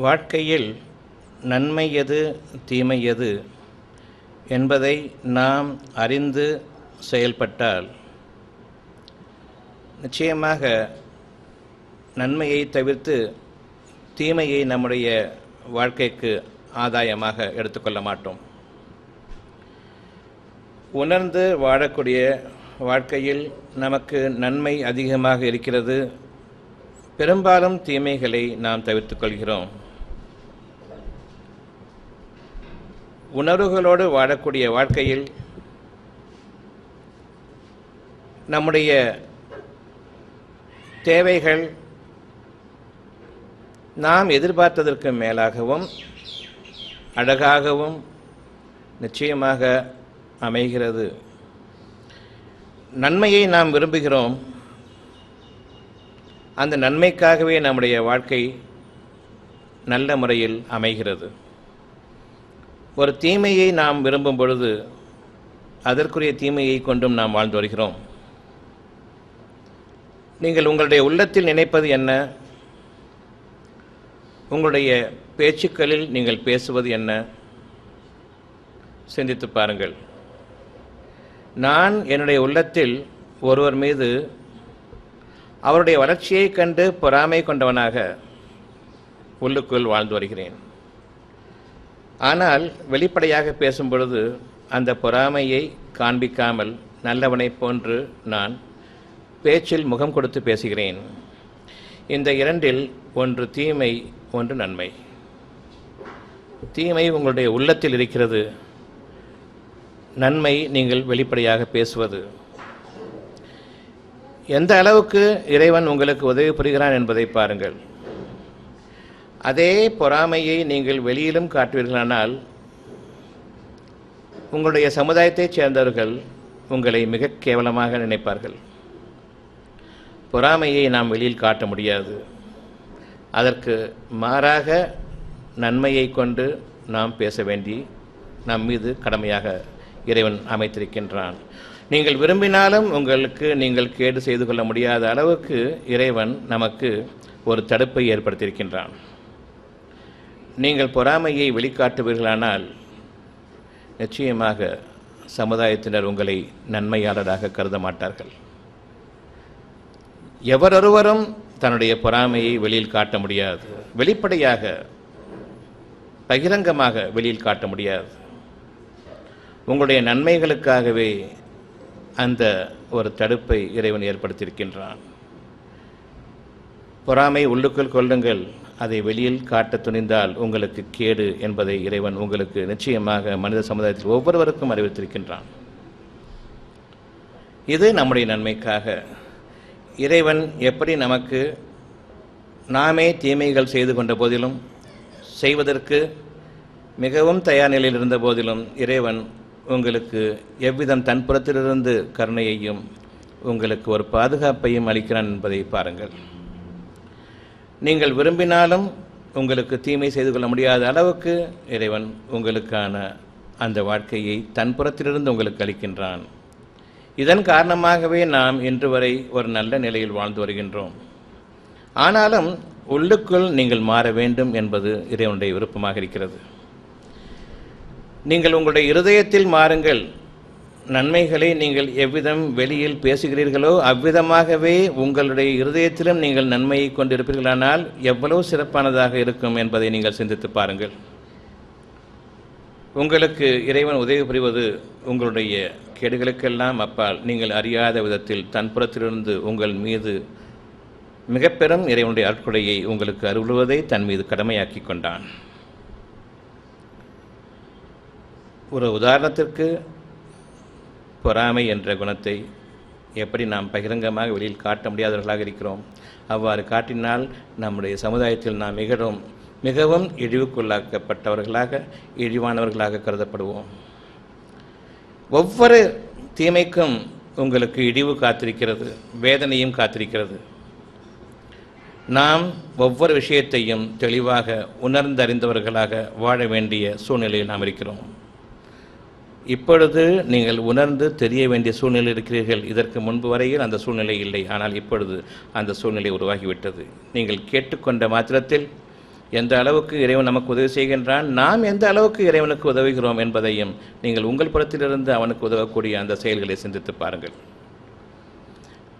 வாழ்க்கையில் நன்மை எது தீமை எது என்பதை நாம் அறிந்து செயல்பட்டால் நிச்சயமாக நன்மையை தவிர்த்து தீமையை நம்முடைய வாழ்க்கைக்கு ஆதாயமாக எடுத்துக்கொள்ள மாட்டோம். உணர்ந்து வாழக்கூடிய வாழ்க்கையில் நமக்கு நன்மை அதிகமாக இருக்கிறது. பெரும்பாலும் தீமைகளை நாம் தவிர்த்துக் கொள்கிறோம். உணர்வுகளோடு வாழக்கூடிய வாழ்க்கையில் நம்முடைய தேவைகள் நாம் எதிர்பார்த்ததற்கு மேலாகவும் அழகாகவும் நிச்சயமாக அமைகிறது. நன்மையை நாம் விரும்புகிறோம். அந்த நன்மைக்காகவே நம்முடைய வாழ்க்கை நல்ல முறையில் அமைகிறது. ஒரு தீமையை நாம் விரும்பும் பொழுது அதற்குரிய தீமையை கொண்டும் நாம் வாழ்ந்து வருகிறோம். நீங்கள் உங்களுடைய உள்ளத்தில் நினைப்பது என்ன? உங்களுடைய பேச்சுக்களில் நீங்கள் பேசுவது என்ன? சிந்தித்து பாருங்கள். நான் என்னுடைய உள்ளத்தில் ஒருவர் மீது அவருடைய வளர்ச்சியை கண்டு பொறாமை கொண்டவனாக உள்ளுக்குள் வாழ்ந்து வருகிறேன். ஆனால் வெளிப்படையாக பேசும் பொழுது அந்த பொறாமையை காண்பிக்காமல் நல்லவனைப் போன்று நான் பேச்சில் முகம் கொடுத்து பேசுகிறேன். இந்த இரண்டில் ஒன்று தீமை, ஒன்று நன்மை. தீமை உங்களுடைய உள்ளத்தில் இருக்கிறது. நன்மை நீங்கள் வெளிப்படையாக பேசுவது. எந்த அளவுக்கு இறைவன் உங்களுக்கு உதவி புரிகிறான் என்பதை பாருங்கள். அதே பொறாமையை நீங்கள் வெளியிலும் காட்டுவீர்களானால் உங்களுடைய சமுதாயத்தைச் சேர்ந்தவர்கள் உங்களை மிக கேவலமாக நினைப்பார்கள். பொறாமையை நாம் வெளியில் காட்ட முடியாது. அதற்கு மாறாக நன்மையை கொண்டு நாம் பேச வேண்டி நம் மீது கடமையாக இறைவன் அமைத்திருக்கின்றான். நீங்கள் விரும்பினாலும் உங்களுக்கு நீங்கள் கேடு செய்து கொள்ள முடியாத அளவுக்கு இறைவன் நமக்கு ஒரு தடுப்பை ஏற்படுத்தியிருக்கின்றான். நீங்கள் பொறாமையை வெளிக்காட்டுவீர்களானால் நிச்சயமாக சமுதாயத்தினர் உங்களை நன்மையாளராக கருத மாட்டார்கள். எவரொருவரும் தன்னுடைய பொறாமையை வெளியில் காட்ட முடியாது. வெளிப்படையாக பகிரங்கமாக வெளியில் காட்ட முடியாது. உங்களுடைய நன்மைகளுக்காகவே அந்த ஒரு தடுப்பை இறைவன் ஏற்படுத்தியிருக்கின்றான். பொறாமை உள்ளுக்குள் கொள்ளுங்கள். அதை வெளியில் காட்ட துணிந்தால் உங்களுக்கு கேடு என்பதை இறைவன் உங்களுக்கு நிச்சயமாக மனித சமுதாயத்தில் ஒவ்வொருவருக்கும் அறிவித்திருக்கின்றான். இது நம்முடைய நன்மைக்காக. இறைவன் எப்படி நமக்கு நாமே தீமைகள் செய்து கொண்ட போதிலும் செய்வதற்கு மிகவும் தயார் நிலையில் இருந்த போதிலும் இறைவன் உங்களுக்கு எவ்விதம் தன் புறத்திலிருந்து கருணையையும் உங்களுக்கு ஒரு பாதுகாப்பையும் அளிக்கிறான் என்பதை பாருங்கள். நீங்கள் விரும்பினாலும் உங்களுக்கு தீமை செய்து கொள்ள முடியாத அளவுக்கு இறைவன் உங்களுக்கான அந்த வாழ்க்கையை தன் புறத்திலிருந்து உங்களுக்கு அளிக்கின்றான். இதன் காரணமாகவே நாம் இன்று வரை ஒரு நல்ல நிலையில் வாழ்ந்து வருகின்றோம். ஆனாலும் உள்ளுக்குள் நீங்கள் மாற வேண்டும் என்பது இறைவனுடைய விருப்பமாக இருக்கிறது. நீங்கள் உங்களுடைய இருதயத்தில் மாறுங்கள். நன்மைகளை நீங்கள் எவ்விதம் வெளியில் பேசுகிறீர்களோ அவ்விதமாகவே உங்களுடைய இருதயத்திலும் நீங்கள் நன்மையை கொண்டிருப்பீர்களானால் எவ்வளவு சிறப்பானதாக இருக்கும் என்பதை நீங்கள் சிந்தித்து பாருங்கள். உங்களுக்கு இறைவன் உதவி புரிவது உங்களுடைய கேடுகளுக்கெல்லாம் அப்பால் நீங்கள் அறியாத விதத்தில் தன் புறத்திலிருந்து உங்கள் மீது மிக பெரும் இறைவனுடைய அருட்கொடையை உங்களுக்கு அருள்வதை தன் மீது கடமையாக்கி கொண்டான். ஒரு உதாரணத்திற்கு பொறாமை என்ற குணத்தை எப்படி நாம் பகிரங்கமாக வெளியில் காட்ட முடியாதவர்களாக இருக்கிறோம். அவ்வாறு காட்டினால் நம்முடைய சமுதாயத்தில் நாம் மிகவும் இழிவுக்குள்ளாக்கப்பட்டவர்களாக இழிவானவர்களாக கருதப்படுவோம். ஒவ்வொரு தீமைக்கும் உங்களுக்கு இழிவு காத்திருக்கிறது, வேதனையும் காத்திருக்கிறது. நாம் ஒவ்வொரு விஷயத்தையும் தெளிவாக உணர்ந்தறிந்தவர்களாக வாழ வேண்டிய சூழ்நிலையில் நாம் இருக்கிறோம். இப்பொழுது நீங்கள் உணர்ந்து தெரிய வேண்டிய சூழ்நிலை இருக்கிறீர்கள். இதற்கு முன்பு வரையில் அந்த சூழ்நிலை இல்லை. ஆனால் இப்பொழுது அந்த சூழ்நிலை உருவாகிவிட்டது. நீங்கள் கேட்டுக்கொண்ட மாத்திரத்தில் எந்த அளவுக்கு இறைவன் நமக்கு உதவி செய்கின்றான், நாம் எந்த அளவுக்கு இறைவனுக்கு உதவுகிறோம் என்பதையும் நீங்கள் உங்கள் புறத்திலிருந்து அவனுக்கு உதவக்கூடிய அந்த செயல்களை சிந்தித்து பாருங்கள்.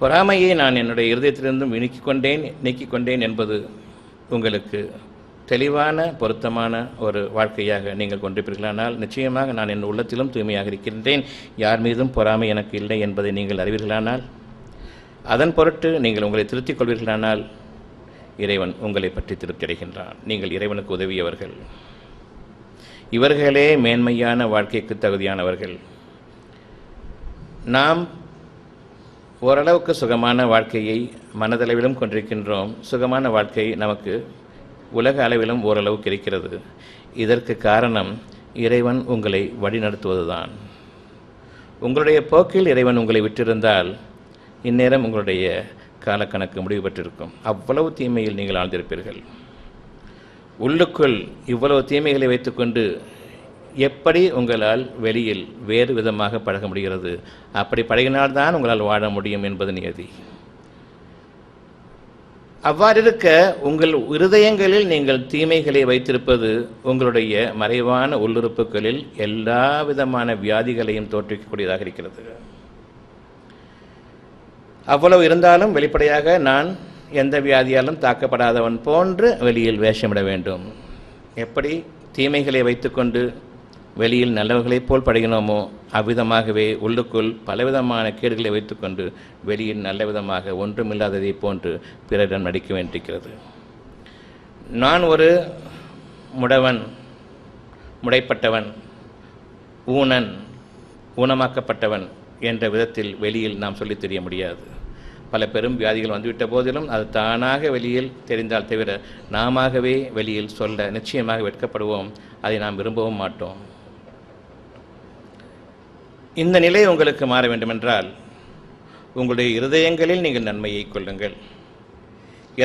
பொறாமையை நான் என்னுடைய இருதயத்திலிருந்தும் நீக்கிக் கொண்டேன் என்பது உங்களுக்கு தெளிவான பொருத்தமான ஒரு வாழ்க்கையாக நீங்கள் கொண்டிருப்பீர்களானால் நிச்சயமாக நான் என் உள்ளத்திலும் தூய்மையாக இருக்கின்றேன், யார் மீதும் பொறாமை எனக்கு இல்லை என்பதை நீங்கள் அறிவீர்களானால், அதன் பொருட்டு நீங்கள் உங்களை திருத்திக் கொள்வீர்களானால் இறைவன் உங்களை பற்றி திருப்தி அடைகின்றான். நீங்கள் இறைவனுக்கு உதவியவர்கள், இவர்களே மேன்மையான வாழ்க்கைக்கு தகுதியானவர்கள். நாம் ஓரளவுக்கு சுகமான வாழ்க்கையை மனதளவிலும் கொண்டிருக்கின்றோம். சுகமான வாழ்க்கை நமக்கு உலக அளவிலும் ஓரளவுக்கு இருக்கிறது. இதற்கு காரணம் இறைவன் உங்களை வழிநடத்துவதுதான். உங்களுடைய போக்கில் இறைவன் உங்களை விட்டிருந்தால் இந்நேரம் உங்களுடைய காலக்கணக்கு முடிவு பெற்றிருக்கும். அவ்வளவு தீமையில் நீங்கள் ஆழ்ந்திருப்பீர்கள். உள்ளுக்குள் இவ்வளவு தீமைகளை வைத்துக்கொண்டு எப்படி உங்களால் வெளியில் வேறு விதமாக பழக முடிகிறது? அப்படி பழகினால்தான் உங்களால் வாழ முடியும் என்பது நியதி. அவ்வாறிருக்க உங்கள் இருதயங்களில் நீங்கள் தீமைகளை வைத்திருப்பது உங்களுடைய மறைவான உள்ளுறுப்புகளில் எல்லா விதமான வியாதிகளையும் தோற்றுவிக்கக்கூடியதாக இருக்கிறது. அவ்வளவு இருந்தாலும் வெளிப்படையாக நான் எந்த வியாதியாலும் தாக்கப்படாதவன் போன்று வெளியில் வேஷமிட வேண்டும். எப்படி தீமைகளை வைத்துக்கொண்டு வெளியில் நல்லவர்களைப் போல் பழகினோமோ அவ்விதமாகவே உள்ளுக்குள் பலவிதமான கேடுகளை வைத்துக்கொண்டு வெளியில் நல்ல விதமாக ஒன்றுமில்லாததை போன்று பிறரிடம் நடிக்க வேண்டியிருக்கிறது. நான் ஒரு முடவன், முடைப்பட்டவன், ஊனமாக்கப்பட்டவன் என்ற விதத்தில் வெளியில் நாம் சொல்லித் தெரிய முடியாது. பல பெரும் வியாதிகள் வந்துவிட்ட போதிலும் அது தானாக வெளியில் தெரிந்தால் தவிர நாமவே வெளியில் சொல்ல நிச்சயமாக வெட்கப்படுவோம். அதை நாம் விரும்பவும் மாட்டோம். இந்த நிலை உங்களுக்கு மாற வேண்டுமென்றால் உங்களுடைய இருதயங்களில் நீங்கள் நன்மையை கொள்ளுங்கள்.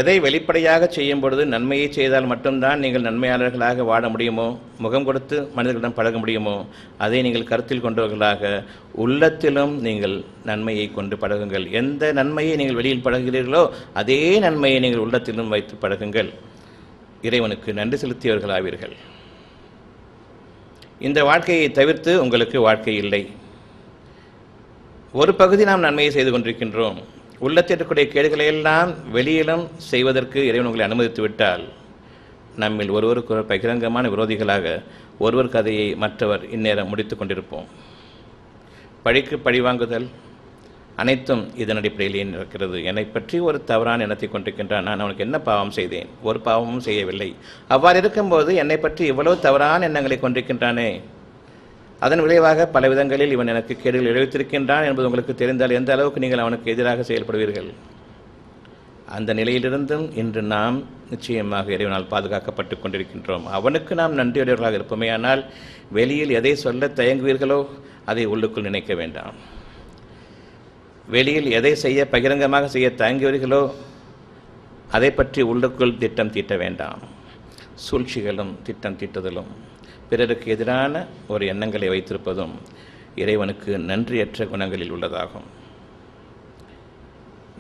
எதை வெளிப்படையாக செய்யும் பொழுது நன்மையை செய்தால் மட்டும்தான் நீங்கள் நன்மையாளர்களாக வாழ முடியுமோ, முகம் கொடுத்து மனிதர்களிடம் பழக முடியுமோ, அதை நீங்கள் கருத்தில் கொண்டவர்களாக உள்ளத்திலும் நீங்கள் நன்மையை கொண்டு பழகுங்கள். எந்த நன்மையை நீங்கள் வெளியில் பழகுகிறீர்களோ அதே நன்மையை நீங்கள் உள்ளத்திலும் வைத்து பழகுங்கள். இறைவனுக்கு நன்றி செலுத்தியவர்களாவீர்கள். இந்த வாழ்க்கையை தவிர்த்து உங்களுக்கு வாழ்க்கை இல்லை. ஒரு பகுதி நாம் நன்மையை செய்து கொண்டிருக்கின்றோம். உள்ளத்தில் இருக்கக்கூடிய கேடுகளை எல்லாம் வெளியிலும் செய்வதற்கு இறைவன் உங்களை அனுமதித்து விட்டால் நம்மில் ஒருவருக்கு ஒரு பகிரங்கமான விரோதிகளாக ஒருவர் கதையை மற்றவர் இந்நேரம் முடித்து கொண்டிருப்போம். பழிக்கு பழிவாங்குதல் அனைத்தும் இதன் அடிப்படையிலேயே நடக்கிறது. என்னை பற்றி ஒரு தவறான எண்ணத்தை கொண்டிருக்கின்றான், நான் அவனுக்கு என்ன பாவம் செய்தேன்? ஒரு பாவமும் செய்யவில்லை. அவ்வாறு இருக்கும்போது என்னை பற்றி இவ்வளவு தவறான எண்ணங்களை கொண்டிருக்கின்றானே, அதன் விளைவாக பல விதங்களில் இவன் எனக்கு கேடுகள் இழைத்திருக்கின்றான் என்பது உங்களுக்கு தெரிந்தால் எந்த அளவுக்கு நீங்கள் அவனுக்கு எதிராக செயல்படுவீர்கள்? அந்த நிலையிலிருந்தும் இன்று நாம் நிச்சயமாக இறைவனால் பாதுகாக்கப்பட்டு கொண்டிருக்கின்றோம். அவனுக்கு நாம் நன்றியுடையவர்களாக இருப்போமேயானால் வெளியில் எதை சொல்ல தயங்குவீர்களோ அதை உள்ளுக்குள் நினைக்க வேண்டாம். வெளியில் எதை செய்ய பகிரங்கமாக செய்ய தயங்குவீர்களோ அதை பற்றி உள்ளுக்குள் திட்டம் தீட்ட வேண்டாம். சூழ்ச்சிகளும் திட்டம் தீட்டுதலும் பிறருக்கு எதிரான ஒரு எண்ணங்களை வைத்திருப்பதும் இறைவனுக்கு நன்றியற்ற குணங்களில் உள்ளதாகும்.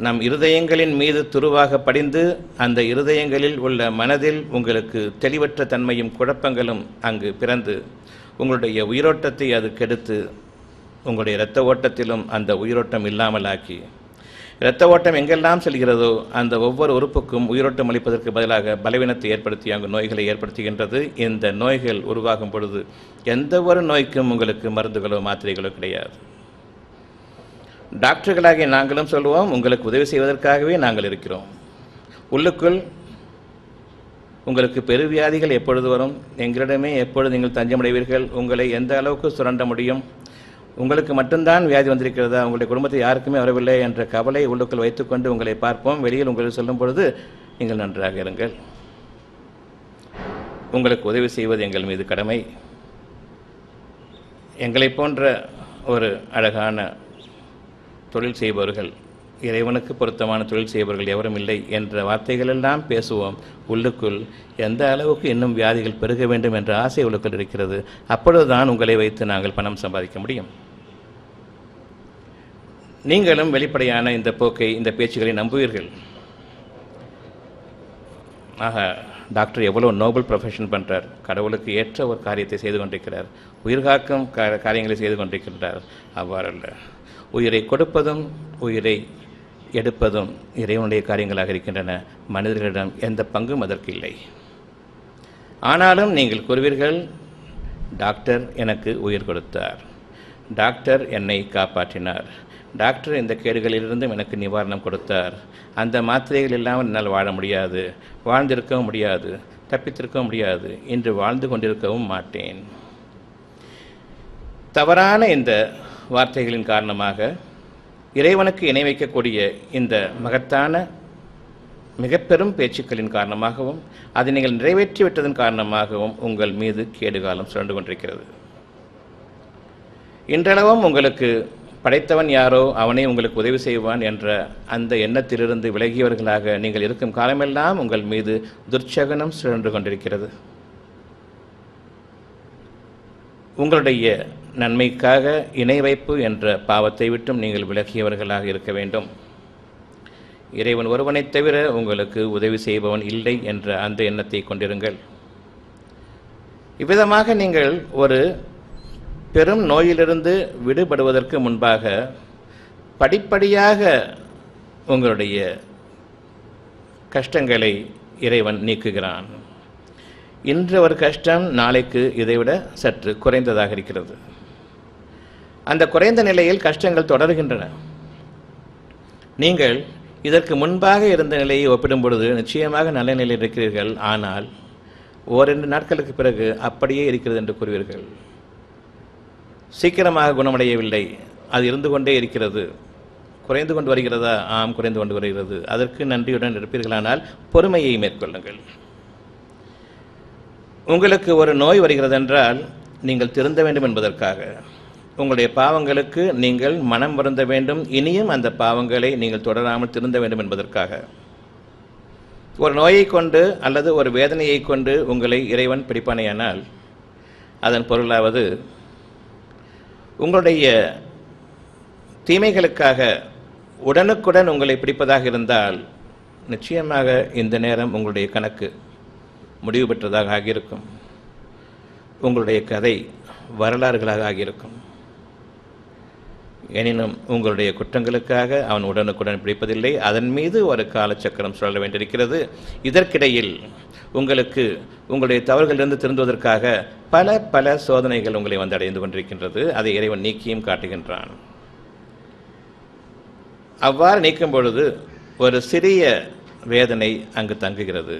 நம் இருதயங்களின் மீது துருவாக படிந்து அந்த இருதயங்களில் உள்ள மனதில் உங்களுக்கு தெளிவற்ற தன்மையும் குழப்பங்களும் அங்கு பிறந்து உங்களுடைய உயிரோட்டத்தை அது கெடுத்து உங்களுடைய இரத்த ஓட்டத்திலும் அந்த உயிரோட்டம் இல்லாமலாக்கி, இரத்த ஓட்டம் எங்கெல்லாம் செல்கிறதோ அந்த ஒவ்வொரு உறுப்புக்கும் உயிரோட்டம் அளிப்பதற்கு பதிலாக பலவீனத்தை ஏற்படுத்தி அங்கு நோய்களை ஏற்படுத்துகின்றது. இந்த நோய்கள் உருவாகும் பொழுது எந்த ஒரு நோய்க்கும் உங்களுக்கு மருந்துகளோ மாத்திரைகளோ கிடையாது. டாக்டர்களாகிய நாங்களும் சொல்லுவோம், உங்களுக்கு உதவி செய்வதற்காகவே நாங்கள் இருக்கிறோம். உள்ளுக்குள் உங்களுக்கு பெருவியாதிகள் எப்பொழுது வரும், எங்களிடமே எப்பொழுது நீங்கள் தஞ்சமடைவீர்கள், உங்களை எந்த அளவுக்கு சுரண்ட முடியும், உங்களுக்கு மட்டும்தான் வியாதி வந்திருக்கிறதா, உங்களுடைய குடும்பத்தை யாருக்குமே வரவில்லை என்ற கவலை உள்ளுக்குள் வைத்துக்கொண்டு உங்களை பார்ப்போம். வெளியில் உங்களுக்கு சொல்லும் பொழுது நீங்கள் நன்றாக இருங்கள், உங்களுக்கு உதவி செய்வது எங்கள் மீது கடமை, எங்களை போன்ற ஒரு அழகான தொழில் செய்பவர்கள், இறைவனுக்கு பொருத்தமான தொழில் செய்பவர்கள் எவரும் இல்லை என்ற வார்த்தைகளெல்லாம் பேசுவோம். உள்ளுக்குள் எந்த அளவுக்கு இன்னும் வியாதிகள் பெருக வேண்டும் என்ற ஆசை உள்ளுக்குள் இருக்கிறது. அப்பொழுதுதான் உங்களை வைத்து நாங்கள் பணம் சம்பாதிக்க முடியும். நீங்களும் வெளிப்படையான இந்த போக்கை, இந்த பேச்சுகளை நம்புவீர்கள். ஆக டாக்டர் எவ்வளோ நோபல் ப்ரொஃபஷன் பண்ணுறார், கடவுளுக்கு ஏற்ற ஒரு காரியத்தை செய்து கொண்டிருக்கிறார், உயிர்காக்கும் காரியங்களை செய்து கொண்டிருக்கின்றார். அவ்வாறல்ல, உயிரை கொடுப்பதும் உயிரை எடுப்பதும் இறைவனுடைய காரியங்களாக இருக்கின்றன. மனிதர்களிடம் எந்த பங்கும் அதற்கு இல்லை. ஆனாலும் நீங்கள் கூறுவீர்கள், டாக்டர் எனக்கு உயிர் கொடுத்தார், டாக்டர் என்னை காப்பாற்றினார், டாக்டர் இந்த கேடுகளிலிருந்தும் எனக்கு நிவாரணம் கொடுத்தார், அந்த மாத்திரைகள் இல்லாமல் என்னால் வாழ முடியாது, வாழ்ந்திருக்கவும் முடியாது, தப்பித்திருக்கவும் முடியாது, இன்று வாழ்ந்து கொண்டிருக்கவும் மாட்டேன். தவறான இந்த வார்த்தைகளின் காரணமாக, இறைவனுக்கு இணை வைக்கக்கூடிய இந்த மகத்தான மிக பெரும் பேச்சுக்களின் காரணமாகவும், அதை நீங்கள் நிறைவேற்றிவிட்டதன் காரணமாகவும் உங்கள் மீது கேடுகாலம் சுழன்று கொண்டிருக்கிறது. இன்றளவும் உங்களுக்கு படைத்தவன் யாரோ அவனே உங்களுக்கு உதவி செய்வான் என்ற அந்த எண்ணத்திலிருந்து விலகியவர்களாக நீங்கள் இருக்கும் காலமெல்லாம் உங்கள் மீது துர்ச்சகனம் சுழன்று கொண்டிருக்கிறது. உங்களுடைய நன்மைக்காக இணை வைப்பு என்ற பாவத்தை விட்டும் நீங்கள் விலகியவர்களாக இருக்க வேண்டும். இறைவன் ஒருவனைத் தவிர உங்களுக்கு உதவி செய்பவன் இல்லை என்ற அந்த எண்ணத்தை கொண்டிருங்கள். இவ்விதமாக நீங்கள் ஒரு பெரும் நோயிலிருந்து விடுபடுவதற்கு முன்பாக படிப்படியாக உங்களுடைய கஷ்டங்களை இறைவன் நீக்குகிறான். இன்று ஒரு கஷ்டம் நாளைக்கு இதைவிட சற்று குறைந்ததாக இருக்கிறது. அந்த குறைந்த நிலையில் கஷ்டங்கள் தொடர்கின்றன. நீங்கள் இதற்கு முன்பாக இருந்த நிலையை ஒப்பிடும் பொழுது நிச்சயமாக நல்ல நிலையில் இருக்கிறீர்கள். ஆனால் ஓரிரண்டு நாட்களுக்கு பிறகு அப்படியே இருக்கிறது என்று கூறுவீர்கள். சீக்கிரமாக குணமடையவில்லை, அது இருந்து கொண்டே இருக்கிறது. குறைந்து கொண்டு வருகிறதா? ஆம், குறைந்து கொண்டு வருகிறது. அதற்கு நன்றியுடன் இருப்பீர்களானால் பொறுமையை மேற்கொள்ளுங்கள். உங்களுக்கு ஒரு நோய் வருகிறது என்றால் நீங்கள் திருந்த வேண்டும் என்பதற்காக, உங்களுடைய பாவங்களுக்கு நீங்கள் மனம் வருந்த வேண்டும், இனியும் அந்த பாவங்களை நீங்கள் தொடராமல் திருந்த வேண்டும் என்பதற்காக. ஒரு நோயை கொண்டு அல்லது ஒரு வேதனையை கொண்டு உங்களை இறைவன் பிடிப்பானேயானால் அதன் பொருளாவது உங்களுடைய தீமைகளுக்காக உடனுக்குடன் உங்களை பிடிப்பதாக இருந்தால் நிச்சயமாக இந்த நேரம் உங்களுடைய கணக்கு முடிவு பெற்றதாக ஆகியிருக்கும். உங்களுடைய கதை வரலாறுகளாக ஆகியிருக்கும். எனினும் உங்களுடைய குற்றங்களுக்காக அவன் உடனுக்குடன் பிடிப்பதில்லை. அதன் மீது ஒரு காலச்சக்கரம் சுழல வேண்டியிருக்கிறது. இதற்கிடையில் உங்களுக்கு உங்களுடைய தவறுகளிலிருந்து திருந்துவதற்காக பல சோதனைகள் உங்களை வந்து அடைந்து கொண்டிருக்கின்றது. அதை இறைவன் நீக்கியும் காட்டுகின்றான். அவ்வாறு நீக்கும் பொழுது ஒரு சிறிய வேதனை அங்கு தங்குகிறது.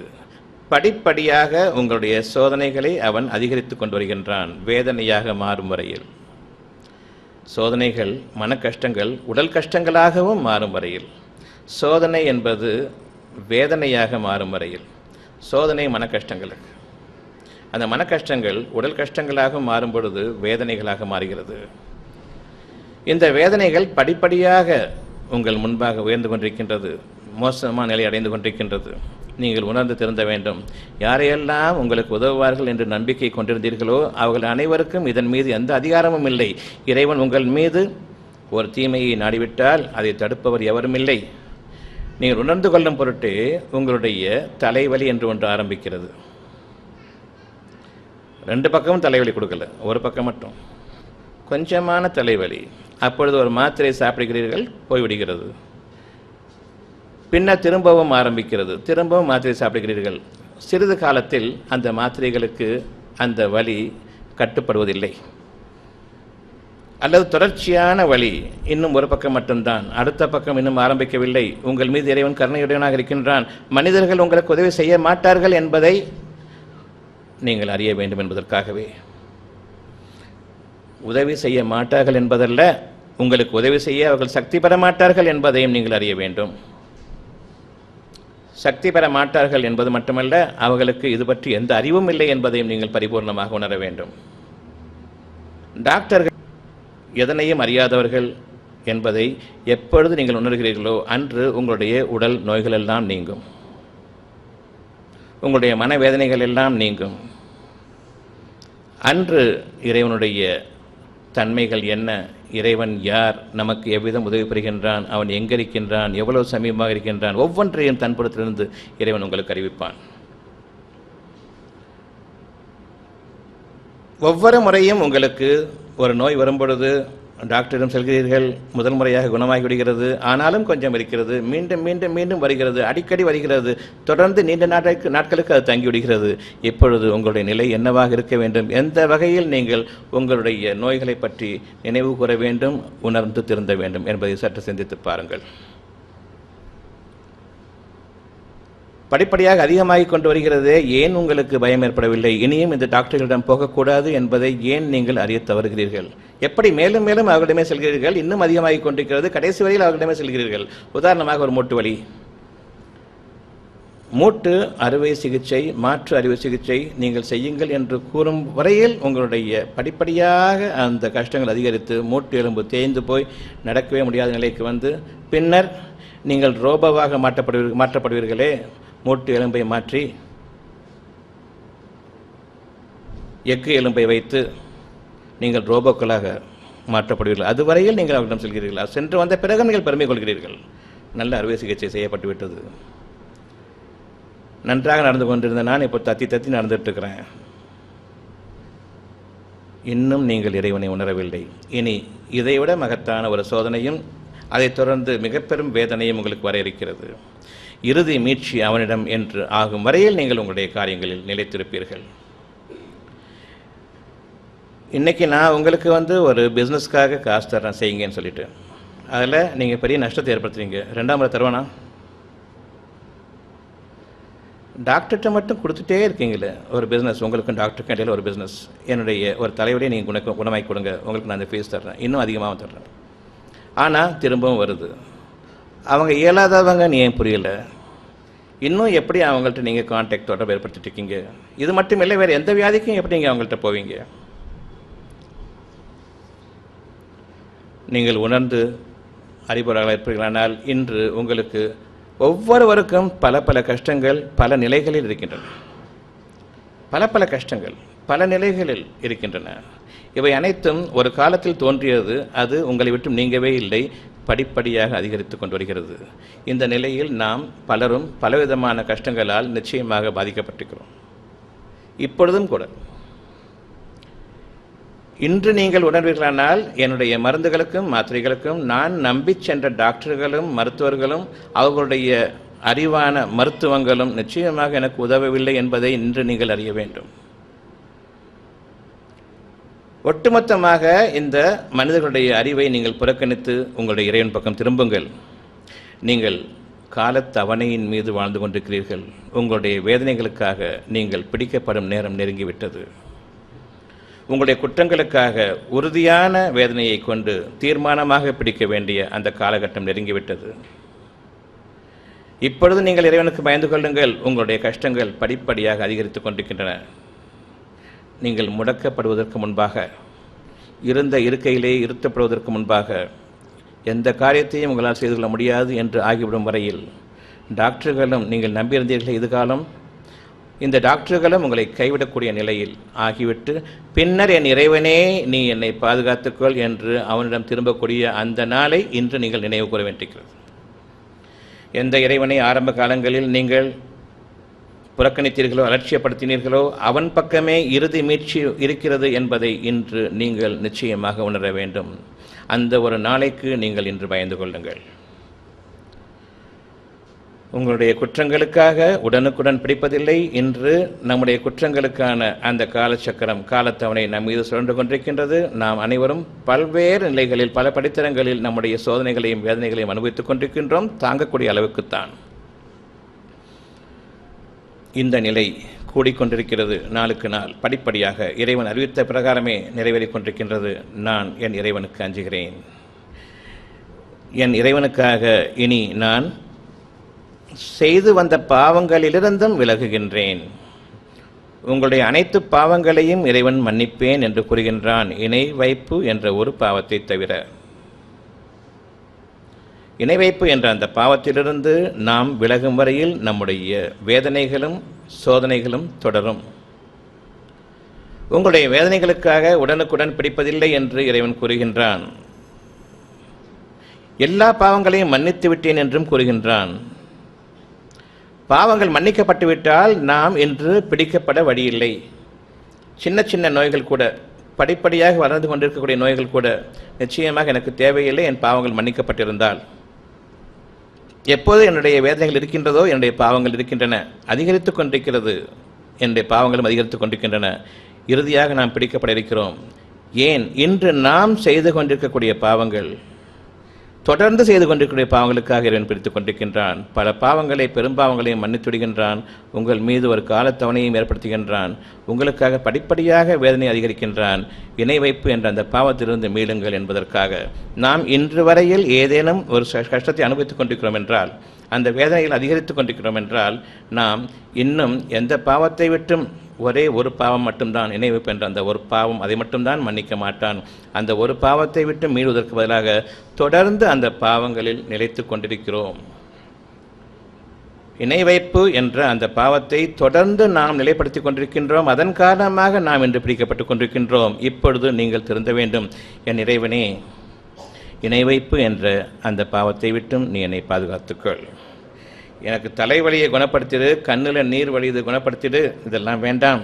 படிப்படியாக உங்களுடைய சோதனைகளை அவன் அதிகரித்து கொண்டு வருகின்றான். வேதனையாக மாறும் வரையில், சோதனைகள் மன கஷ்டங்கள் உடல் கஷ்டங்களாகவும் மாறும் வரையில், சோதனை என்பது வேதனையாக மாறும் வரையில், சோதனை மன கஷ்டங்களுக்கு, அந்த மன கஷ்டங்கள் உடல் கஷ்டங்களாக மாறும் பொழுது வேதனைகளாக மாறுகிறது. இந்த வேதனைகள் படிப்படியாக உங்கள் முன்பாக உயர்ந்து கொண்டிருக்கின்றது, மோசமான நிலை அடைந்து கொண்டிருக்கின்றது. நீங்கள் உணர்ந்து திருந்த வேண்டும். யாரையெல்லாம் உங்களுக்கு உதவுவார்கள் என்று நம்பிக்கை கொண்டிருந்தீர்களோ அவர்கள் அனைவருக்கும் இதன் மீது எந்த அதிகாரமும் இல்லை. இறைவன் உங்கள் மீது ஒரு தீமையை நாடிவிட்டால் அதை தடுப்பவர் எவரும் இல்லை. நீங்கள் உணர்ந்து கொள்ளும் பொருட்டு உங்களுடைய தலைவலி என்று ஒன்று ஆரம்பிக்கிறது. ரெண்டு பக்கமும் தலைவலி கொடுக்கல, ஒரு பக்கம் மட்டும் கொஞ்சமான தலைவலி. அப்பொழுது ஒரு மாத்திரை சாப்பிடுகிறீர்கள், போய்விடுகிறது. பின்னர் திரும்பவும் ஆரம்பிக்கிறது, திரும்பவும் மாத்திரை சாப்பிடுகிறீர்கள். சிறிது காலத்தில் அந்த மாத்திரைகளுக்கு அந்த வலி கட்டுப்படுவதில்லை. அல்லது தொடர்ச்சியான வலி இன்னும் ஒரு பக்கம் மட்டும்தான், அடுத்த பக்கம் இன்னும் ஆரம்பிக்கவில்லை. உங்கள் மீது இறைவன் கருணையுடையவனாக இருக்கின்றான். மனிதர்கள் உங்களுக்கு உதவி செய்ய மாட்டார்கள் என்பதை நீங்கள் அறிய வேண்டும் என்பதற்காகவே. உதவி செய்ய மாட்டார்கள் என்பதல்ல, உங்களுக்கு உதவி செய்ய அவர்கள் சக்தி பெற மாட்டார்கள் என்பதையும் நீங்கள் அறிய வேண்டும். சக்தி பெற மாட்டார்கள் என்பது மட்டுமல்ல, அவர்களுக்கு இது பற்றி எந்த அறிவும் இல்லை என்பதையும் நீங்கள் பரிபூர்ணமாக உணர வேண்டும். டாக்டர்கள் எதனையும் அறியாதவர்கள் என்பதை எப்பொழுது நீங்கள் உணர்கிறீர்களோ அன்று உங்களுடைய உடல் நோய்கள் எல்லாம் நீங்கும், உங்களுடைய மனவேதனைகள் எல்லாம் நீங்கும். அன்று இறைவனுடைய தன்மைகள் என்ன, இறைவன் யார், நமக்கு எவ்விதம் உதவி பெறுகின்றான், அவன் எங்கே இருக்கின்றான், எவ்வளவு சமீபமாக இருக்கின்றான், ஒவ்வொன்றையும் தன்புறத்திலிருந்து இறைவன் உங்களுக்கு அறிவிப்பான். ஒவ்வொரு முறையும் உங்களுக்கு ஒரு நோய் வரும்பொழுது டாக்டரிடம் செல்கிறீர்கள், முதல் முறையாக குணமாகி விடுகிறது, ஆனாலும் கொஞ்சம் இருக்கிறது, மீண்டும் மீண்டும் மீண்டும் வருகிறது, அடிக்கடி வருகிறது, தொடர்ந்து நீண்ட நாட்களுக்கு அது தங்கிவிடுகிறது. இப்பொழுது உங்களுடைய நிலை என்னவாக இருக்க வேண்டும்? எந்த வகையில் நீங்கள் உங்களுடைய நோய்களை பற்றி நினைவு கூற வேண்டும், உணர்ந்து திருந்த வேண்டும் என்பதை சற்று சிந்தித்து பாருங்கள். படிப்படியாக அதிகமாகிக் கொண்டு வருகிறதே, ஏன் உங்களுக்கு பயம் ஏற்படவில்லை? இனியும் இந்த டாக்டர்களிடம் போகக்கூடாது என்பதை ஏன் நீங்கள் அறிய தவறுகிறீர்கள்? எப்படி மேலும் மேலும் அவர்களிடமே செல்கிறீர்கள்? இன்னும் அதிகமாகிக் கொண்டிருக்கிறது, கடைசி வரையில் அவர்களிடமே செல்கிறீர்கள். உதாரணமாக ஒரு மூட்டு வலி, மூட்டு அறுவை சிகிச்சை, மாற்று அறுவை சிகிச்சை நீங்கள் செய்யுங்கள் என்று கூறும் வரையில் உங்களுடைய படிப்படியாக அந்த கஷ்டங்கள் அதிகரித்து மூட்டு எலும்பு தேய்ந்து போய் நடக்கவே முடியாத நிலைக்கு வந்து பின்னர் நீங்கள் ரோபோவாக மாற்றப்படுவீர்களே, மூட்டு எலும்பை மாற்றி எஃகு எலும்பை வைத்து நீங்கள் ரோபோக்களாக மாற்றப்படுவீர்கள். அதுவரையில் நீங்கள் அவரிடம் செல்கிறீர்கள். சென்று வந்த பிறகு நீங்கள் பெருமை கொள்கிறீர்கள், நல்ல அறுவை சிகிச்சை செய்யப்பட்டு விட்டது. நன்றாக நடந்து கொண்டிருந்த நான் இப்போ தத்தி நடந்துட்டு இருக்கிறேன். இன்னும் நீங்கள் இறைவனை உணரவில்லை. இனி இதைவிட மகத்தான ஒரு சோதனையும் அதைத் தொடர்ந்து மிக பெரும் வேதனையும் உங்களுக்கு வர இருக்கிறது. இறுதி மீட்சி அவனிடம் என்று ஆகும் வரையில் நீங்கள் உங்களுடைய காரியங்களில் நிலைத்திருப்பீர்கள். இன்றைக்கி நான் உங்களுக்கு ஒரு பிஸ்னஸ்க்காக காசு தரேன் செய்யுங்கன்னு சொல்லிட்டு, அதில் நீங்கள் பெரிய நஷ்டத்தை ஏற்படுத்துறீங்க. 2ஆம் முறை தருவானா? டாக்டர்கிட்ட மட்டும் கொடுத்துட்டே இருக்கீங்களே. ஒரு பிஸ்னஸ், உங்களுக்கும் டாக்டருக்கும் இடையில் ஒரு பிஸ்னஸ், என்னுடைய ஒரு தலைவலியை நீங்கள் குணமாக்கி கொடுங்க, உங்களுக்கு நான் அந்த ஃபீஸ் தர்றேன், இன்னும் அதிகமாகவும் தர்றேன். ஆனால் திரும்பவும் வருது. அவங்க இயலாதவங்க நீ ஏன் புரியல? இன்னும் எப்படி அவங்கள்ட்ட நீங்கள் கான்டாக்ட் தொடர்பு ஏற்படுத்திட்டு இருக்கீங்க? இது மட்டும் இல்லை, வேறு எந்த வியாதிக்கும் எப்படி நீங்கள் அவங்கள்ட்ட போவீங்க? நீங்கள் உணர்ந்து அறிவுரைகளாக இருப்பீர்களானால் இன்று உங்களுக்கு ஒவ்வொருவருக்கும் பல பல கஷ்டங்கள் பல நிலைகளில் இருக்கின்றன. பல கஷ்டங்கள் பல நிலைகளில் இருக்கின்றன. இவை அனைத்தும் ஒரு காலத்தில் தோன்றியது, அது உங்களை விட்டு நீங்கவே இல்லை, படிப்படியாக அதிகரித்து கொண்டு வருகிறது. இந்த நிலையில் நாம் பலரும் பலவிதமான கஷ்டங்களால் நிச்சயமாக பாதிக்கப்பட்டிருக்கிறோம். இப்பொழுதும் கூட இன்று நீங்கள் உணர்வீர்களானால் என்னுடைய மருந்துகளுக்கும் மாத்திரைகளுக்கும் நான் நம்பி சென்ற டாக்டர்களும் மருத்துவர்களும் அவர்களுடைய அறிவான மருத்துவங்களும் நிச்சயமாக எனக்கு உதவவில்லை என்பதை இன்று நீங்கள் அறிய வேண்டும். ஒட்டுமொத்தமாக இந்த மனிதர்களுடைய அறிவை நீங்கள் புறக்கணித்து உங்களுடைய இறைவன் பக்கம் திரும்புங்கள். நீங்கள் காலத்தவணையின் மீது வாழ்ந்து கொண்டிருக்கிறீர்கள். உங்களுடைய வேதனைகளுக்காக நீங்கள் பிடிக்கப்படும் நேரம் நெருங்கிவிட்டது. உங்களுடைய குற்றங்களுக்காக உறுதியான வேதனையை கொண்டு தீர்மானமாக பிடிக்க வேண்டிய அந்த காலகட்டம் நெருங்கிவிட்டது. இப்பொழுது நீங்கள் இறைவனுக்கு பயந்து கொள்ளுங்கள். உங்களுடைய கஷ்டங்கள் படிப்படியாக அதிகரித்து கொண்டிருக்கின்றன. நீங்கள் முடக்கப்படுவதற்கு முன்பாக, இருந்த இருக்கையிலே இருத்தப்படுவதற்கு முன்பாக, எந்த காரியத்தையும் உங்களால் செய்து கொள்ள முடியாது என்று ஆகிவிடும் வரையில் டாக்டர்களும் நீங்கள் நம்பியிருந்தீர்கள் இதுகாலம், இந்த டாக்டர்களும் உங்களை கைவிடக்கூடிய நிலையில் ஆகிவிட்டு பின்னர் என் இறைவனே நீ என்னை பாதுகாத்துக்கொள் என்று அவனிடம் திரும்பக்கூடிய அந்த நாளை இன்று நீங்கள் நினைவு கூற வேண்டியிருக்கிறது. எந்த இறைவனை ஆரம்ப காலங்களில் நீங்கள் புறக்கணித்தீர்களோ அலட்சியப்படுத்தினீர்களோ அவன் பக்கமே இறுதி மீட்சி இருக்கிறது என்பதை இன்று நீங்கள் நிச்சயமாக உணர வேண்டும். அந்த ஒரு நாளைக்கு நீங்கள் இன்று பயந்து கொள்ளுங்கள். உங்களுடைய குற்றங்களுக்காக உடனுக்குடன் பிடிப்பதில்லை. இன்று நம்முடைய குற்றங்களுக்கான அந்த காலச்சக்கரம் காலத்தவணை நம் மீது சுழன்று கொண்டிருக்கின்றது. நாம் அனைவரும் பல்வேறு நிலைகளில் பல படித்தரங்களில் நம்முடைய சோதனைகளையும் வேதனைகளையும் அனுபவித்துக் கொண்டிருக்கின்றோம். தாங்கக்கூடிய அளவுக்குத்தான் இந்த நிலை கூடிக்கொண்டிருக்கிறது. நாளுக்கு நாள் படிப்படியாக இறைவன் அறிவித்த பிரகாரமே நிறைவேறிக் கொண்டிருக்கின்றது. நான் என் இறைவனுக்கு அஞ்சுகிறேன். என் இறைவனுக்காக இனி நான் செய்து வந்த பாவங்களிலிருந்தும் விலகுகின்றேன். உங்களுடைய அனைத்து பாவங்களையும் இறைவன் மன்னிப்பேன் என்று கூறுகின்றான், இணை வைப்பு என்ற ஒரு பாவத்தை தவிர. இணை வைப்பு என்ற அந்த பாவத்திலிருந்து நாம் விலகும் வரையில் நம்முடைய வேதனைகளும் சோதனைகளும் தொடரும். உங்களுடைய வேதனைகளுக்காக உடனுக்குடன் பிடிப்பதில்லை என்று இறைவன் கூறுகின்றான். எல்லா பாவங்களையும் மன்னித்து விட்டேன் என்றும் கூறுகின்றான். பாவங்கள் மன்னிக்கப்பட்டு விட்டால் நாம் இன்று பிடிக்கப்பட வழியில்லை. சின்ன சின்ன நோய்கள் கூட, படிப்படியாக வளர்ந்து கொண்டிருக்கக்கூடிய நோய்கள் கூட நிச்சயமாக எனக்கு தேவையில்லை, என் பாவங்கள் மன்னிக்கப்பட்டிருந்தால். எப்போது என்னுடைய வேதனைகள் இருக்கின்றதோ என்னுடைய பாவங்கள் இருக்கின்றன, அதிகரித்து கொண்டிருக்கிறது, என்னுடைய பாவங்களும் அதிகரித்து கொண்டிருக்கின்றன. இறுதியாக நாம் பிடிக்கப்பட இருக்கிறோம். ஏன்? இன்று நாம் செய்து கொண்டிருக்கக்கூடிய பாவங்கள், தொடர்ந்து செய்து கொண்டிருக்கக்கூடிய பாவங்களுக்காக இறைவன் பிடித்துக் கொண்டிருக்கின்றான். பல பாவங்களை, பெரும்பாவங்களையும் மன்னித்துவிடுகின்றான். உங்கள் மீது ஒரு காலத்தவணையும் ஏற்படுத்துகின்றான். உங்களுக்காக படிப்படியாக வேதனை அதிகரிக்கின்றான். இணை வைப்பு என்ற அந்த பாவத்திலிருந்து மீளுங்கள் என்பதற்காக. நாம் இன்று வரையில் ஏதேனும் ஒரு கஷ்டத்தை அனுபவித்துக் கொண்டிருக்கிறோம் என்றால், அந்த வேதனையில் அதிகரித்துக் கொண்டிருக்கிறோம் என்றால், நாம் இன்னும் எந்த பாவத்தை விட்டும் ஒரே ஒரு பாவம் மட்டும்தான், இணை வைப்பு என்ற அந்த ஒரு பாவம், அதை மட்டும்தான் மன்னிக்க மாட்டான். அந்த ஒரு பாவத்தை விட்டு மீளுவதற்கு பதிலாக தொடர்ந்து அந்த பாவங்களில் நிலைத்து கொண்டிருக்கிறோம். இணை வைப்பு என்ற அந்த பாவத்தை தொடர்ந்து நாம் நிலைப்படுத்தி கொண்டிருக்கின்றோம். அதன் காரணமாக நாம் இன்று பிடிக்கப்பட்டு கொண்டிருக்கின்றோம். இப்பொழுது நீங்கள் திருந்த வேண்டும். என் இறைவனே, இணை வைப்பு என்ற அந்த பாவத்தை விட்டும் நீ என்னை பாதுகாத்துக்கொள். எனக்கு தலைவலியை குணப்படுத்திடு, கண்ணில் நீர் வழியது குணப்படுத்திடு, இதெல்லாம் வேண்டாம்.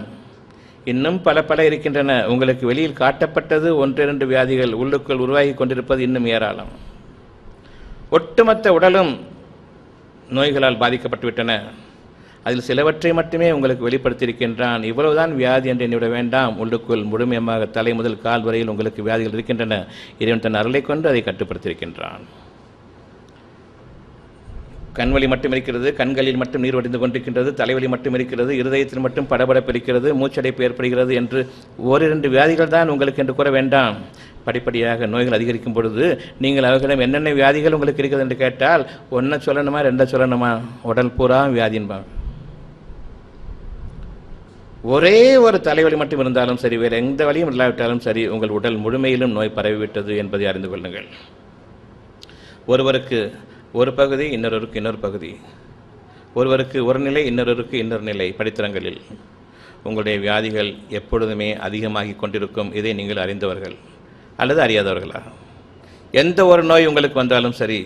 இன்னும் பல இருக்கின்றன. உங்களுக்கு வெளியில் காட்டப்பட்டது 1-2 வியாதிகள், உள்ளுக்குள் உருவாகி கொண்டிருப்பது இன்னும் ஏராளம். ஒட்டுமொத்த உடலும் நோய்களால் பாதிக்கப்பட்டுவிட்டன. அதில் சிலவற்றை மட்டுமே உங்களுக்கு வெளிப்படுத்தியிருக்கின்றான். இவ்வளவுதான் வியாதி என்று எண்ணிவிட வேண்டாம். உள்ளுக்குள் முழுமையாக தலை முதல் கால் வரையில் உங்களுக்கு வியாதிகள் இருக்கின்றன. இறைவன் தன் அருளை கொண்டு அதை கட்டுப்படுத்தியிருக்கின்றான். கண்வலி மட்டும் இருக்கிறது, கண்களில் மட்டும் நீர் வடிந்து கொண்டிருக்கின்றது, தலைவலி மட்டும் இருக்கிறது, இருதயத்தில் மட்டும் படபடப்பு இருக்கிறது, மூச்சடைப்பு ஏற்படுகிறது என்று 1-2 வியாதிகள் தான் உங்களுக்கு என்று கூற வேண்டாம். படிப்படியாக நோய்கள் அதிகரிக்கும் பொழுது நீங்கள் அவர்களிடம் என்னென்ன வியாதிகள் உங்களுக்கு இருக்கிறது என்று கேட்டால், 1 சொல்லணுமா 2 சொல்லணுமா? உடல் பூரா வியாதின்பாங்க. ஒரே ஒரு தலைவலி மட்டும் இருந்தாலும் சரி, வேறு எந்த வலியும் இல்லாவிட்டாலும் சரி, உங்கள் உடல் முழுமையிலும் நோய் பரவிவிட்டது என்பதை அறிந்து கொள்ளுங்கள். ஒருவருக்கு ஒரு பகுதி, இன்னொருவருக்கு இன்னொரு பகுதி, ஒருவருக்கு ஒரு நிலை, இன்னொருவருக்கு இன்னொரு நிலை. படித்தரங்களில் உங்களுடைய வியாதிகள் எப்பொழுதுமே அதிகமாகி கொண்டிருக்கும். இதை நீங்கள் அறிந்தவர்கள் அல்லது அறியாதவர்களா? எந்த ஒரு நோய் உங்களுக்கு வந்தாலும் சரி,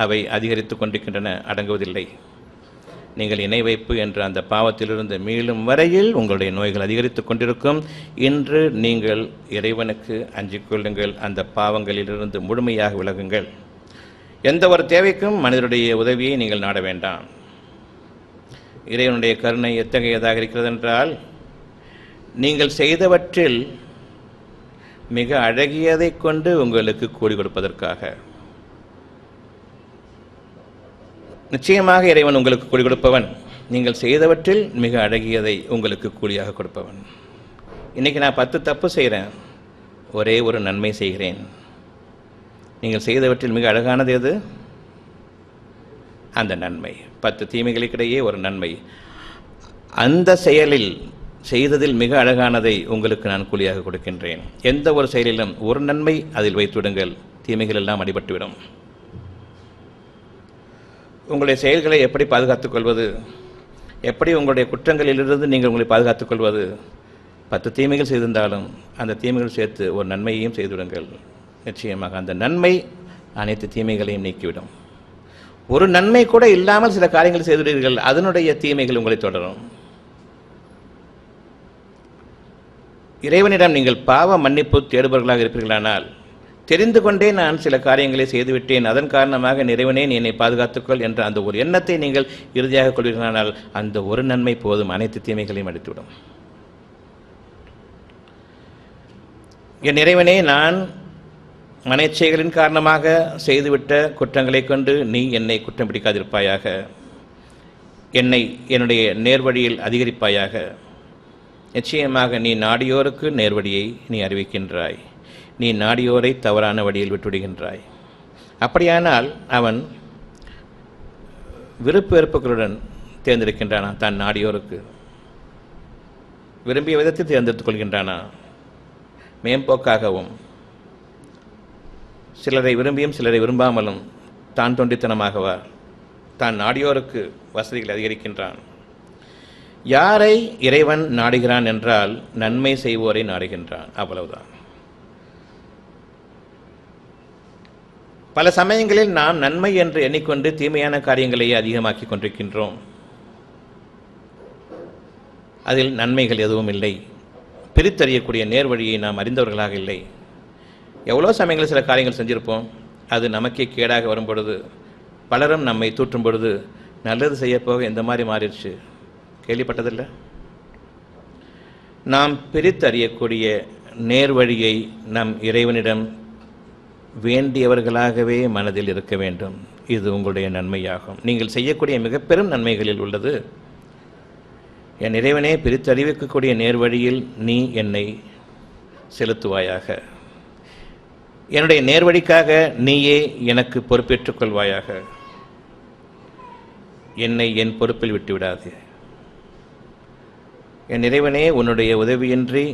அவை அதிகரித்து கொண்டிருக்கின்றன, அடங்குவதில்லை. நீங்கள் இணை வைப்பு என்ற அந்த பாவத்திலிருந்து மீளும் வரையில் உங்களுடைய நோய்கள் அதிகரித்து கொண்டிருக்கும். இன்று நீங்கள் இறைவனுக்கு அஞ்சிக் கொள்ளுங்கள். அந்த பாவங்களிலிருந்து முழுமையாக விலகுங்கள். எந்த ஒரு தேவைக்கும் மனிதனுடைய உதவியை நீங்கள் நாட வேண்டாம். இறைவனுடைய கருணை எத்தகையதாக இருக்கிறது என்றால், நீங்கள் செய்தவற்றில் மிக அழகியதை கொண்டு உங்களுக்கு கூலி கொடுப்பதற்காக. நிச்சயமாக இறைவன் உங்களுக்கு கூலி கொடுப்பவன். நீங்கள் செய்தவற்றில் மிக அழகியதை உங்களுக்கு கூலியாக கொடுப்பவன். இன்றைக்கி நான் 10 தப்பு செய்கிறேன், ஒரே ஒரு நன்மை செய்கிறேன். நீங்கள் செய்தவற்றில் மிக அழகானது எது? அந்த நன்மை. 10 தீமைகளுக்கிடையே ஒரு நன்மை. அந்த செயலில் செய்ததில் மிக அழகானதை உங்களுக்கு நான் கூலியாக கொடுக்கின்றேன். எந்த ஒரு செயலிலும் ஒரு நன்மை அதில் வைத்துவிடுங்கள், தீமைகள் எல்லாம் அடிபட்டுவிடும். உங்களுடைய செயல்களை எப்படி பாதுகாத்துக் கொள்வது? எப்படி உங்களுடைய குற்றங்களிலிருந்து நீங்கள் உங்களை பாதுகாத்துக் கொள்வது? 10 தீமைகள் செய்திருந்தாலும் அந்த தீமைகள் சேர்த்து ஒரு நன்மையையும் செய்துவிடுங்கள். நிச்சயமாக அந்த நன்மை அனைத்து தீமைகளையும் நீக்கிவிடும். ஒரு நன்மை கூட இல்லாமல் சில காரியங்களை செய்துவிடுவீர்கள், அதனுடைய தீமைகள் உங்களை தொடரும். இறைவனிடம் நீங்கள் பாவ மன்னிப்பு தேடுபவர்களாக இருப்பீர்களானால், தெரிந்து கொண்டே நான் சில காரியங்களை செய்துவிட்டேன், அதன் காரணமாக இறைவனே நீ என்னை பாதுகாத்துக்கொள் என்ற அந்த ஒரு எண்ணத்தை நீங்கள் இறுதியாக கொள்வீர்களானால், அந்த ஒரு நன்மை போதும், அனைத்து தீமைகளையும் அடித்துவிடும். என் இறைவனே, நான் மனச்செயல்களின் காரணமாக செய்துவிட்ட குற்றங்களை கொண்டு நீ என்னை குற்றம் பிடிக்காதிருப்பாயாக. என்னை என்னுடைய நேர்வழியில் அதிகரிப்பாயாக. நிச்சயமாக நீ நாடியோருக்கு நேர்வழியை நீ அறிவிக்கின்றாய். நீ நாடியோரை தவறான வழியில் விட்டுவிடுகின்றாய். அப்படியானால் அவன் விருப்பு வெறுப்புகளுடன் தேர்ந்தெடுக்கின்றானா? தான் நாடியோருக்கு விரும்பிய விதத்தில் தேர்ந்தெடுத்துக் கொள்கின்றானா? மேம்போக்காகவும் சிலரை விரும்பியும் சிலரை விரும்பாமலும் தான் தொண்டித்தனமாகவா தான் நாடியோருக்கு வசதிகள் அதிகரிக்கின்றான்? யாரை இறைவன் நாடுகிறான் என்றால் நன்மை செய்வோரை நாடுகின்றான், அவ்வளவுதான். பல சமயங்களில் நாம் நன்மை என்று எண்ணிக்கொண்டு தீமையான காரியங்களையே அதிகமாக்கி கொண்டிருக்கின்றோம். அதில் நன்மைகள் எதுவும் இல்லை. பிரித்தறியக்கூடிய நேர்வழியை நாம் அறிந்தவர்களாக இல்லை. எவ்வளோ சமயங்களில் சில காரியங்கள் செஞ்சிருப்போம், அது நமக்கே கேடாக வரும் பொழுது, பலரும் நம்மை தூற்றும் பொழுது, நல்லது செய்யப்போக எந்த மாதிரி மாறிடுச்சு கேள்விப்பட்டதில்லை? நாம் பிரித்தறியக்கூடிய நேர்வழியை நம் இறைவனிடம் வேண்டியவர்களாகவே மனதில் இருக்க வேண்டும். இது உங்களுடைய நன்மையாகும். நீங்கள் செய்யக்கூடிய மிக பெரும் நன்மைகளில் உள்ளது, என் இறைவனே, பிரித்தறிவிக்கக்கூடிய நேர்வழியில் நீ என்னை செலுத்துவாயாக. என்னுடைய நேர்வழிக்காக நீயே எனக்கு பொறுப்பேற்றுக் கொள்வாயாக. என்னை என் பொறுப்பில் விட்டுவிடாது. என் இறைவனே, உன்னுடைய உதவியின்றி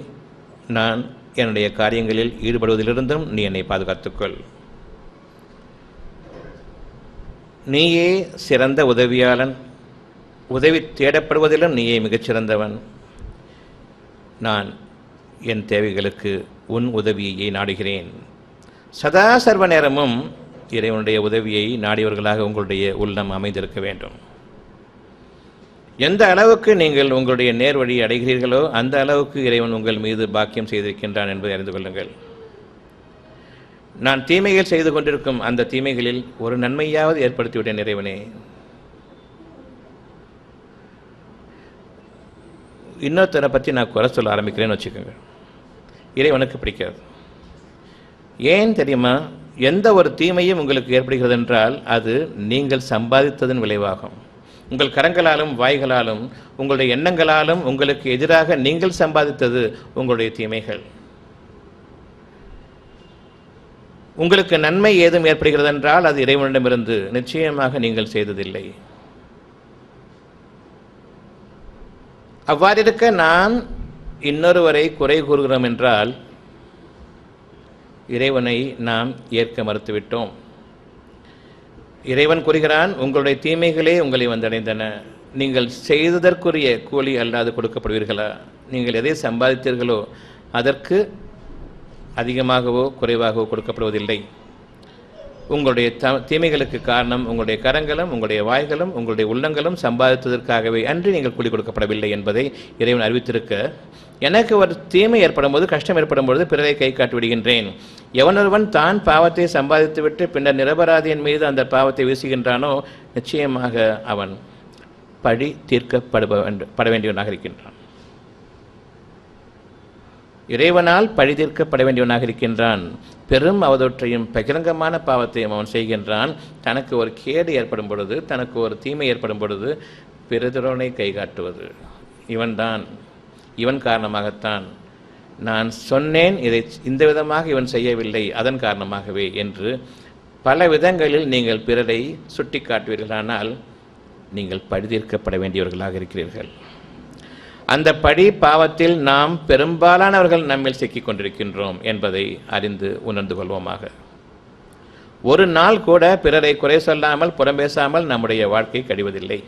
நான் என்னுடைய காரியங்களில் ஈடுபடுவதிலிருந்தும் நீ என்னை பாதுகாத்துக்கொள். நீயே சிறந்த உதவியாளன், உதவி தேடப்படுவதிலும் நீயே மிகச்சிறந்தவன். நான் என் தேவைகளுக்கு உன் உதவியை நாடுகிறேன். சதா சர்வ நேரமும் இறைவனுடைய உதவியை நாடியவர்களாக உங்களுடைய உள்ளம் அமைந்திருக்க வேண்டும். எந்த அளவுக்கு நீங்கள் உங்களுடைய நேர்வழியை அடைகிறீர்களோ அந்த அளவுக்கு இறைவன் உங்கள் மீது பாக்கியம் செய்திருக்கின்றான் என்பதை அறிந்து கொள்ளுங்கள். நான் தீமைகள் செய்து கொண்டிருக்கும் அந்த தீமைகளில் ஒரு நன்மையாவது ஏற்படுத்திவிட்டேன் இறைவனே. இன்னொருத்தரை பற்றி நான் குறை சொல்ல ஆரம்பிக்கிறேன்னு வச்சுக்கோங்க, இறைவனுக்கு பிடிக்காது. ஏன் தெரியுமா? எந்த ஒரு தீமையும் உங்களுக்கு ஏற்படுகிறது என்றால் அது நீங்கள் சம்பாதித்ததன் விளைவாகும். உங்கள் கரங்களாலும் வாய்களாலும் உங்களுடைய எண்ணங்களாலும் உங்களுக்கு எதிராக நீங்கள் சம்பாதித்தது உங்களுடைய தீமைகள். உங்களுக்கு நன்மை ஏதும் ஏற்படுகிறது என்றால் அது இறைவனிடமிருந்து நிச்சயமாக நீங்கள் செய்ததில்லை. அவ்வாறிருக்க நான் இன்னொருவரை குறை கூறுகிறோம் என்றால் இறைவனை நாம் ஏற்க மறுத்துவிட்டோம். இறைவன் கூறுகிறான், உங்களுடைய தீமைகளே உங்களை வந்தடைந்தன, நீங்கள் செய்ததற்குரிய கூலி அல்லாது கொடுக்கப்படுவீர்களா? நீங்கள் எதை சம்பாதித்தீர்களோ அதற்கு அதிகமாகவோ குறைவாகவோ கொடுக்கப்படுவதில்லை. உங்களுடைய தீமைகளுக்கு காரணம் உங்களுடைய கரங்களும் உங்களுடைய வாய்களும் உங்களுடைய உள்ளங்களும் சம்பாதித்ததற்காகவே அன்றி நீங்கள் கூலி கொடுக்கப்படவில்லை என்பதை இறைவன் அறிவித்திருக்க, எனக்கு ஒரு தீமை ஏற்படும் போது, கஷ்டம் ஏற்படும் பொழுது பிறரை கை காட்டி விடுகின்றேன். எவனொருவன் தான் பாவத்தை சம்பாதித்துவிட்டு பின்னர் நிரபராதியின் மீது அந்த பாவத்தை வீசுகின்றானோ நிச்சயமாக அவன் பழி தீர்க்கப்பட வேண்டியவனாக இருக்கின்றான். இறைவனால் பழி தீர்க்கப்பட வேண்டியவனாக இருக்கின்றான். பெரும் அவதொற்றையும் பகிரங்கமான பாவத்தையும் அவன் செய்கின்றான். தனக்கு ஒரு கேடு ஏற்படும் பொழுது, தனக்கு ஒரு தீமை ஏற்படும் பொழுது பிறதொருவனை கை காட்டுவது இவன்தான், இவன் காரணமாகத்தான் நான் சொன்னேன், இதை இந்த விதமாக இவன் செய்யவில்லை, அதன் காரணமாகவே என்று பல விதங்களில் நீங்கள் பிறரை சுட்டி காட்டுவீர்களானால் நீங்கள் பழி தீர்க்கப்பட வேண்டியவர்களாக இருக்கிறீர்கள். அந்த பழி பாவத்தில் நாம் பெரும்பாலானவர்கள் நம்மில் சிக்கிக் கொண்டிருக்கின்றோம் என்பதை அறிந்து உணர்ந்து கொள்வோமாக. ஒரு நாள் கூட பிறரை குறை சொல்லாமல் புறம்பேசாமல் நம்முடைய வாழ்க்கை கழிவதில்லை.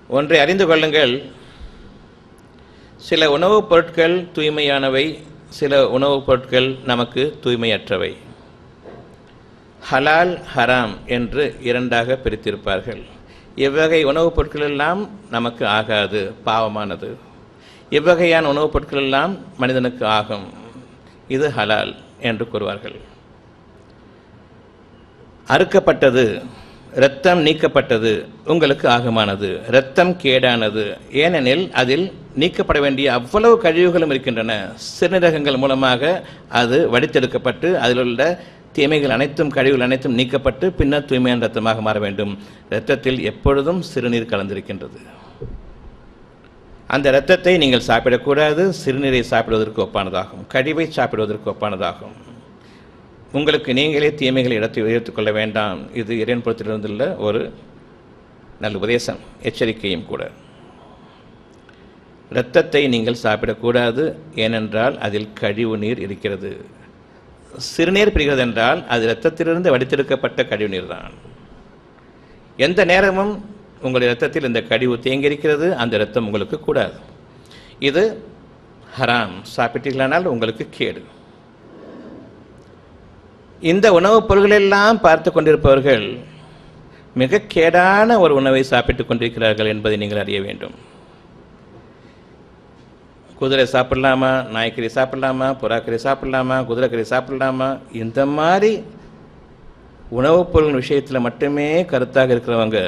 ஒன்றை அறிந்து கொள்ளுங்கள், சில உணவுப் பொருட்கள் தூய்மையானவை, சில உணவுப் பொருட்கள் நமக்கு தூய்மையற்றவை. ஹலால் ஹராம் என்று இரண்டாக பிரித்திருப்பார்கள். இவ்வகை உணவுப் பொருட்கள் எல்லாம் நமக்கு ஆகாது, பாவமானது. இவ்வகையான உணவுப் பொருட்கள் எல்லாம் மனிதனுக்கு ஆகும், இது ஹலால் என்று கூறுவார்கள். அறுக்கப்பட்டது, இரத்தம் நீக்கப்பட்டது உங்களுக்கு ஆகமானது, இரத்தம் கேடானது. ஏனெனில் அதில் நீக்கப்பட வேண்டிய அவ்வளவு கழிவுகளும் இருக்கின்றன. சிறுநீரகங்கள் மூலமாக அது வடித்தெடுக்கப்பட்டு அதில் உள்ள தீமைகள் அனைத்தும், கழிவுகள் அனைத்தும் நீக்கப்பட்டு பின்னர் தூய்மையான இரத்தமாக மாற வேண்டும். இரத்தத்தில் எப்பொழுதும் சிறுநீர் கலந்திருக்கின்றது. அந்த இரத்தத்தை நீங்கள் சாப்பிடக்கூடாது. சிறுநீரை சாப்பிடுவதற்கு ஒப்பானதாகும், கழிவை சாப்பிடுவதற்கு ஒப்பானதாகும். உங்களுக்கு நீங்களே தீமைகளை எடுத்துக்கொள்ள வேண்டாம். இது இறைவன்புறத்திலிருந்துள்ள ஒரு நல்ல உபதேசம், எச்சரிக்கையும் கூட. இரத்தத்தை நீங்கள் சாப்பிடக்கூடாது, ஏனென்றால் அதில் கழிவு நீர் இருக்கிறது. சிறுநீர் பிரிகிறது என்றால் அது இரத்தத்திலிருந்து வடித்தெடுக்கப்பட்ட கழிவு நீர் தான். எந்த நேரமும் உங்களுடைய இரத்தத்தில் இந்த கழிவு தேங்கியிருக்கிறது, அந்த இரத்தம் உங்களுக்கு கூடாது. இது ஹராம், சாப்பிட்டீர்களானால் உங்களுக்கு கேடு. இந்த உணவுப் பொருள்களெல்லாம் பார்த்து கொண்டிருப்பவர்கள் மிக கேடான ஒரு உணவை சாப்பிட்டுக் கொண்டிருக்கிறார்கள் என்பதை நீங்கள் அறிய வேண்டும். குதிரை சாப்பிடலாமா, நாய்க்கறி சாப்பிடலாமா, புறாக்கறி சாப்பிடலாமா, குதிரைக்கறி சாப்பிடலாமா, இந்த மாதிரி உணவுப் பொருள் விஷயத்தில் மட்டுமே கருத்தாக இருக்கிறவங்க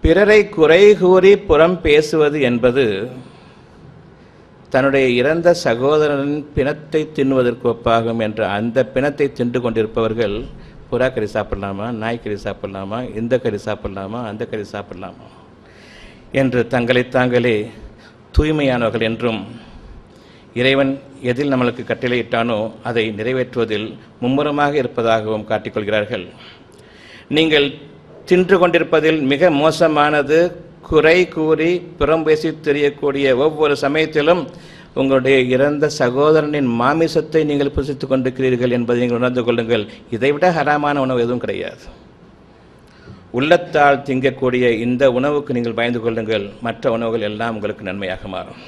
பிறரை குறை கூறி புறம் பேசுவது என்பது தன்னுடைய இறந்த சகோதரனின் பிணத்தை தின்னுவதற்கு ஒப்பாகும் என்ற அந்த பிணத்தை தின்று கொண்டிருப்பவர்கள் புறாக்கறி சாப்பிடலாமா, நாய்க்கறி சாப்பிடலாமா, இந்த கறி சாப்பிடலாமா, அந்த கறி சாப்பிடலாமா என்று தங்களை தாங்களே தூய்மையானவர்கள் என்றும் இறைவன் எதில் நம்மளுக்கு கட்டளையிட்டானோ அதை நிறைவேற்றுவதில் மும்முரமாக இருப்பதாகவும் காட்டிக்கொள்கிறார்கள். நீங்கள் தின்று கொண்டிருப்பதில் மிக மோசமானது குறை கூறி புறம் பேசி தெரியக்கூடிய ஒவ்வொரு சமயத்திலும் உங்களுடைய இறந்த சகோதரனின் மாமிசத்தை நீங்கள் புசித்துக் கொண்டிருக்கிறீர்கள் என்பதை நீங்கள் உணர்ந்து கொள்ளுங்கள். இதைவிட ஹராமான உணவு எதுவும் கிடையாது. உள்ளத்தால் திங்கக்கூடிய இந்த உணவுக்கு நீங்கள் பயந்து கொள்ளுங்கள். மற்ற உணவுகள் எல்லாம் உங்களுக்கு நன்மையாக மாறும்.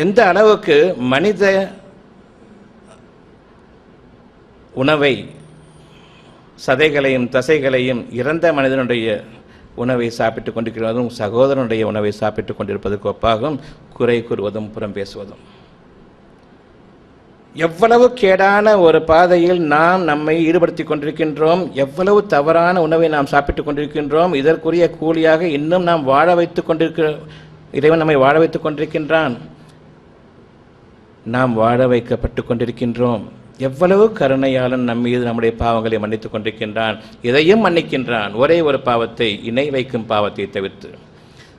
எந்த அளவுக்கு மனித உணவை, சதைகளையும் தசைகளையும் இறந்த மனிதனுடைய உணவை சாப்பிட்டுக் கொண்டிருக்கிறதும் சகோதரனுடைய உணவை சாப்பிட்டுக் கொண்டிருப்பதற்கு ஒப்பாகும் குறை கூறுவதும் புறம் பேசுவதும். எவ்வளவு கேடான ஒரு பாதையில் நாம் நம்மை ஈடுபடுத்திக் கொண்டிருக்கின்றோம், எவ்வளவு தவறான உணவை நாம் சாப்பிட்டுக் கொண்டிருக்கின்றோம். இதற்குரிய கூலியாக இன்னும் நாம் வாழ வைத்துக் கொண்டிருக்கிற இறைவன் நம்மை வாழ வைத்துக் கொண்டிருக்கின்றான். நாம் வாழ வைக்கப்பட்டு கொண்டிருக்கின்றோம். எவ்வளவு கருணையாளன் நம் மீது நம்முடைய பாவங்களை மன்னித்துக் கொண்டிருக்கின்றான். இதையும் மன்னிக்கின்றான். ஒரே ஒரு பாவத்தை, இணை வைக்கும் பாவத்தை தவிர்த்து.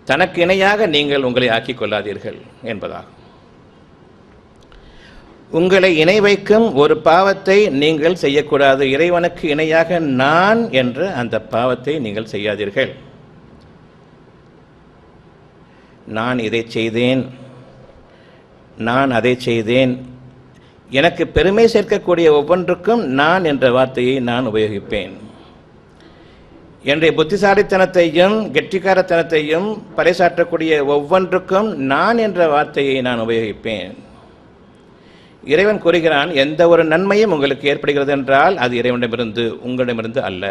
தனக்கு இணையாக நீங்கள் உங்களை ஆக்கிக் கொள்ளாதீர்கள் என்பதாகும். உங்களை இணை வைக்கும் ஒரு பாவத்தை நீங்கள் செய்யக்கூடாது. இறைவனுக்கு இணையாக நான் என்ற அந்த பாவத்தை நீங்கள் செய்யாதீர்கள். நான் இதை செய்தேன், நான் அதை செய்தேன், எனக்கு பெருமை சேர்க்கக்கூடிய ஒவ்வொன்றுக்கும் நான் என்ற வார்த்தையை நான் உபயோகிப்பேன். என்னுடைய புத்திசாலித்தனத்தையும் கெட்டிக்காரத்தனத்தையும் பறைசாற்றக்கூடிய ஒவ்வொன்றுக்கும் நான் என்ற வார்த்தையை நான் உபயோகிப்பேன். இறைவன் கூறுகிறான், எந்த ஒரு நன்மையும் உங்களுக்கு ஏற்படுகிறது என்றால் அது இறைவனிடமிருந்து, உங்களிடமிருந்து அல்ல.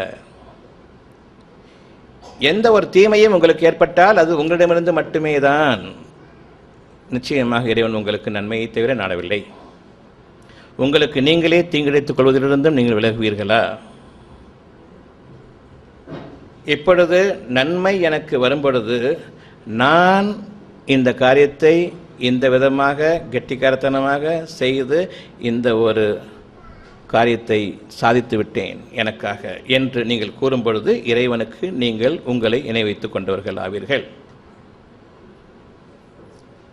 எந்த ஒரு தீமையும் உங்களுக்கு ஏற்பட்டால் அது உங்களிடமிருந்து மட்டுமே தான். நிச்சயமாக இறைவன் உங்களுக்கு நன்மையை தவிர நாடவில்லை. உங்களுக்கு நீங்களே தீங்கிழைத்துக் கொள்வதிலிருந்தும் நீங்கள் விலகுவீர்களா? இப்பொழுது நன்மை எனக்கு வரும்பொழுது நான் இந்த காரியத்தை இந்த விதமாக கெட்டிக்காரத்தனமாக செய்து இந்த ஒரு காரியத்தை சாதித்து விட்டேன் எனக்காக என்று நீங்கள் கூறும் பொழுது இறைவனுக்கு நீங்கள் உங்களை இணை வைத்துக் கொண்டவர்கள் ஆவீர்கள்.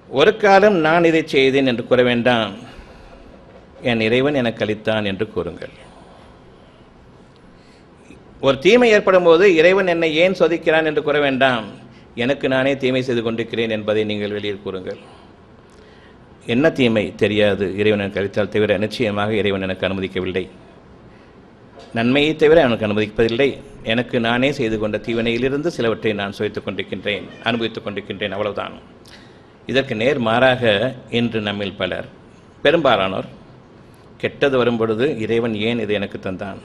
ஒரு காலம் நான் இதை செய்தேன் என்று கூற வேண்டாம், என் இறைவன் எனக்கு அளித்தான் என்று கூறுங்கள். ஒரு தீமை ஏற்படும் போது இறைவன் என்னை ஏன் சோதிக்கிறான் என்று கூற வேண்டாம், எனக்கு நானே தீமை செய்து கொண்டிருக்கிறேன் என்பதை நீங்கள் வெளியில் கூறுங்கள். என்ன தீமை தெரியாது, இறைவன் எனக்கு அளித்தால் தவிர நிச்சயமாக இறைவன் எனக்கு அனுமதிக்கவில்லை. நன்மையை தவிர எனக்கு அனுமதிப்பதில்லை. எனக்கு நானே செய்து கொண்ட தீவினையிலிருந்து சிலவற்றை நான் சுவைத்துக் கொண்டிருக்கின்றேன், அனுபவித்துக் கொண்டிருக்கின்றேன், அவ்வளவுதான். இதற்கு நேர் மாறாக இன்று நம்மில் பலர், பெரும்பாலானோர், கெட்டது வரும்பொழுது இறைவன் ஏன் இதை எனக்கு தந்தான்,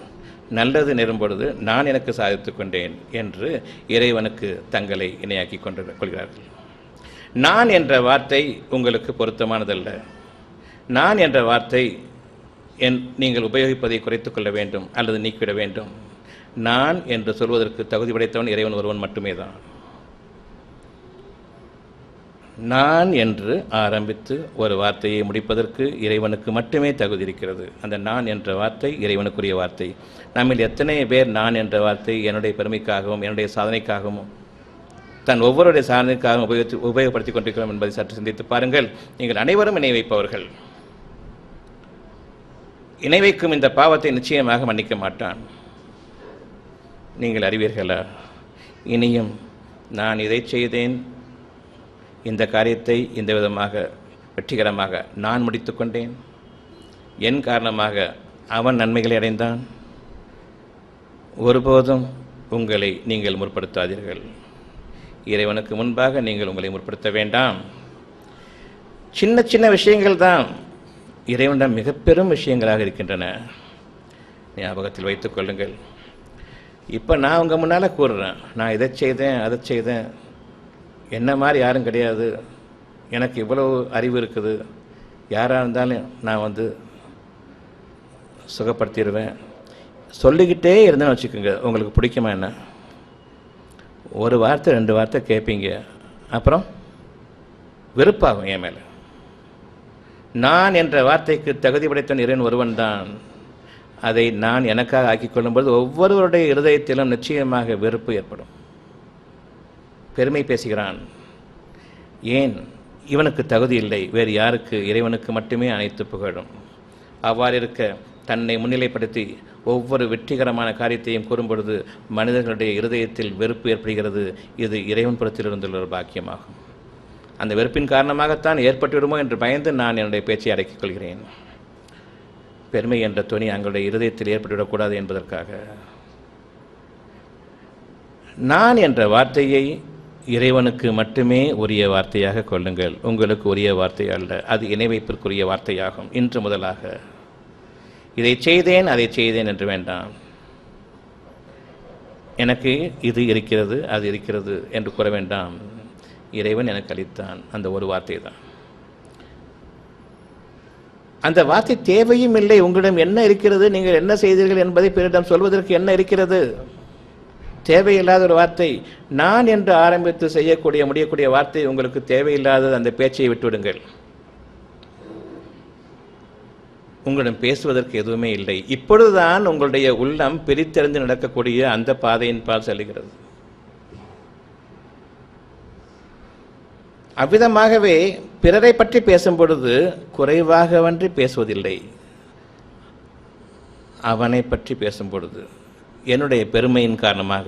நல்லது நேரும் பொழுது நான் எனக்கு சாதித்துக் கொண்டேன் என்று இறைவனுக்கு தங்களை இணையாக்கி கொள்கிறார்கள். நான் என்ற வார்த்தை உங்களுக்கு பொருத்தமானதல்ல. நான் என்ற வார்த்தை நீங்கள் உபயோகிப்பதை குறைத்துக் கொள்ள வேண்டும் அல்லது நீக்கிவிட வேண்டும். நான் என்று சொல்வதற்கு தகுதி படைத்தவன் இறைவன் ஒருவன் மட்டுமே தான். நான் என்று ஆரம்பித்து ஒரு வார்த்தையை முடிப்பதற்கு இறைவனுக்கு மட்டுமே தகுதி இருக்கிறது. அந்த நான் என்ற வார்த்தை இறைவனுக்குரிய வார்த்தை. நம்மில் எத்தனை பேர் நான் என்ற வார்த்தை என்னுடைய பெருமைக்காகவும் என்னுடைய சாதனைக்காகவும் தன் ஒவ்வொருடைய சாதனைக்காகவும் உபயோகப்படுத்திக் கொண்டிருக்கிறோம் என்பதை சற்று சிந்தித்து பாருங்கள். நீங்கள் அனைவரும் இணை வைப்பவர்கள். இணை வைக்கும் இந்த பாவத்தை நிச்சயமாக மன்னிக்க மாட்டான். நீங்கள் அறிவீர்களா? இனியும் நான் இதை செய்தேன், இந்த காரியத்தை இந்த விதமாக வெற்றிகரமாக நான் முடித்து கொண்டேன், என் காரணமாக அவன் நன்மைகளை அடைந்தான். ஒருபோதும் உங்களை நீங்கள் முற்படுத்தாதீர்கள். இறைவனுக்கு முன்பாக நீங்கள் உங்களை முற்படுத்த வேண்டாம். சின்ன சின்ன விஷயங்கள் தான் இறைவனிடம் மிக பெரும் விஷயங்களாக இருக்கின்றன. ஞாபகத்தில் வைத்துக் கொள்ளுங்கள். இப்போ நான் உங்கள் முன்னால் கூறுறேன், நான் இதை செய்தேன் அதை செய்தேன், என்ன மாதிரி யாரும் கிடையாது, எனக்கு இவ்வளோ அறிவு இருக்குது, யாராக இருந்தாலும் நான் சுகப்படுத்திடுவேன் சொல்லிக்கிட்டே இருந்தேன்னு வச்சுக்கோங்க. உங்களுக்கு பிடிக்குமா என்ன? ஒரு வார்த்தை 2 வார்த்தை கேட்பீங்க, அப்புறம் வெறுப்பாகும் என் மேலே. நான் என்ற வார்த்தைக்கு தகுதி படைத்த இறைவன் ஒருவன் தான். அதை நான் எனக்காக ஆக்கிக் கொள்ளும்போது ஒவ்வொருவருடைய இருதயத்திலும் நிச்சயமாக வெறுப்பு ஏற்படும். பெருமை பேசுகிறான், ஏன் இவனுக்கு தகுதி இல்லை, வேறு யாருக்கு? இறைவனுக்கு மட்டுமே அனைத்து புகழும். அவ்வாறு இருக்க தன்னை முன்னிலைப்படுத்தி ஒவ்வொரு வெற்றிகரமான காரியத்தையும் கூறும்பொழுது மனிதர்களுடைய இருதயத்தில் வெறுப்பு ஏற்படுகிறது. இது இறைவன் புறத்தில் இருந்துள்ள ஒரு பாக்கியமாகும். அந்த வெறுப்பின் காரணமாகத்தான் ஏற்பட்டுவிடுமோ என்று பயந்து நான் என்னுடைய பேச்சை அடக்கிக் கொள்கிறேன். பெருமை என்ற துணி அவங்களுடைய இருதயத்தில் ஏற்பட்டுவிடக்கூடாது என்பதற்காக. நான் என்ற வார்த்தையை இறைவனுக்கு மட்டுமே உரிய வார்த்தையாக கொள்ளுங்கள், உங்களுக்கு உரிய வார்த்தை அல்ல. அது இணை வைப்பிற்குரிய வார்த்தையாகும். இன்று முதலாக இதை செய்தேன் அதை செய்தேன் என்று வேண்டாம். எனக்கு இது இருக்கிறது அது இருக்கிறது என்று கூற வேண்டாம். இறைவன் எனக்கு அளித்தான், அந்த ஒரு வார்த்தை தான். அந்த வார்த்தை தேவையும் இல்லை. உங்களிடம் என்ன இருக்கிறது, நீங்கள் என்ன செய்தீர்கள் என்பதை பிறரிடம் சொல்வதற்கு என்ன இருக்கிறது? தேவையில்லாத ஒரு வார்த்தை. நான் என்று ஆரம்பித்து செய்யக்கூடிய முடியக்கூடிய வார்த்தை உங்களுக்கு தேவையில்லாத அந்த பேச்சை விட்டுவிடுங்கள். உங்களிடம் பேசுவதற்கு எதுவுமே இல்லை. இப்பொழுதுதான் உங்களுடைய உள்ளம் பிரித்தெறிந்து நடக்கக்கூடிய அந்த பாதையின் பால் செல்கிறது. அவ்விதமாகவே பிறரை பற்றி பேசும் பொழுது குறைவாகவன்றி பேசுவதில்லை. அவனை பற்றி பேசும் பொழுது என்னுடைய பெருமையின் காரணமாக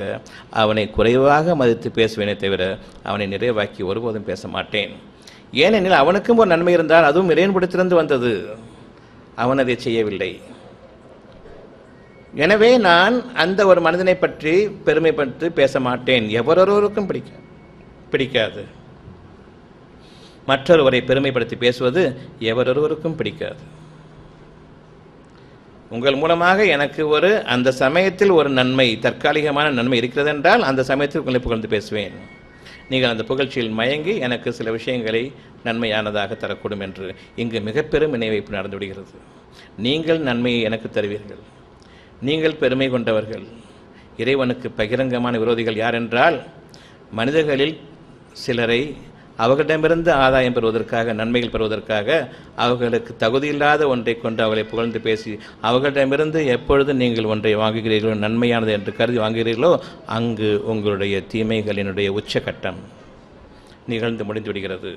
அவனை குறைவாக மதித்து பேசுவேனே தவிர அவனை நிறைவாக்கி ஒருபோதும் பேச மாட்டேன். ஏனெனில் அவனுக்கும் ஒரு நன்மை இருந்தால் அதுவும் இறைவனிடத்திலிருந்து வந்தது. அவன் அதை செய்யவில்லை. எனவே நான் அந்த ஒரு மனிதனை பற்றி பெருமைப்பட்டு பேச மாட்டேன். எவரொருவருக்கும் பிடிக்காது. மற்றொருவரை பெருமைப்படுத்தி பேசுவது எவரொருவருக்கும் பிடிக்காது. உங்கள் மூலமாக எனக்கு அந்த சமயத்தில் ஒரு நன்மை, தற்காலிகமான நன்மை இருக்கிறது என்றால் அந்த சமயத்தில் உங்களை புகழ்ந்து பேசுவேன். நீங்கள் அந்த புகழ்ச்சியில் மயங்கி எனக்கு சில விஷயங்களை நன்மையானதாக தரக்கூடும் என்று இங்கு மிக பெரும் இணைவைப்பு நடந்துவிடுகிறது. நீங்கள் நன்மையை எனக்கு தருவீர்கள். நீங்கள் பெருமை கொண்டவர்கள். இறைவனுக்கு பகிரங்கமான விரோதிகள் யார் என்றால், மனிதர்களில் சிலரை அவர்களிடமிருந்து ஆதாயம் பெறுவதற்காக, நன்மைகள் பெறுவதற்காக அவர்களுக்கு தகுதியில்லாத ஒன்றை கொண்டு அவர்களை புகழ்ந்து பேசி அவர்களிடமிருந்து எப்பொழுது நீங்கள் ஒன்றை வாங்குகிறீர்களோ, நன்மையானது என்று கருதி வாங்குகிறீர்களோ, அங்கு உங்களுடைய தீமைகளினுடைய உச்சகட்டம் நிகழ்ந்து முடிந்து விடுகிறது.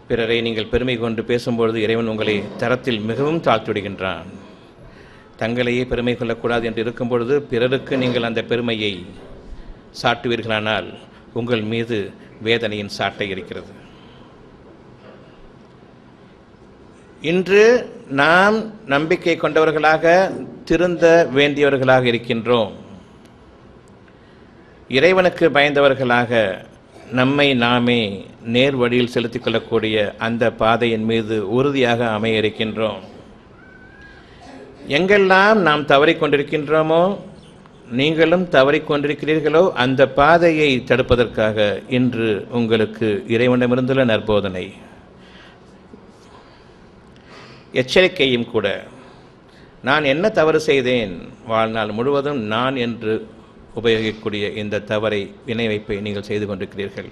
பிறரை நீங்கள் பெருமை கொண்டு பேசும்பொழுது இறைவன் உங்களை தரத்தில் மிகவும் தாழ்த்தி விடுகின்றான். தங்களையே பெருமை கொள்ளக்கூடாது என்று இருக்கும் பொழுது பிறருக்கு நீங்கள் அந்த பெருமையை சாட்டுவீர்களானால் உங்கள் மீது வேதனையின் சாட்டை இருக்கிறது. இன்று நாம் நம்பிக்கை கொண்டவர்களாக திருந்த வேண்டியவர்களாக இருக்கின்றோம். இறைவனுக்கு பயந்தவர்களாக நம்மை நாமே நேர் வழியில் செலுத்திக் கொள்ளக்கூடிய அந்த பாதையின் மீது உறுதியாக அமைய இருக்கின்றோம். எங்கெல்லாம் நாம் தவறிக்கொண்டிருக்கின்றோமோ, நீங்களும் தவறிக்கொண்டிருக்கிறீர்களோ, அந்த பாதையை தடுப்பதற்காக இன்று உங்களுக்கு இறைவனிடமிருந்துள்ள நற்போதனை, எச்சரிக்கையும் கூட. நான் என்ன தவறு செய்தேன், வாழ்நாள் முழுவதும் நான் என்று உபயோகிக்கக்கூடிய இந்த தவறை, இணை வைப்பை நீங்கள் செய்து கொண்டிருக்கிறீர்கள்.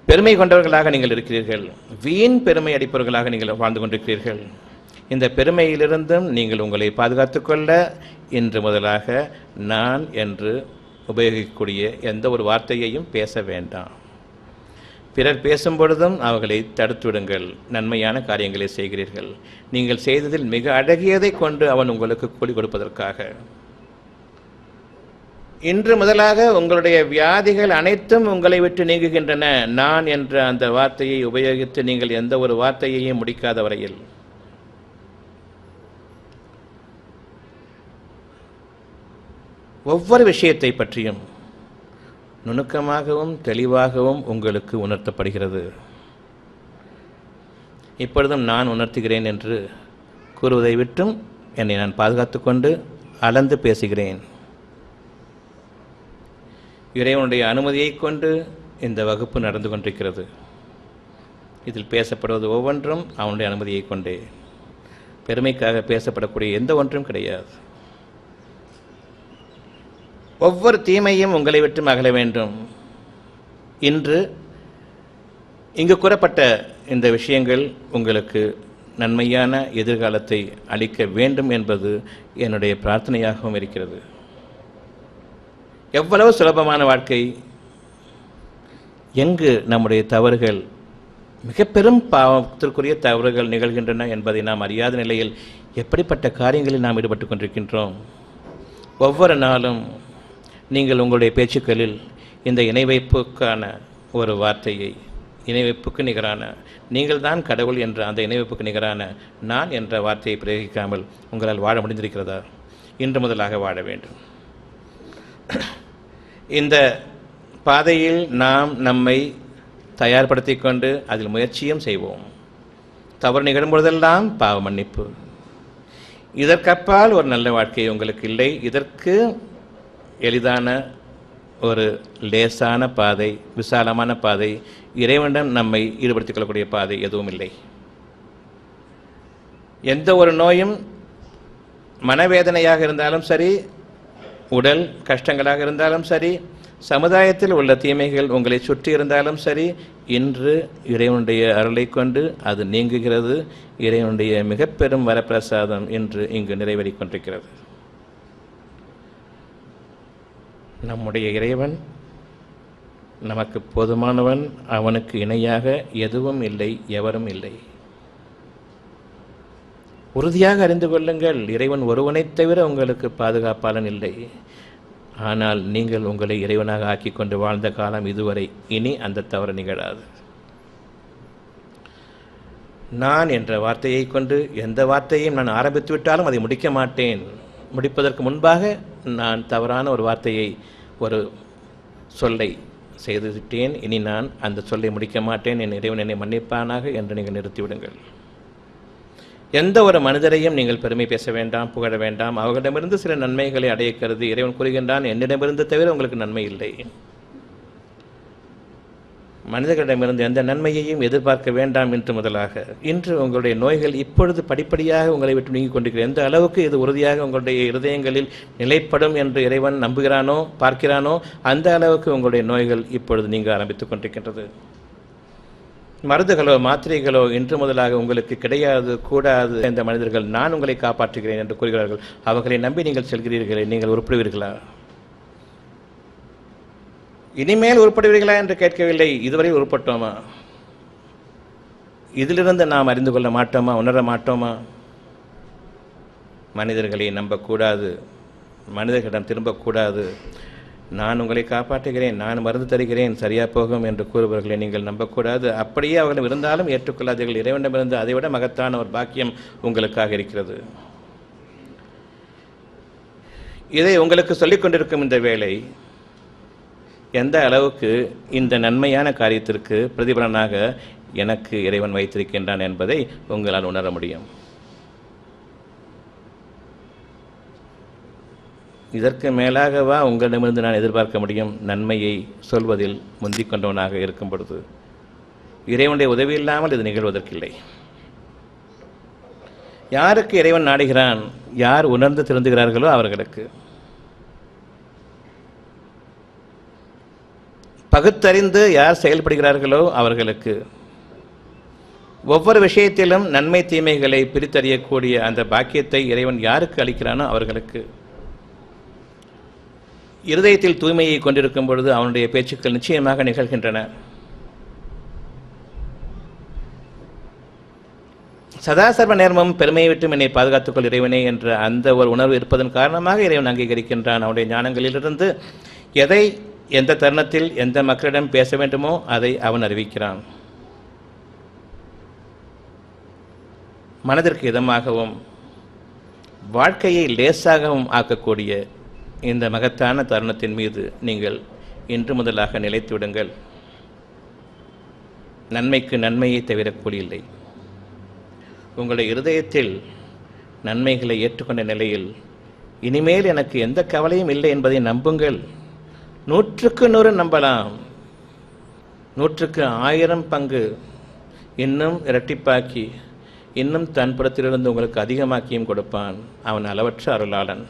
பெருமை கொண்டவர்களாக நீங்கள் இருக்கிறீர்கள். வீண் பெருமை அடிப்பவர்களாக நீங்கள் வாழ்ந்து கொண்டிருக்கிறீர்கள். இந்த பெருமையிலிருந்தும் நீங்கள் உங்களை பாதுகாத்துக் கொள்ள இன்று முதலாக நான் என்று உபயோகிக்கக்கூடிய எந்த ஒரு வார்த்தையையும் பேச வேண்டாம். பிறர் பேசும் பொழுதும் அவர்களை தடுத்துவிடுங்கள். நன்மையான காரியங்களை செய்கிறீர்கள். நீங்கள் செய்ததில் மிக அழகியதை கொண்டு அவன் உங்களுக்கு கூலி கொடுப்பதற்காக. இன்று முதலாக உங்களுடைய வியாதிகள் அனைத்தும் உங்களை விட்டு நீங்குகின்றன. நான் என்ற அந்த வார்த்தையை உபயோகித்து நீங்கள் எந்த ஒரு வார்த்தையையும் முடிக்காத வரையில் ஒவ்வொரு விஷயத்தை பற்றியும் நுணுக்கமாகவும் தெளிவாகவும் உங்களுக்கு உணர்த்தப்படுகிறது. இப்பொழுதும் நான் உணர்த்துகிறேன் என்று கூறுவதை விட்டும் என்னை நான் பாதுகாத்து கொண்டு அளந்து பேசுகிறேன். இறைவனுடைய அனுமதியை கொண்டு இந்த வகுப்பு நடந்து கொண்டிருக்கிறது. இதில் பேசப்படுவது ஒவ்வொன்றும் அவனுடைய அனுமதியை கொண்டே, பெருமைக்காக பேசப்படக்கூடிய எந்த ஒன்றும் கிடையாது. ஒவ்வொரு தீமையும் உங்களை விட்டு அகல வேண்டும். இன்று இங்கு கூறப்பட்ட இந்த விஷயங்கள் உங்களுக்கு நன்மையான எதிர்காலத்தை அளிக்க வேண்டும் என்பது என்னுடைய பிரார்த்தனையாகவும் இருக்கிறது. எவ்வளவு சுலபமான வாழ்க்கை! எங்கு நம்முடைய தவறுகள், மிக பெரும் பாவத்திற்குரிய தவறுகள் நிகழ்கின்றன என்பதை நாம் அறியாத நிலையில் எப்படிப்பட்ட காரியங்களில் நாம் ஈடுபட்டு கொண்டிருக்கின்றோம். ஒவ்வொரு நாளும் நீங்கள் உங்களுடைய பேச்சுக்களில் இந்த இணைவைப்புக்கான ஒரு வார்த்தையை, இணைவைப்புக்கு நிகரான, நீங்கள் தான் கடவுள் என்ற அந்த இணைவைப்புக்கு நிகரான நான் என்ற வார்த்தையை பிரயோகிக்காமல் உங்களால் வாழ முடிந்திருக்கிறதா? இன்று முதலாக வாழ வேண்டும். இந்த பாதையில் நாம் நம்மை தயார்படுத்தி கொண்டு அதில் முயற்சியும் செய்வோம். தவறு நிகழும்பொழுதெல்லாம் பாவ மன்னிப்பு. இதற்கப்பால் ஒரு நல்ல வாழ்க்கை உங்களுக்கு இல்லை. இதற்கு எளிதான ஒரு லேசான பாதை, விசாலமான பாதை, இறைவனிடம் நம்மை ஈடுபடுத்திக் கொள்ளக்கூடிய பாதை எதுவும் இல்லை. எந்த ஒரு நோயும் மனவேதனையாக இருந்தாலும் சரி, உடல் கஷ்டங்களாக இருந்தாலும் சரி, சமுதாயத்தில் உள்ள தீமைகள் உங்களை சுற்றி இருந்தாலும் சரி, இன்று இறைவனுடைய அருளை கொண்டு அது நீங்குகிறது. இறைவனுடைய மிக பெரும் வரப்பிரசாதம் இன்று இங்கு நிறைவேறிக் கொண்டிருக்கிறது. நம்முடைய இறைவன் நமக்கு போதுமானவன். அவனுக்கு இணையாக எதுவும் இல்லை, எவரும் இல்லை. உறுதியாக அறிந்து கொள்ளுங்கள், இறைவன் ஒருவனைத் தவிர உங்களுக்கு பாதுகாப்பாளன் இல்லை. ஆனால் நீங்கள் உங்களை இறைவனாக ஆக்கிக் கொண்டு வாழ்ந்த காலம் இதுவரை. இனி அந்த தவறு நிகழாது. நான் என்ற வார்த்தையை கொண்டு எந்த வார்த்தையும் நான் ஆரம்பித்து விட்டாலும் அதை முடிக்க மாட்டேன். முடிப்பதற்கு முன்பாக நான் தவறான ஒரு வார்த்தையை, ஒரு சொல்லை செய்துவிட்டேன். இனி நான் அந்த சொல்லை முடிக்க மாட்டேன். என் இறைவன் என்னை மன்னிப்பானாக என்று நீங்கள் நிறுத்திவிடுங்கள். எந்த ஒரு மனிதரையும் நீங்கள் பெருமை பேச வேண்டாம், புகழ வேண்டாம். அவர்களிடமிருந்து சில நன்மைகளை அடைய கருதி இறைவன் கூறுகின்றான், என்னிடமிருந்து தவிர உங்களுக்கு நன்மை இல்லை. மனிதர்களிடமிருந்து எந்த நன்மையையும் எதிர்பார்க்க வேண்டாம். என்று முதலாக இன்று உங்களுடைய நோய்கள் இப்பொழுது படிப்படியாக உங்களை விட்டு நீங்கிக் கொண்டிருக்கிறது. எந்த அளவுக்கு இது உறுதியாக உங்களுடைய இருதயங்களில் நிலைப்படும் என்று இறைவன் நம்புகிறானோ, பார்க்கிறானோ, அந்த அளவுக்கு உங்களுடைய நோய்கள் இப்பொழுது நீங்க ஆரம்பித்துக் கொண்டிருக்கின்றது. மருந்துகளோ மாத்திரைகளோ இன்று முதலாக உங்களுக்கு கிடையாது, கூடாது. இந்த மனிதர்கள் நான் உங்களை காப்பாற்றுகிறேன் என்று கூறுகிறார்கள். அவர்களை நம்பி நீங்கள் செல்கிறீர்களே, நீங்கள் உருப்படுவீர்களா? இனிமேல் உருப்படுவீர்களா என்று கேட்கவில்லை. இதுவரை உருப்பட்டோமா? இதிலிருந்து நாம் அறிந்து கொள்ள மாட்டோமா, உணர மாட்டோமா? மனிதர்களை நம்பக்கூடாது, மனிதர்களிடம் திரும்பக்கூடாது. நான் உங்களை காப்பாற்றுகிறேன், நான் மருந்து தருகிறேன், சரியா போகும் என்று கூறுபவர்களை நீங்கள் நம்பக்கூடாது. அப்படியே அவர்களும் இருந்தாலும் ஏற்றுக்கொள்ளாதீர்கள். இறைவனிடமிருந்து அதைவிட மகத்தான ஒரு பாக்கியம் உங்களுக்காக இருக்கிறது. இதை உங்களுக்கு சொல்லிக் கொண்டிருக்கும் இந்த வேளை எந்த அளவுக்கு இந்த நன்மையான காரியத்திற்கு பிரதிபலனாக எனக்கு இறைவன் வைத்திருக்கின்றான் என்பதை உங்களால் உணர முடியும். இதற்கு மேலாகவா உங்களிடமிருந்து நான் எதிர்பார்க்க முடியும்? நன்மையை சொல்வதில் முந்திக் கொண்டவனாக இருக்கும் பொழுது இறைவனுடைய உதவி இல்லாமல் இது நிகழ்வதற்கில்லை. யாருக்கு இறைவன் நாடுகிறான், யார் உணர்ந்து திருந்துகிறார்களோ அவர்களுக்கு, பகுத்தறிந்து யார் செயல்படுகிறார்களோ அவர்களுக்கு, ஒவ்வொரு விஷயத்திலும் நன்மை தீமைகளை பிரித்தறியக்கூடிய அந்த பாக்கியத்தை இறைவன் யாருக்கு அளிக்கிறானோ அவர்களுக்கு, இருதயத்தில் தூய்மையை கொண்டிருக்கும் பொழுது அவனுடைய பேச்சுக்கள் நிச்சயமாக நிகழ்கின்றன. சதாசர்வ நேர்மம் பெருமையை விட்டும் என்னை பாதுகாத்துக்கொள் இறைவனே என்ற அந்த ஒரு உணர்வு இருப்பதன் காரணமாக இறைவன் அங்கீகரிக்கின்றான். அவனுடைய ஞானங்களிலிருந்து எதை எந்த தருணத்தில் எந்த மக்களிடம் பேச வேண்டுமோ அதை அவன் அறிவிக்கிறான். மனதிற்கு இதமாகவும் வாழ்க்கையை லேசாகவும் ஆக்கக்கூடிய இந்த மகத்தான தருணத்தின் மீது நீங்கள் இன்று முதலாக நிலைத்து விடுங்கள். நன்மைக்கு நன்மையை தவிர கூலி இல்லை. உங்களுடைய இருதயத்தில் நன்மைகளை ஏற்றுக்கொண்ட நிலையில் இனிமேல் எனக்கு எந்த கவலையும் இல்லை என்பதை நம்புங்கள். 100க்கு 100 நம்பலாம். 100க்கு 1000 பங்கு இன்னும் இரட்டிப்பாக்கி இன்னும் தன் புறத்திலிருந்து உங்களுக்கு அதிகமாக்கியும் கொடுப்பான். அவன் அளவற்ற அருளாளன்.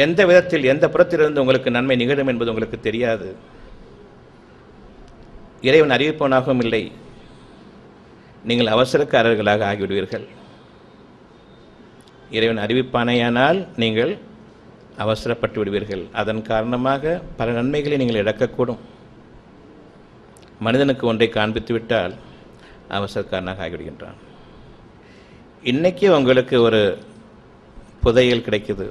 எந்த விதத்தில் எந்த புறத்திலிருந்து உங்களுக்கு நன்மை நிகழும் என்பது உங்களுக்கு தெரியாது. இறைவன் அறிவிப்பவனாகவும் இல்லை. நீங்கள் அவசரக்காரர்களாக ஆகிவிடுவீர்கள். இறைவன் அறிவிப்பானையானால் நீங்கள் அவசரப்பட்டு விடுவீர்கள். அதன் காரணமாக பல நன்மைகளை நீங்கள் இழக்கக்கூடும். மனிதனுக்கு ஒன்றை காண்பித்து விட்டால் அவசரக்காரனாக ஆகிவிடுகின்றான். இன்றைக்கி உங்களுக்கு ஒரு புதையல் கிடைக்குது.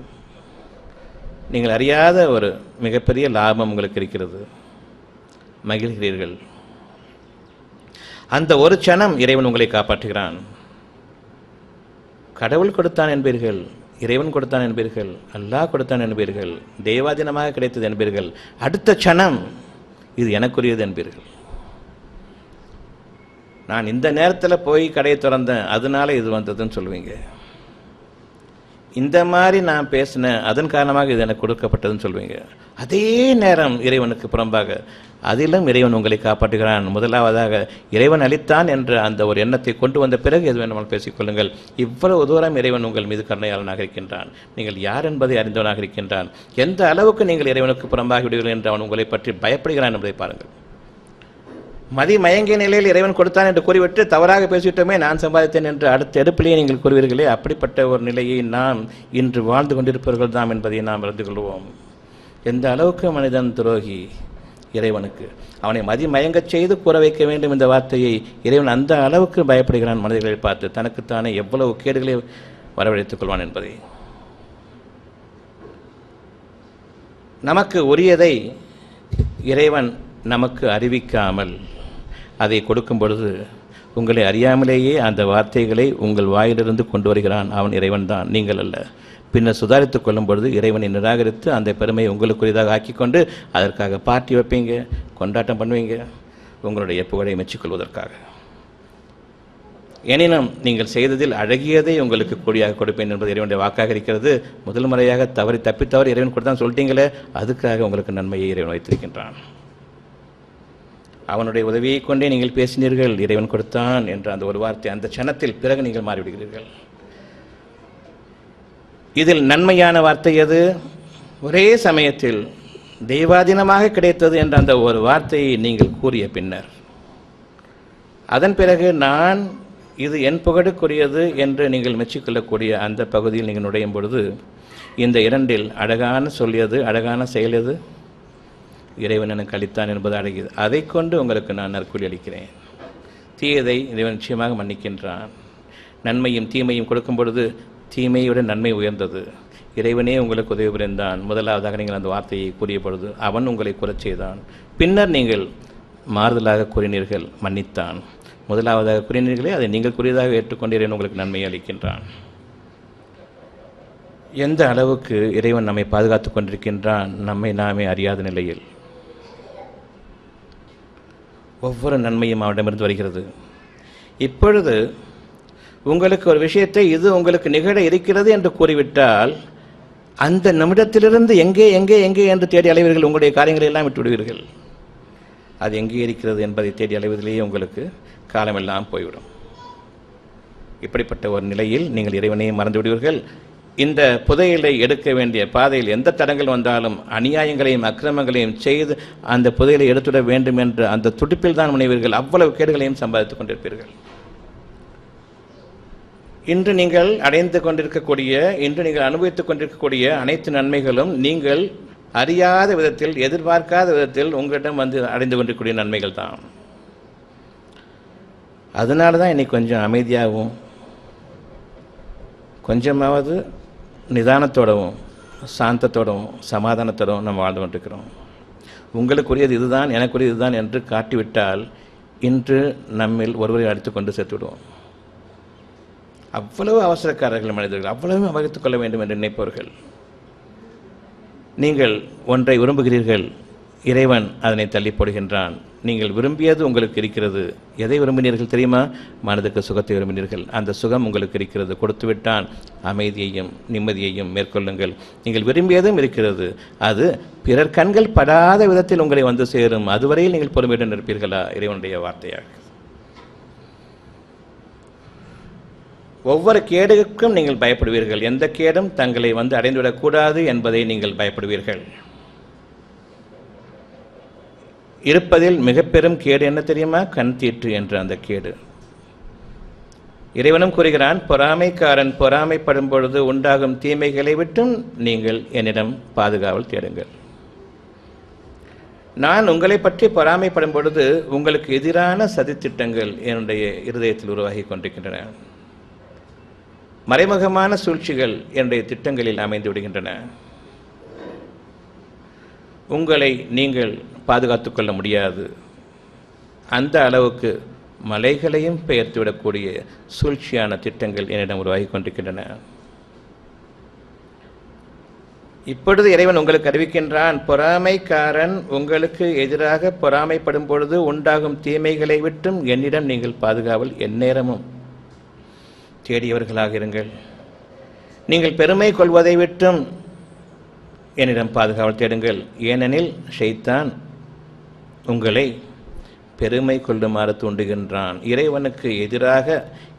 நீங்கள் அறியாத ஒரு மிகப்பெரிய லாபம் உங்களுக்கு இருக்கிறது. மகிழ்கிறீர்கள். அந்த ஒரு க்ஷணம் இறைவன் உங்களை காப்பாற்றுகிறான். கடவுள் கொடுத்தான் என்பீர்கள், இறைவன் கொடுத்தான் என்பீர்கள், அல்லாஹ் கொடுத்தான் என்பீர்கள், தெய்வாதீனமாக கிடைத்தது என்பீர்கள். அடுத்த க்ஷணம் இது எனக்குரியது என்பீர்கள். நான் இந்த நேரத்தில் போய் கடையை திறந்தேன், அதனால இது வந்ததுன்னு சொல்லுவீங்க. இந்த மாதிரி நான் பேசினேன், அதன் காரணமாக இது எனக்கு கொடுக்கப்பட்டதுன்னு சொல்லுவீங்க. அதே நேரம் இறைவனுக்கு புறம்பாக அதிலும் இறைவன் உங்களை காப்பாற்றுகிறான். முதலாவதாக இறைவன் அளித்தான் என்ற அந்த ஒரு எண்ணத்தை கொண்டு வந்த பிறகு எது வேணுமானால் பேசிக்கொள்ளுங்கள். இவ்வளவு தூரம் இறைவன் உங்கள் மீது கருணையாளனாக இருக்கின்றான். நீங்கள் யார் என்பதை அறிந்தவனாக இருக்கின்றான். எந்த அளவுக்கு நீங்கள் இறைவனுக்கு புறம்பாகி விடுவீர்கள் என்று அவன் உங்களை பற்றி பயப்படுகிறான் என்பதை பாருங்கள். மதி மயங்கிய நிலையில் இறைவன் கொடுத்தான் என்று கூறிவிட்டு தவறாக பேசிவிட்டோமே, நான் சம்பாதித்தேன் என்று அடுத்த எடுப்பிலேயே நீங்கள் கூறுவீர்களே, அப்படிப்பட்ட ஒரு நிலையை நாம் இன்று வாழ்ந்து கொண்டிருப்பவர்கள் தான் என்பதை நாம் அறிந்து கொள்வோம். எந்த அளவுக்கு மனிதன் துரோகி இறைவனுக்கு. அவனை மதிமயங்கச் செய்து கூற வைக்க வேண்டும் இந்த வார்த்தையை. இறைவன் அந்த அளவுக்கு பயப்படுகிறான் மனிதர்களை பார்த்து, தனக்குத்தானே எவ்வளவு கேடுகளை வரவழைத்துக் கொள்வான் என்பதை. நமக்கு உரியதை இறைவன் நமக்கு அறிவிக்காமல் அதை கொடுக்கும் பொழுது உங்களை அறியாமலேயே அந்த வார்த்தைகளை உங்கள் வாயிலிருந்து கொண்டு வருகிறான். அவன் இறைவன் தான், நீங்கள் அல்ல. பின்னர் சுதாரித்துக் கொள்ளும் பொழுது இறைவனை நிராகரித்து அந்த பெருமையை உங்களுக்குரியதாக ஆக்கிக்கொண்டு அதற்காக பார்ட்டி வைப்பீங்க, கொண்டாட்டம் பண்ணுவீங்க, உங்களுடைய புகழை மெச்சிக்கொள்வதற்காக. எனினும் நீங்கள் செய்ததில் அழகியதை உங்களுக்கு கூடியாக கொடுப்பேன் என்பது இறைவனுடைய வாக்காக இருக்கிறது. முதல் முறையாக தப்பித்தவறு இறைவன் கொடுத்தான் சொல்லிட்டீங்களே, அதுக்காக உங்களுக்கு நன்மையை இறைவன் வைத்திருக்கின்றான். அவனுடைய உதவியை கொண்டே நீங்கள் பேசினீர்கள், இறைவன் கொடுத்தான் என்ற அந்த ஒரு வார்த்தை, அந்த க்ஷணத்தில் பிறகு நீங்கள் மாறிவிடுகிறீர்கள். இதில் நன்மையான வார்த்தை எது? ஒரே சமயத்தில் தெய்வாதீனமாக கிடைத்தது என்ற அந்த ஒரு வார்த்தையை நீங்கள் கூறிய பின்னர் அதன் பிறகு நான் இது என் புகழுக்குரியது என்று நீங்கள் மெச்சிக்கொள்ளக்கூடிய அந்த பகுதியில் நீங்கள் நுழையும் பொழுது இந்த இரண்டில் அழகான சொல்லியது, அழகான செயலது இறைவன் எனக்கு அளித்தான் என்பது அழகியது. அதை கொண்டு உங்களுக்கு நான் நற்கூலி அளிக்கிறேன். தீயதை இறைவன் நிச்சயமாக மன்னிக்கின்றான். நன்மையும் தீமையும் கொடுக்கும் பொழுது தீமையுடன் நன்மை உயர்ந்தது. இறைவனே உங்களுக்கு உதவி புரிந்தான். முதலாவதாக நீங்கள் அந்த வார்த்தையை கூறிய பொழுது அவன் உங்களை கூறச் செய்தான். பின்னர் நீங்கள் மாறுதலாக கூறினீர்கள், மன்னித்தான். முதலாவதாக கூறினீர்களே, அதை நீங்கள் கூறியதாக ஏற்றுக்கொண்டீர்கள், உங்களுக்கு நன்மையை அளிக்கின்றான். எந்த அளவுக்கு இறைவன் நம்மை பாதுகாத்து கொண்டிருக்கின்றான் நம்மை நாமே அறியாத நிலையில். ஒவ்வொரு நன்மையும் அவனிடமிருந்து வருகிறது. இப்பொழுது உங்களுக்கு ஒரு விஷயத்தை இது உங்களுக்கு நிகழ இருக்கிறது என்று கூறிவிட்டால் அந்த நிமிடத்திலிருந்து எங்கே எங்கே எங்கே என்று தேடி அலைவீர்கள். உங்களுடைய காரியங்களை எல்லாம் விட்டுவிடுவீர்கள். அது எங்கே இருக்கிறது என்பதை தேடி அலைவதிலேயே உங்களுக்கு காலமெல்லாம் போய்விடும். இப்படிப்பட்ட ஒரு நிலையில் நீங்கள் இறைவனையும் மறந்து விடுவீர்கள். இந்த புதையலை எடுக்க வேண்டிய பாதையில் எந்த தடங்கள் வந்தாலும் அநியாயங்களையும் அக்கிரமங்களையும் செய்து அந்த புதையலை எடுத்துவிட வேண்டும் என்ற அந்த துடிப்பில் தான் முனைவீர்கள். அவ்வளவு கேடுகளையும் சம்பாதித்துக் கொண்டிருப்பீர்கள். இன்று நீங்கள் அடைந்து கொண்டிருக்கக்கூடிய, இன்று நீங்கள் அனுபவித்துக் கொண்டிருக்கக்கூடிய அனைத்து நன்மைகளும் நீங்கள் அறியாத விதத்தில், எதிர்பார்க்காத விதத்தில் உங்களிடம் வந்து அடைந்து கொண்டிருக்கக்கூடிய நன்மைகள் தான். அதனால தான் இன்னைக்கு கொஞ்சம் அமைதியாகவும் கொஞ்சமாவது நிதானத்தோடவும் சாந்தத்தோடவும் சமாதானத்தோடவும் நம்ம வாழ்ந்து கொண்டிருக்கிறோம். உங்களுக்குரியது இதுதான், எனக்குரியது இதுதான் என்று காட்டிவிட்டால் இன்று நம்மில் ஒருவரை அடித்துக்கொண்டு சேர்த்து விடுவோம். அவ்வளவு அவசரக்காரர்கள் மனிதர்கள், அவ்வளவு அபகரித்துக் கொள்ள வேண்டும் என்று நினைப்பவர்கள். நீங்கள் ஒன்றை விரும்புகிறீர்கள், இறைவன் அதனை தள்ளி போடுகின்றான். நீங்கள் விரும்பியது உங்களுக்கு இருக்கிறது. எதை விரும்பினீர்கள் தெரியுமா? மனதுக்கு சுகத்தை விரும்பினீர்கள். அந்த சுகம் உங்களுக்கு இருக்கிறது, கொடுத்துவிட்டான். அமைதியையும் நிம்மதியையும் மேற்கொள்ளுங்கள். நீங்கள் விரும்பியதும் இருக்கிறது. அது பிறர் கண்கள் படாத விதத்தில் உங்களை வந்து சேரும். அதுவரையில் நீங்கள் பொறுமையுடன் இருப்பீர்களா? இறைவனுடைய வார்த்தையாக. ஒவ்வொரு கேடுக்கும் நீங்கள் பயப்படுவீர்கள். எந்த கேடும் தங்களை வந்து அடைந்துவிடக்கூடாது என்பதை நீங்கள் பயப்படுவீர்கள். இருப்பதில் மிக பெரும் கேடு என்ன தெரியுமா? கண் தீற்று என்ற அந்த கேடு. இறைவனும் கூறுகிறான், பொறாமைக்காரன் பொறாமைப்படும் பொழுது உண்டாகும் தீமைகளை விட்டும் நீங்கள் என்னிடம் பாதுகாவல் தேடுங்கள். நான் உங்களை பற்றி பொறாமைப்படும் பொழுது உங்களுக்கு எதிரான சதித்திட்டங்கள் என்னுடைய இருதயத்தில் உருவாகி கொண்டிருக்கின்றன. மறைமுகமான சூழ்ச்சிகள் என்னுடைய திட்டங்களில் அமைந்து விடுகின்றன. உங்களை நீங்கள் பாதுகாத்துக் கொள்ள முடியாது. அந்த அளவுக்கு மலைகளையும் பெயர்த்துவிடக்கூடிய சூழ்ச்சியான திட்டங்கள் என்னிடம் உருவாகி கொண்டிருக்கின்றன. இப்பொழுது இறைவன் உங்களுக்கு அறிவிக்கின்றான், பொறாமைக்காரன் உங்களுக்கு எதிராக பொறாமைப்படும் பொழுது உண்டாகும் தீமைகளை விட்டும் என்னிடம் நீங்கள் பாதுகாவல் எந்நேரமும் தேடியவர்களாக இருங்கள். நீங்கள் பெருமை கொள்வதை விட்டும் என்னிடம் பாதுகாவல் தேடுங்கள். ஏனெனில் ஷைத்தான் உங்களை பெருமை கொள்ளுமாறு தூண்டுகின்றான். இறைவனுக்கு எதிராக,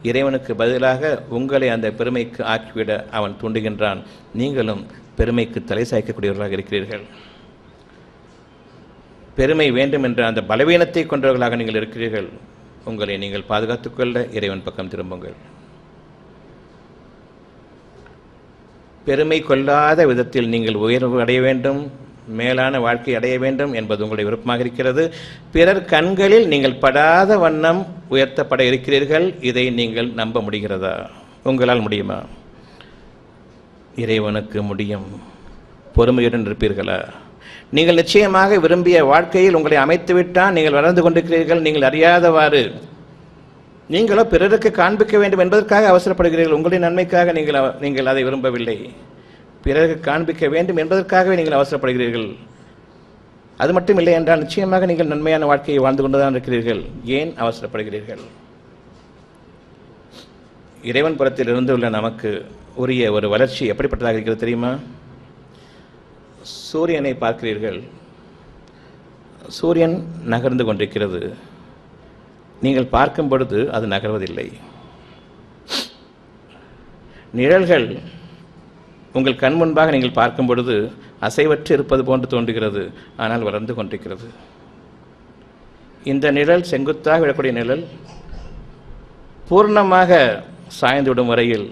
இறைவனுக்கு பதிலாக உங்களை அந்த பெருமைக்கு ஆக்கிவிட அவன் தூண்டுகின்றான். நீங்களும் பெருமைக்கு தலை சாய்க்கக்கூடியவர்களாக இருக்கிறீர்கள். பெருமை வேண்டும் என்ற அந்த பலவீனத்தை கொண்டவர்களாக நீங்கள் இருக்கிறீர்கள். உங்களை நீங்கள் பாதுகாத்துக்கொள்ள இறைவன் பக்கம் திரும்புங்கள். பெருமை கொள்ளாத விதத்தில் நீங்கள் உயர்வு அடைய வேண்டும், மேலான வாழ்க்கை அடைய வேண்டும் என்பது உங்களுடைய விருப்பமாக இருக்கிறது. பிறர் கண்களில் நீங்கள் படாத வண்ணம் உயர்த்தப்பட இருக்கிறீர்கள். இதை நீங்கள் நம்ப முடிகிறதா? உங்களால் முடியுமா? இறைவனுக்கு முடியும். பொறுமையுடன் இருப்பீர்களா? நீங்கள் நிச்சயமாக விரும்பிய வாழ்க்கையில் உங்களை அமைத்துவிட்டால் நீங்கள் வளர்ந்து கொண்டிருக்கிறீர்கள். நீங்கள் அறியாதவாறு நீங்களோ பிறருக்கு காண்பிக்க வேண்டும் என்பதற்காக அவசரப்படுகிறீர்கள். உங்களுடைய நன்மைக்காக நீங்கள் அதை விரும்பவில்லை. பிறருக்கு காண்பிக்க வேண்டும் என்பதற்காகவே நீங்கள் அவசரப்படுகிறீர்கள். அது மட்டும் இல்லை என்றால் நிச்சயமாக நீங்கள் நன்மையான வாழ்க்கையை வாழ்ந்து கொண்டுதான் இருக்கிறீர்கள். ஏன் அவசரப்படுகிறீர்கள்? இறைவன் புறத்தில் இருந்து உள்ள நமக்கு உரிய ஒரு வளர்ச்சி எப்படிப்பட்டதாக இருக்கிறது தெரியுமா? சூரியனை பார்க்கிறீர்கள். சூரியன் நகர்ந்து கொண்டிருக்கிறது. நீங்கள் பார்க்கும் பொழுது அது நகர்வதில்லை. நிழல்கள் உங்கள் கண் முன்பாக நீங்கள் பார்க்கும் பொழுது அசைவற்று இருப்பது போன்று தோன்றுகிறது, ஆனால் வளர்ந்து கொண்டிருக்கிறது. இந்த நிழல், செங்குத்தாக விடக்கூடிய நிழல், பூர்ணமாக சாய்ந்து விடும் வரையில்,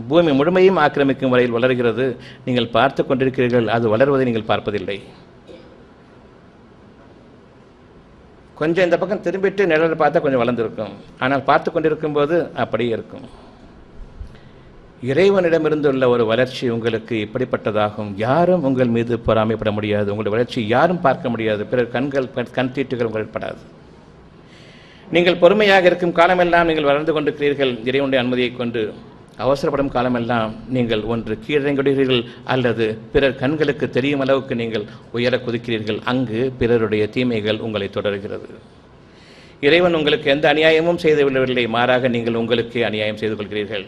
பூமி முழுமையும் ஆக்கிரமிக்கும் வரையில் வளர்கிறது. நீங்கள் பார்த்து கொண்டிருக்கிறீர்கள், அது வளர்வதை நீங்கள் பார்ப்பதில்லை. கொஞ்சம் இந்த பக்கம் திரும்பிட்டு நிழலை பார்த்தா கொஞ்சம் வளர்ந்துருக்கும், ஆனால் பார்த்து கொண்டிருக்கும் போது அப்படியே இருக்கும். இறைவனிடமிருந்துள்ள ஒரு வளர்ச்சி உங்களுக்கு இப்படிப்பட்டதாகும். யாரும் உங்கள் மீது பொறாமைப்பட முடியாது. உங்களுடைய வளர்ச்சி யாரும் பார்க்க முடியாது. பிறர் கண் தீட்டுகள் உங்கள் படாது. நீங்கள் பொறுமையாக இருக்கும் காலமெல்லாம் நீங்கள் வளர்ந்து கொண்டிருக்கிறீர்கள். இறைவனுடைய அனுமதியை கொண்டு அவசரப்படும் காலமெல்லாம் நீங்கள் ஒன்று கீழிறங்குகிறீர்கள் அல்லது பிறர் கண்களுக்கு தெரியும் அளவுக்கு நீங்கள் உயர குதிக்கிறீர்கள். அங்கு பிறருடைய தீமைகள் உங்களை தொடர்கிறது. இறைவன் உங்களுக்கு எந்த அநியாயமும் செய்து விடவில்லை, மாறாக நீங்கள் உங்களுக்கே அநியாயம் செய்து கொள்கிறீர்கள்.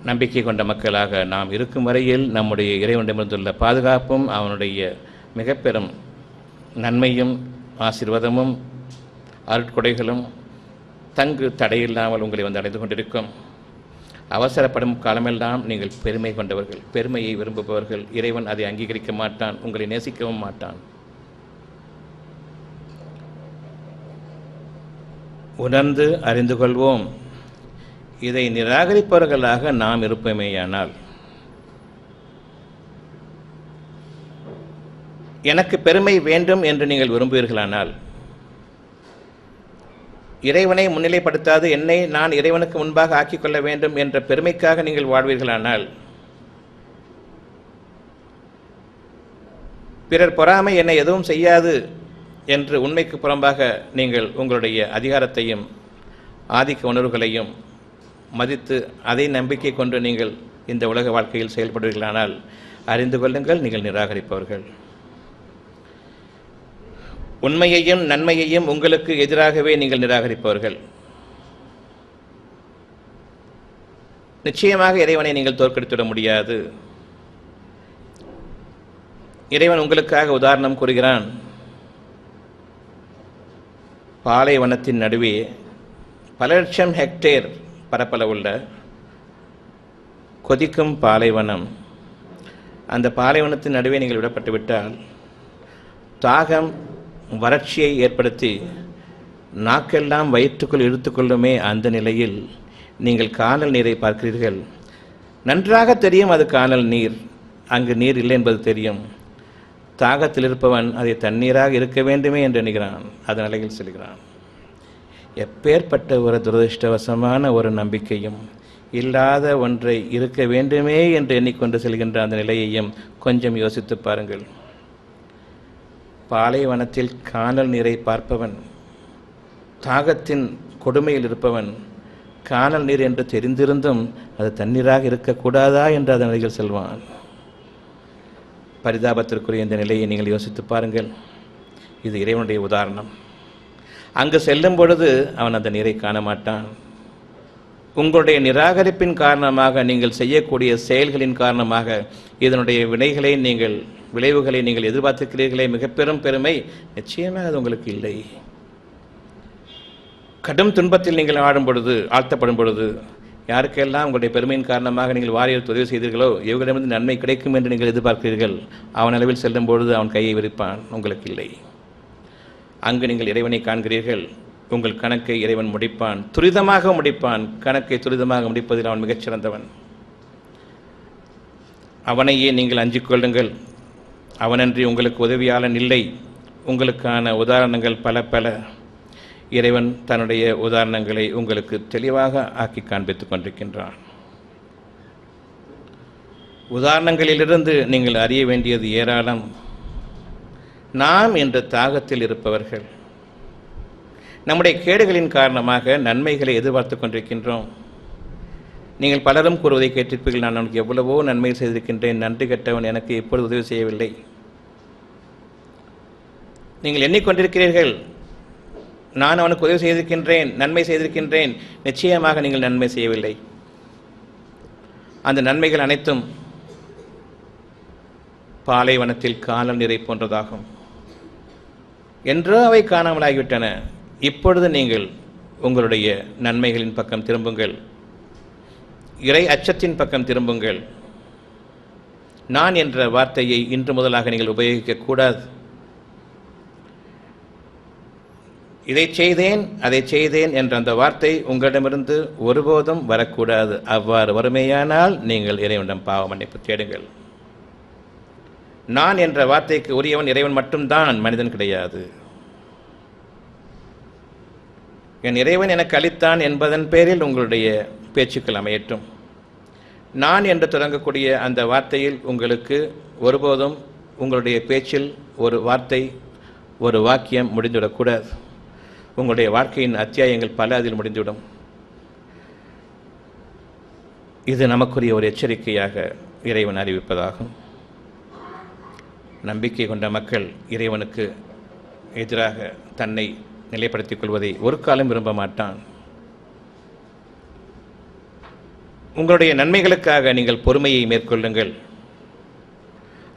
நம்பிக்கை கொண்ட மக்களாக நாம் இருக்கும் வரையில் நம்முடைய இறைவனிடமிருந்துள்ள பாதுகாப்பும் அவனுடைய மிக பெரும் நன்மையும் ஆசீர்வாதமும் அருட்கொடைகளும் தங்கு தடையில்லாமல் உங்களை வந்து அடைந்து கொண்டிருக்கும். அவசரப்படும் காலமெல்லாம் நீங்கள் பெருமை கொண்டவர்கள், பெருமையை விரும்புபவர்கள். இறைவன் அதை அங்கீகரிக்க மாட்டான், உங்களை நேசிக்கவும் மாட்டான். உணர்ந்து அறிந்து கொள்வோம். இதை நிராகரிப்பவர்களாக நாம் இருப்போமேயானால், எனக்கு பெருமை வேண்டும் என்று நீங்கள் விரும்புவீர்களானால், இறைவனை முன்னிலைப்படுத்தாது என்னை நான் இறைவனுக்கு முன்பாக ஆக்கிக்கொள்ள வேண்டும் என்ற பெருமைக்காக நீங்கள் வாழ்வீர்களானால், பிறர் பொறாமை என்னை எதுவும் செய்யாது என்று உண்மைக்கு புறம்பாக நீங்கள் உங்களுடைய அதிகாரத்தையும் ஆதிக்க உணர்வுகளையும் மதித்து அதை நம்பிக்கை கொண்டு நீங்கள் இந்த உலக வாழ்க்கையில் செயல்படுவீர்களானால், அறிந்து கொள்ளுங்கள், நீங்கள் நிராகரிப்பவர்கள். உண்மையையும் நன்மையையும் உங்களுக்கு எதிராகவே நீங்கள் நிராகரிப்பவர்கள். நிச்சயமாக இறைவனை நீங்கள் தோற்கடித்துவிட முடியாது. இறைவன் உங்களுக்காக உதாரணம் கூறுகிறான். பாலைவனத்தின் நடுவே பல லட்சம் ஹெக்டேர் பரப்பளவுள்ள கொதிக்கும் பாலைவனம். அந்த பாலைவனத்தின் நடுவே நீங்கள் விடப்பட்டு விட்டால் தாகம் வறட்சியை ஏற்படுத்தி நாக்கெல்லாம் வயிற்றுக்குள் இழுத்துக்கொள்ளுமே. அந்த நிலையில் நீங்கள் கானல் நீரை பார்க்கிறீர்கள். நன்றாக தெரியும் அது கானல் நீர், அங்கு நீர் இல்லை என்பது தெரியும். தாகத்தில் இருப்பவன் அதை தண்ணீராக இருக்க வேண்டுமே என்று எண்ணுகிறான், அதன் நிலையில் செல்கிறான். எப்பேற்பட்ட ஒரு துரதிருஷ்டவசமான ஒரு நம்பிக்கையும் இல்லாத ஒன்றை இருக்க வேண்டுமே என்று எண்ணிக்கொண்டு செல்கின்ற அந்த நிலையையும் கொஞ்சம் யோசித்து பாருங்கள். பாலைவனத்தில் கானல் நீரை பார்ப்பவன், தாகத்தின் கொடுமையில் இருப்பவன், கானல் நீர் என்று தெரிந்திருந்தும் அது தண்ணீராக இருக்கக்கூடாதா என்று அதன் நிலையில் செல்வான். பரிதாபத்திற்குரிய இந்த நிலையை நீங்கள் யோசித்து பாருங்கள். இது இறைவனுடைய உதாரணம். அங்கு செல்லும் பொழுது அவன் அந்த நீரை காண மாட்டான். உங்களுடைய நிராகரிப்பின் காரணமாக, நீங்கள் செய்யக்கூடிய செயல்களின் காரணமாக இதனுடைய விளைவுகளை நீங்கள் எதிர்பார்த்திருக்கிறீர்களே, மிக பெரும் பெருமை நிச்சயமாக அது உங்களுக்கு இல்லை. கடும் துன்பத்தில் நீங்கள் ஆழ்த்தப்படும் பொழுது யாருக்கெல்லாம் உங்களுடைய பெருமையின் காரணமாக நீங்கள் வாரியர் உதவி செய்தீர்களோ இவர்களிடமிருந்து நன்மை கிடைக்கும் என்று நீங்கள் எதிர்பார்க்கிறீர்கள். அவன் அளவில் செல்லும் பொழுது அவன் கையை விரிப்பான், உங்களுக்கு இல்லை. அங்கு நீங்கள் இறைவனை காண்கிறீர்கள். உங்கள் கணக்கை இறைவன் முடிப்பான், துரிதமாக முடிப்பான். கணக்கை துரிதமாக முடிப்பதில் அவன் மிகச்சிறந்தவன். அவனையே நீங்கள் அஞ்சிக் கொள்ளுங்கள். அவனன்றி உங்களுக்கு உதவியாளன் இல்லை. உங்களுக்கான உதாரணங்கள் பல பல. இறைவன் தன்னுடைய உதாரணங்களை உங்களுக்கு தெளிவாக ஆக்கி காண்பித்துக் கொண்டிருக்கின்றான். உதாரணங்களிலிருந்து நீங்கள் அறிய வேண்டியது ஏராளம். நாம் என்ற தாகத்தில் இருப்பவர்கள் நம்முடைய கேடுகளின் காரணமாக நன்மைகளை எதிர்பார்த்து கொண்டிருக்கின்றோம். நீங்கள் பலரும் கூறுவதை கேட்டிருப்பீர்கள், நான் அவனுக்கு எவ்வளவோ நன்மை செய்திருக்கின்றேன், நன்றி கெட்டவன் எனக்கு எப்பொழுது உதவி செய்யவில்லை. நீங்கள் எண்ணிக்கொண்டிருக்கிறீர்கள், நான் அவனுக்கு உதவி செய்திருக்கின்றேன், நன்மை செய்திருக்கின்றேன். நிச்சயமாக நீங்கள் நன்மை செய்யவில்லை. அந்த நன்மைகள் அனைத்தும் பாலைவனத்தில் கானல் நீரை போன்றதாகும். என்றோ அவை காணாமலாகிவிட்டன. இப்பொழுது நீங்கள் உங்களுடைய நன்மைகளின் பக்கம் திரும்புங்கள், இறை அச்சத்தின் பக்கம் திரும்புங்கள். நான் என்ற வார்த்தையை இன்று முதலாக நீங்கள் உபயோகிக்கக்கூடாது. இதை செய்தேன் அதை செய்தேன் என்ற அந்த வார்த்தை உங்களிடமிருந்து ஒருபோதும் வரக்கூடாது. அவ்வாறு வறுமையானால் நீங்கள் இறைவனிடம் பாவ மன்னிப்பு தேடுங்கள். நான் என்ற வார்த்தைக்கு உரியவன் இறைவன் மட்டும்தான், மனிதன் கிடையாது. என் இறைவன் எனக்கு அளித்தான் என்பதன் பேரில் உங்களுடைய பேச்சுக்கள் அமையட்டும். நான் என்று தொடங்கக்கூடிய அந்த வார்த்தையில் உங்களுக்கு ஒருபோதும் உங்களுடைய பேச்சில் ஒரு வார்த்தை, ஒரு வாக்கியம் முடிந்துவிடக்கூடாது. உங்களுடைய வாழ்க்கையின் அத்தியாயங்கள் பல அதில் முடிந்துவிடும். இது நமக்குரிய ஒரு எச்சரிக்கையாக இறைவன் அறிவிப்பதாகும். நம்பிக்கை கொண்ட மக்கள் இறைவனுக்கு எதிராக தன்னை நிலைப்படுத்திக் கொள்வதை ஒரு காலம் விரும்ப மாட்டான். உங்களுடைய நன்மைகளுக்காக நீங்கள் பொறுமையை மேற்கொள்ளுங்கள்.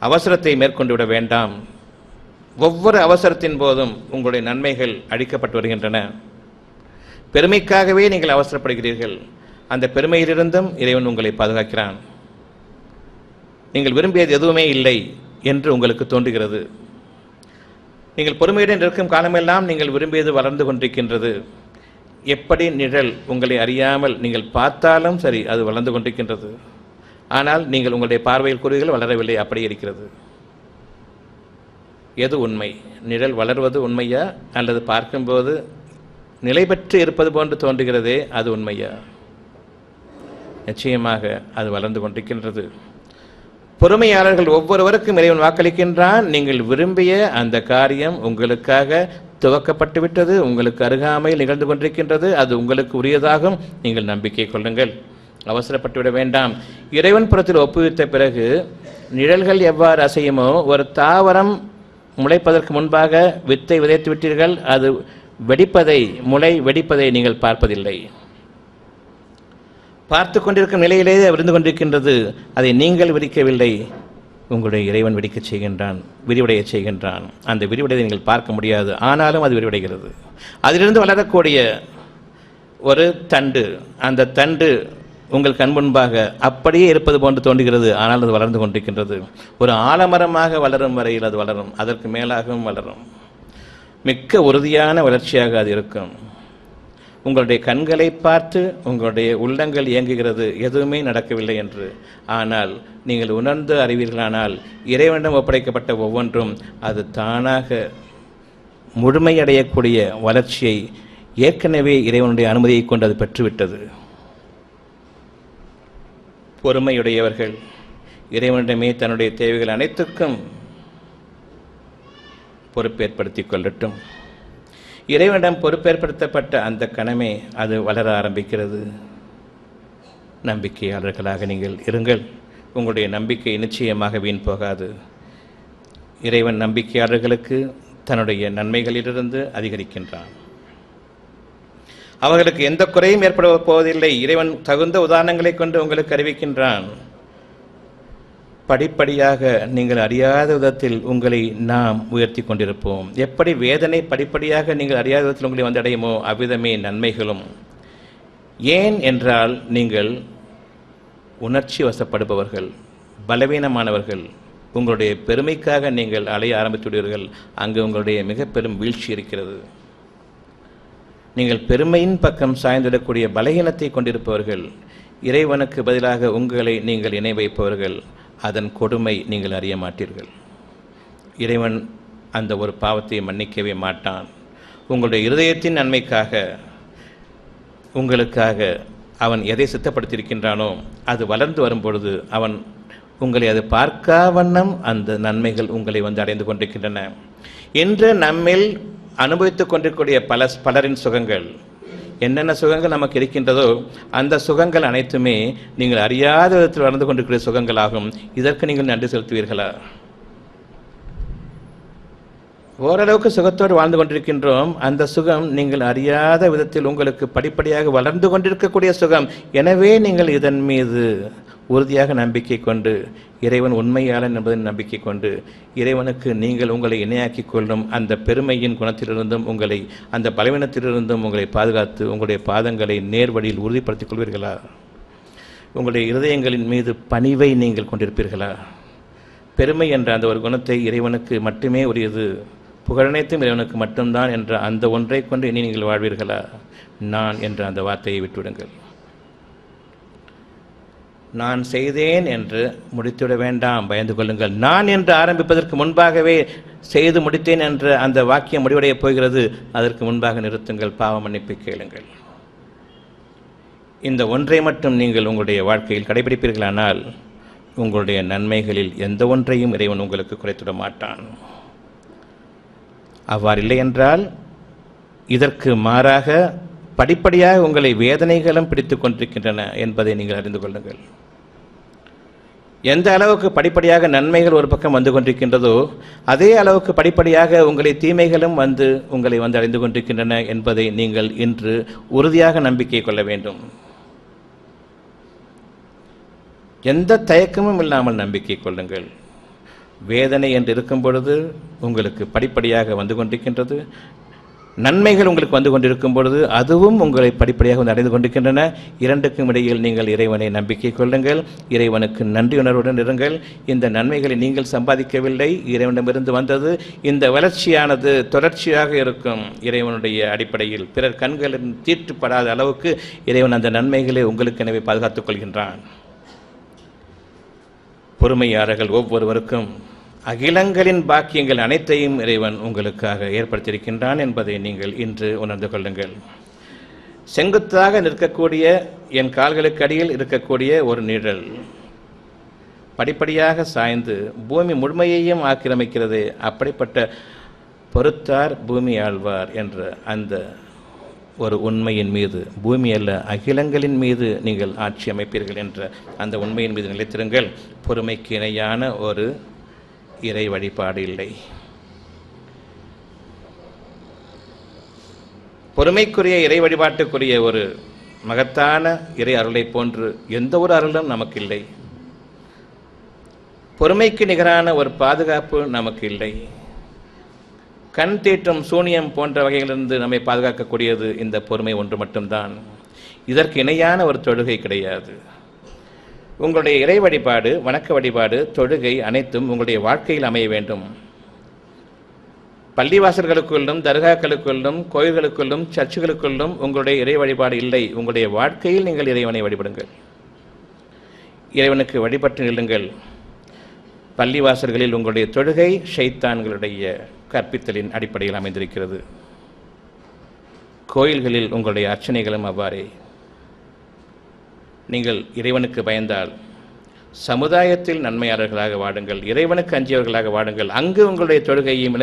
அவசரத்தை மேற்கொண்டு விட வேண்டாம். ஒவ்வொரு அவசரத்தின் போதும் உங்களுடைய நன்மைகள் அழிக்கப்பட்டு வருகின்றன. பெருமைக்காகவே நீங்கள் அவசரப்படுகிறீர்கள். அந்த பெருமையிலிருந்தும் இறைவன் உங்களை பாதுகாக்கிறான். நீங்கள் விரும்பியது எதுவுமே இல்லை என்று உங்களுக்கு தோன்றுகிறது. நீங்கள் பொறுமையுடன் இருக்கும் காலமெல்லாம் நீங்கள் விரும்பியது வளர்ந்து கொண்டிருக்கின்றது. எப்படி நிழல் உங்களை அறியாமல் நீங்கள் பார்த்தாலும் சரி அது வளர்ந்து கொண்டிருக்கின்றது. ஆனால் நீங்கள் உங்களுடைய பார்வையில் கூறுகள் வளரவில்லை, அப்படி இருக்கிறது. எது உண்மை? நிழல் வளர்வது உண்மையா, அல்லது பார்க்கும்போது நிலை பெற்று இருப்பது போன்று தோன்றுகிறதே அது உண்மையா? நிச்சயமாக அது வளர்ந்து கொண்டிருக்கின்றது. பொறுமையாளர்கள் ஒவ்வொருவருக்கும் இறைவன் வாக்களிக்கின்றான். நீங்கள் விரும்பிய அந்த காரியம் உங்களுக்காக துவக்கப்பட்டு விட்டது, உங்களுக்கு அருகாமையில் நிகழ்ந்து கொண்டிருக்கின்றது. அது உங்களுக்கு உரியதாகும். நீங்கள் நம்பிக்கை கொள்ளுங்கள், அவசரப்பட்டுவிட வேண்டாம். இறைவன் புறத்தில் ஒப்புவித்த பிறகு நிழல்கள் எவ்வாறு அசையுமோ, ஒரு தாவரம் முளைப்பதற்கு முன்பாக வித்தை விதைத்து விட்டீர்கள், அது வெடிப்பதை, முளை வெடிப்பதை நீங்கள் பார்ப்பதில்லை. பார்த்து கொண்டிருக்கும் நிலையிலேயே விருந்து கொண்டிருக்கின்றது. அதை நீங்கள் விரிக்கவில்லை, உங்களுடைய இறைவன் வெடிக்கச் செய்கின்றான், விரிவடைய செய்கின்றான். அந்த விரிவடையை நீங்கள் பார்க்க முடியாது, ஆனாலும் அது விரிவடைகிறது. அதிலிருந்து வளரக்கூடிய ஒரு தண்டு, அந்த தண்டு உங்கள் கண் முன்பாக அப்படியே இருப்பது போன்று தோன்றுகிறது, ஆனால் அது வளர்ந்து கொண்டிருக்கின்றது. ஒரு ஆலமரமாக வளரும் வரையில் அது வளரும், அதற்கு மேலாகவும் வளரும். மிக்க உறுதியான வளர்ச்சியாக அது இருக்கும். உங்களுடைய கண்களை பார்த்து உங்களுடைய உள்ளங்கள் இயங்குகிறது, எதுவுமே நடக்கவில்லை என்று. ஆனால் நீங்கள் உணர்ந்து அறிவீர்களானால் இறைவனிடம் ஒப்படைக்கப்பட்ட ஒவ்வொன்றும் அது தானாக முழுமையடையக்கூடிய வளர்ச்சியை ஏற்கனவே இறைவனுடைய அனுமதியை கொண்டு அது பெற்றுவிட்டது. பொறுமையுடையவர்கள் இறைவனிடமே தன்னுடைய தேவைகள் அனைத்துக்கும் பொறுப்பேற்படுத்திக் கொள்ளட்டும். இறைவனிடம் பொறுப்பேற்படுத்தப்பட்ட அந்த கணமே அது வளர ஆரம்பிக்கிறது. நம்பிக்கையாளர்களாக நீங்கள் இருங்கள். உங்களுடைய நம்பிக்கை நிச்சயமாக வீண் போகாது. இறைவன் நம்பிக்கையாளர்களுக்கு தன்னுடைய நன்மைகளிலிருந்து அதிகரிக்கின்றான். அவர்களுக்கு எந்த குறையும் ஏற்பட போவதில்லை. இறைவன் தகுந்த உதாரணங்களை கொண்டு உங்களுக்கு அறிவிக்கின்றான். படிப்படியாக நீங்கள் அறியாத விதத்தில் உங்களை நாம் உயர்த்தி கொண்டிருப்போம். எப்படி வேதனை படிப்படியாக நீங்கள் அறியாத விதத்தில் உங்களை வந்தடையுமோ அவ்விதமே நன்மைகளும். ஏன் என்றால் நீங்கள் உணர்ச்சி வசப்படுபவர்கள், பலவீனமானவர்கள். உங்களுடைய பெருமைக்காக நீங்கள் அலைய ஆரம்பித்துவிடுவீர்கள். அங்கு உங்களுடைய மிக பெரும் வீழ்ச்சி இருக்கிறது. நீங்கள் பெருமையின் பக்கம் சாய்ந்திடக்கூடிய பலகீனத்தை கொண்டிருப்பவர்கள், இறைவனுக்கு பதிலாக உங்களை நீங்கள் இணை வைப்பவர்கள். அதன் கொடுமை நீங்கள் அறிய மாட்டீர்கள். இறைவன் அந்த ஒரு பாவத்தை மன்னிக்கவே மாட்டான். உங்களுடைய இருதயத்தின் நன்மைக்காக, உங்களுக்காக அவன் எதை சித்தப்படுத்தியிருக்கின்றானோ அது வளர்ந்து வரும் பொழுது அவன் உங்களை அது பார்க்காவண்ணம் அந்த நன்மைகள் உங்களை வந்து அடைந்து கொண்டிருக்கின்றன. இன்று நம்மில் அனுபவித்துக் கொண்டிருக்கூடிய பலரின் சுகங்கள், என்னென்ன சுகங்கள் நமக்கு இருக்கின்றதோ அந்த சுகங்கள் அனைத்துமே நீங்கள் அறியாத விதத்தில் வளர்ந்து கொண்டிருக்கிற சுகங்களாகும். இதற்கு நீங்கள் நன்றி செலுத்துவீர்களா? ஓரளவுக்கு சுகத்தோடு வாழ்ந்து கொண்டிருக்கின்றோம். அந்த சுகம் நீங்கள் அறியாத விதத்தில் உங்களுக்கு படிப்படியாக வளர்ந்து கொண்டிருக்கக்கூடிய சுகம். எனவே நீங்கள் இதன் மீது உறுதியாக நம்பிக்கை கொண்டு, இறைவன் உண்மையாளன் என்பதை நம்பிக்கை கொண்டு, இறைவனுக்கு நீங்கள் உங்களை இணையாக்கிக் கொள்ளும் அந்த பெருமையின் குணத்திலிருந்தும் உங்களை, அந்த பலவீனத்திலிருந்தும் உங்களை பாதுகாத்து உங்களுடைய பாதங்களை நேர்வழியில் உறுதிப்படுத்திக் கொள்வீர்களா? உங்களுடைய இருதயங்களின் மீது பணிவை நீங்கள் கொண்டிருப்பீர்களா? பெருமை என்ற அந்த ஒரு குணத்தை இறைவனுக்கு மட்டுமே உரியது, புகழனைத்தும் இறைவனுக்கு மட்டும்தான் என்ற அந்த ஒன்றை கொண்டு இனி நீங்கள் வாழ்வீர்களா? நான் என்ற அந்த வார்த்தையை விட்டுவிடுங்கள். நான் செய்தேன் என்று முடித்துவிட வேண்டாம், பயந்து கொள்ளுங்கள். நான் என்று ஆரம்பிப்பதற்கு முன்பாகவே செய்து முடித்தேன் என்ற அந்த வாக்கியம் முடிவடையப் போகிறது. அதற்கு முன்பாக நிறுத்துங்கள், பாவ மன்னிப்பை கேளுங்கள். இந்த ஒன்றை மட்டும் நீங்கள் உங்களுடைய வாழ்க்கையில் கடைபிடிப்பீர்களானால் உங்களுடைய நன்மைகளில் எந்த ஒன்றையும் இறைவன் உங்களுக்கு குறைத்துவிட மாட்டான். அவ்வாறில்லை என்றால் இதற்கு மாறாக படிப்படியாக உங்களை வேதனைகளும் பிடித்து கொண்டிருக்கின்றன என்பதை நீங்கள் அறிந்து கொள்ளுங்கள். எந்த அளவுக்கு படிப்படியாக நன்மைகள் ஒரு பக்கம் வந்து கொண்டிருக்கின்றதோ அதே அளவுக்கு படிப்படியாக உங்களை தீமைகளும் வந்து உங்களை வந்து அடைந்து கொண்டிருக்கின்றன என்பதை நீங்கள் இன்று உறுதியாக நம்பிக்கை கொள்ள வேண்டும். எந்த தயக்கமும் இல்லாமல் நம்பிக்கை கொள்ளுங்கள். வேதனை என்று இருக்கும் பொழுது உங்களுக்கு படிப்படியாக வந்து கொண்டிருக்கின்றது. நன்மைகள் உங்களுக்கு வந்து கொண்டிருக்கும் பொழுது அதுவும் உங்களை படிப்படியாக வந்து அடைந்து கொண்டிருக்கின்றன. இரண்டுக்கும் இடையில் நீங்கள் இறைவனை நம்பிக்கை கொள்ளுங்கள், இறைவனுக்கு நன்றியுணர்வுடன் இருங்கள். இந்த நன்மைகளை நீங்கள் சம்பாதிக்கவில்லை, இறைவனிடமிருந்து வந்தது. இந்த வளர்ச்சியானது தொடர்ச்சியாக இருக்கும். இறைவனுடைய அடிப்படையில் பிறர் கண்களில் தீட்டுப்படாத அளவுக்கு இறைவன் அந்த நன்மைகளை உங்களுக்கு எனவே பாதுகாத்துக் கொள்கின்றான். பொறுமையாளர்கள் ஒவ்வொருவருக்கும் அகிலங்களின் பாக்கியங்கள் அனைத்தையும் இறைவன் உங்களுக்காக ஏற்படுத்தியிருக்கின்றான் என்பதை நீங்கள் இன்று உணர்ந்து கொள்ளுங்கள். செங்குத்தாக நிற்கக்கூடிய என் கால்களுக்கு அடியில் இருக்கக்கூடிய ஒரு நிழல் படிப்படியாக சாய்ந்து பூமி முழுமையையும் ஆக்கிரமிக்கிறது. அப்படிப்பட்ட பொறுத்தார் பூமி ஆழ்வார் என்ற அந்த ஒரு உண்மையின் மீது, பூமி அல்ல அகிலங்களின் மீது நீங்கள் ஆட்சி அமைப்பீர்கள் என்ற அந்த உண்மையின் மீது நிலைத்திருங்கள். பொறுமைக்கு இணையான ஒரு இறை வழிபாடு இல்லை. பொறுமைக்குரிய இறை வழிபாட்டுக்குரிய ஒரு மகத்தான இறை அருளை போன்று எந்த ஒரு அருளும் நமக்கு இல்லை. பொறுமைக்கு நிகரான ஒரு பாதுகாப்பு நமக்கு இல்லை. கண் தீட்டும் சூனியம் போன்ற வகைகளிலிருந்து நம்மை பாதுகாக்கக்கூடியது இந்த பொறுமை ஒன்று மட்டும்தான். இதற்கு இணையான ஒரு தொழுகை கிடையாது. உங்களுடைய இறை வழிபாடு, வணக்க வழிபாடு, தொழுகை அனைத்தும் உங்களுடைய வாழ்க்கையில் அமைய வேண்டும். பள்ளிவாசல்களுக்குள்ளும், தர்காக்களுக்குள்ளும், கோயில்களுக்குள்ளும், சர்ச்சுகளுக்குள்ளும் உங்களுடைய இறை வழிபாடு இல்லை. உங்களுடைய வாழ்க்கையில் நீங்கள் இறைவனை வழிபடுங்கள். இறைவனுக்கு வழிபட்டு நில்லுங்கள். பள்ளிவாசல்களில் உங்களுடைய தொழுகை ஷைத்தான்களுடைய கற்பித்தலின் அடிப்படையில் அமைந்திருக்கிறது. கோயில்களில் உங்களுடைய அர்ச்சனைகளும் அவ்வாறே. நீங்கள் இறைவனுக்கு பயந்தால் சமுதாயத்தில் நன்மையாளர்களாக வாடுங்கள், இறைவனுக்கு அஞ்சியவர்களாக வாடுங்கள். அங்கு உங்களுடைய தொழுகையையும்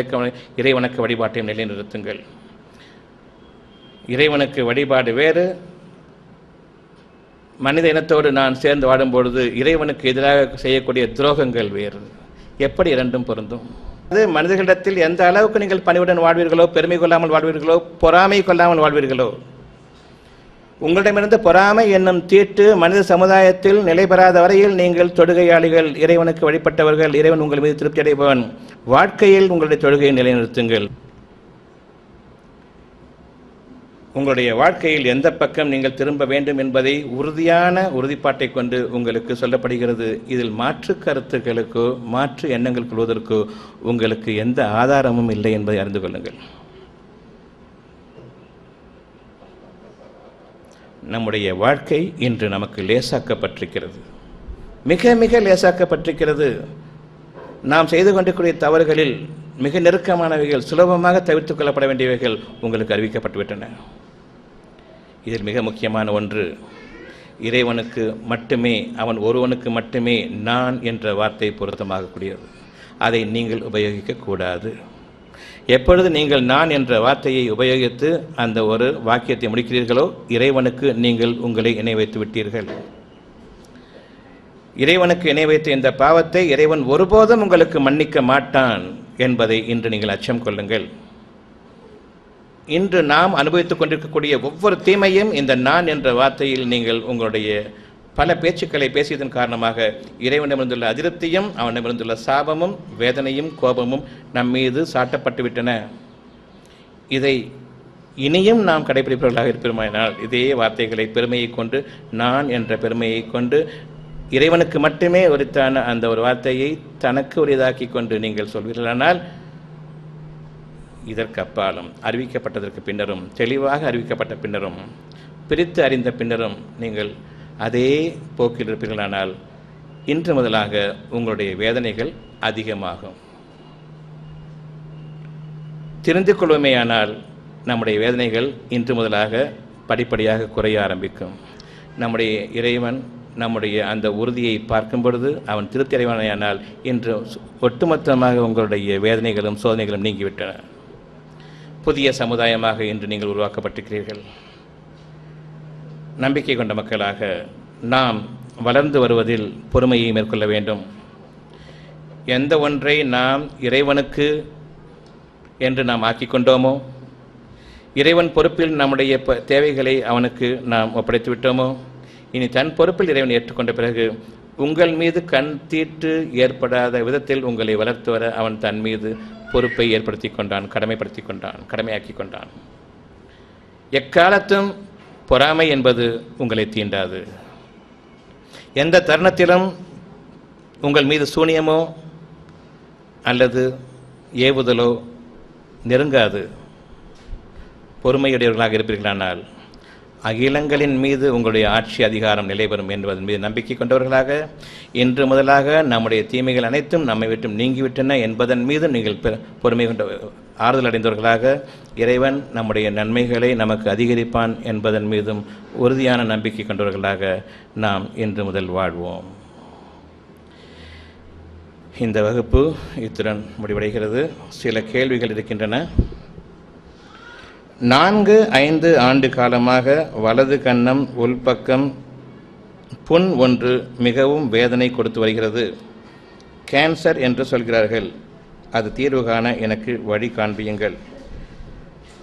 இறைவனுக்கு வழிபாட்டையும் நிலைநிறுத்துங்கள். இறைவனுக்கு வழிபாடு வேறு, மனித இனத்தோடு நான் சேர்ந்து வாடும்பொழுது இறைவனுக்கு எதிராக செய்யக்கூடிய துரோகங்கள் வேறு. எப்படி இரண்டும் பொருந்தும்? அது மனிதர்களிடத்தில் எந்த அளவுக்கு நீங்கள் பணிவுடன் வாழ்வீர்களோ, பெருமை கொள்ளாமல் வாழ்வீர்களோ, பொறாமை கொள்ளாமல் வாழ்வீர்களோ, உங்களிடமிருந்து பொறாமை என்னும் தீட்டு மனித சமுதாயத்தில் நிலை பெறாத வரையில் நீங்கள் தொழுகையாளிகள், இறைவனுக்கு வழிபட்டவர்கள், இறைவன் உங்கள் மீது திருப்தி அடைபவன். வாழ்க்கையில் உங்களுடைய தொழுகையை நிலைநிறுத்துங்கள். உங்களுடைய வாழ்க்கையில் எந்த பக்கம் நீங்கள் திரும்ப வேண்டும் என்பதை உறுதிப்பாட்டை கொண்டு உங்களுக்கு சொல்லப்படுகிறது. இதில் மாற்று கருத்துக்களுக்கோ மாற்று எண்ணங்கள் கொள்வதற்கோ உங்களுக்கு எந்த ஆதாரமும் இல்லை என்பதை அறிந்து கொள்ளுங்கள். நம்முடைய வாழ்க்கை இன்று நமக்கு லேசாக்கப்பட்டிருக்கிறது, மிக மிக லேசாக்கப்பட்டிருக்கிறது. நாம் செய்து கொண்டிருக்கிற தவறுகளில் மிக நெருக்கமானவைகள், சுலபமாக தவிர்த்து கொள்ளப்பட வேண்டியவைகள் உங்களுக்கு அறிவிக்கப்பட்டுவிட்டன. இதில் மிக முக்கியமான ஒன்று, இறைவனுக்கு மட்டுமே, அவன் ஒருவனுக்கு மட்டுமே நான் என்ற வார்த்தை பொருத்தமாகக்கூடியது. அதை நீங்கள் உபயோகிக்கக்கூடாது. எப்பொழுது நீங்கள் நான் என்ற வார்த்தையை உபயோகித்து அந்த ஒரு வாக்கியத்தை முடிக்கிறீர்களோ, இறைவனுக்கு நீங்கள் உங்களை இணை வைத்து விட்டீர்கள். இறைவனுக்கு இணை வைத்த இந்த பாவத்தை இறைவன் ஒருபோதும் உங்களுக்கு மன்னிக்க மாட்டான் என்பதை இன்று நீங்கள் அச்சம் கொள்ளுங்கள். இன்று நாம் அனுபவித்துக் கொண்டிருக்கக்கூடிய ஒவ்வொரு தீமையும் இந்த நான் என்ற வார்த்தையில் நீங்கள் உங்களுடைய பல பேச்சுக்களை பேசியதன் காரணமாக இறைவனிடமிருந்துள்ள அதிருப்தியும் அவனிடமிருந்துள்ள சாபமும் வேதனையும் கோபமும் நம் மீது சாட்டப்பட்டு விட்டன. இதை இனியும் நாம் கடைபிடிப்பவர்களாக இருப்போமானால் இதே வார்த்தைகளை பெருமையை கொண்டு, நான் என்ற பெருமையை கொண்டு, இறைவனுக்கு மட்டுமே உரித்தான அந்த ஒரு வார்த்தையை தனக்கு உரியதாக்கி கொண்டு நீங்கள் சொல்வீர்களானால், இதற்கு அப்பாலும் அறிவிக்கப்பட்டதற்கு பின்னரும், தெளிவாக அறிவிக்கப்பட்ட பின்னரும், பிரித்து அறிந்த பின்னரும் நீங்கள் அதே போக்கில் இருப்பீர்களானால் இன்று முதலாக உங்களுடைய வேதனைகள் அதிகமாகும். தெரிந்து கொள்வோமேயானால் நம்முடைய வேதனைகள் இன்று முதலாக படிப்படியாக குறைய ஆரம்பிக்கும். நம்முடைய இறைவன் நம்முடைய அந்த உறுதியை பார்க்கும் பொழுது அவன் திருப்தி அடைவானால் இன்று ஒட்டுமொத்தமாக உங்களுடைய வேதனைகளும் சோதனைகளும் நீங்கிவிட்டன. புதிய சமுதாயமாக இன்று நீங்கள் உருவாக்கப்பட்டிருக்கிறீர்கள். நம்பிக்கை கொண்ட மக்களாக நாம் வளர்ந்து வருவதில் பொறுமையை மேற்கொள்ள வேண்டும். எந்த ஒன்றை நாம் இறைவனுக்கு என்று நாம் ஆக்கிக்கொண்டோமோ, இறைவன் பொறுப்பில் நம்முடைய தேவைகளை அவனுக்கு நாம் ஒப்படைத்து விட்டோமோ, இனி தன் பொறுப்பில் இறைவன் ஏற்றுக்கொண்ட பிறகு உங்கள் மீது கண் தீட்டு ஏற்படாத விதத்தில் உங்களை வளர்த்து வர அவன் தன் மீது பொறுப்பை ஏற்படுத்தி கொண்டான், கடமையாக்கி கொண்டான். எக்காலத்தும் பொறாமை என்பது உங்களை தீண்டாது. எந்த தருணத்திலும் உங்கள் மீது சூனியமோ அல்லது ஏவுதலோ நெருங்காது. பொறுமையுடையவர்களாக இருப்பீர்களானால் அகிலங்களின் மீது உங்களுடைய ஆட்சி அதிகாரம் நிலைபெறும் என்பதன் மீது நம்பிக்கை கொண்டவர்களாக இன்று முதலாக நம்முடைய தீமைகள் அனைத்தும் நம்மை விட்டு நீங்கிவிட்டன என்பதன் மீது நீங்கள் பொறுமை கொண்ட ஆறுதல் அடைந்தவர்களாக இறைவன் நம்முடைய நன்மைகளை நமக்கு அதிகரிப்பான் என்பதன் மீதும் உறுதியான நம்பிக்கை கொண்டவர்களாக நாம் இன்று முதல் வாழ்வோம். இந்த வகுப்பு இத்துடன் முடிவடைகிறது. சில கேள்விகள் இருக்கின்றன. 4-5 ஆண்டு காலமாக வலது கன்னம் உள்பக்கம் புண் ஒன்று மிகவும் வேதனை கொடுத்து வருகிறது. கேன்சர் என்று சொல்கிறார்கள். அது தீர்வு காண எனக்கு வழி காண்பியுங்கள்.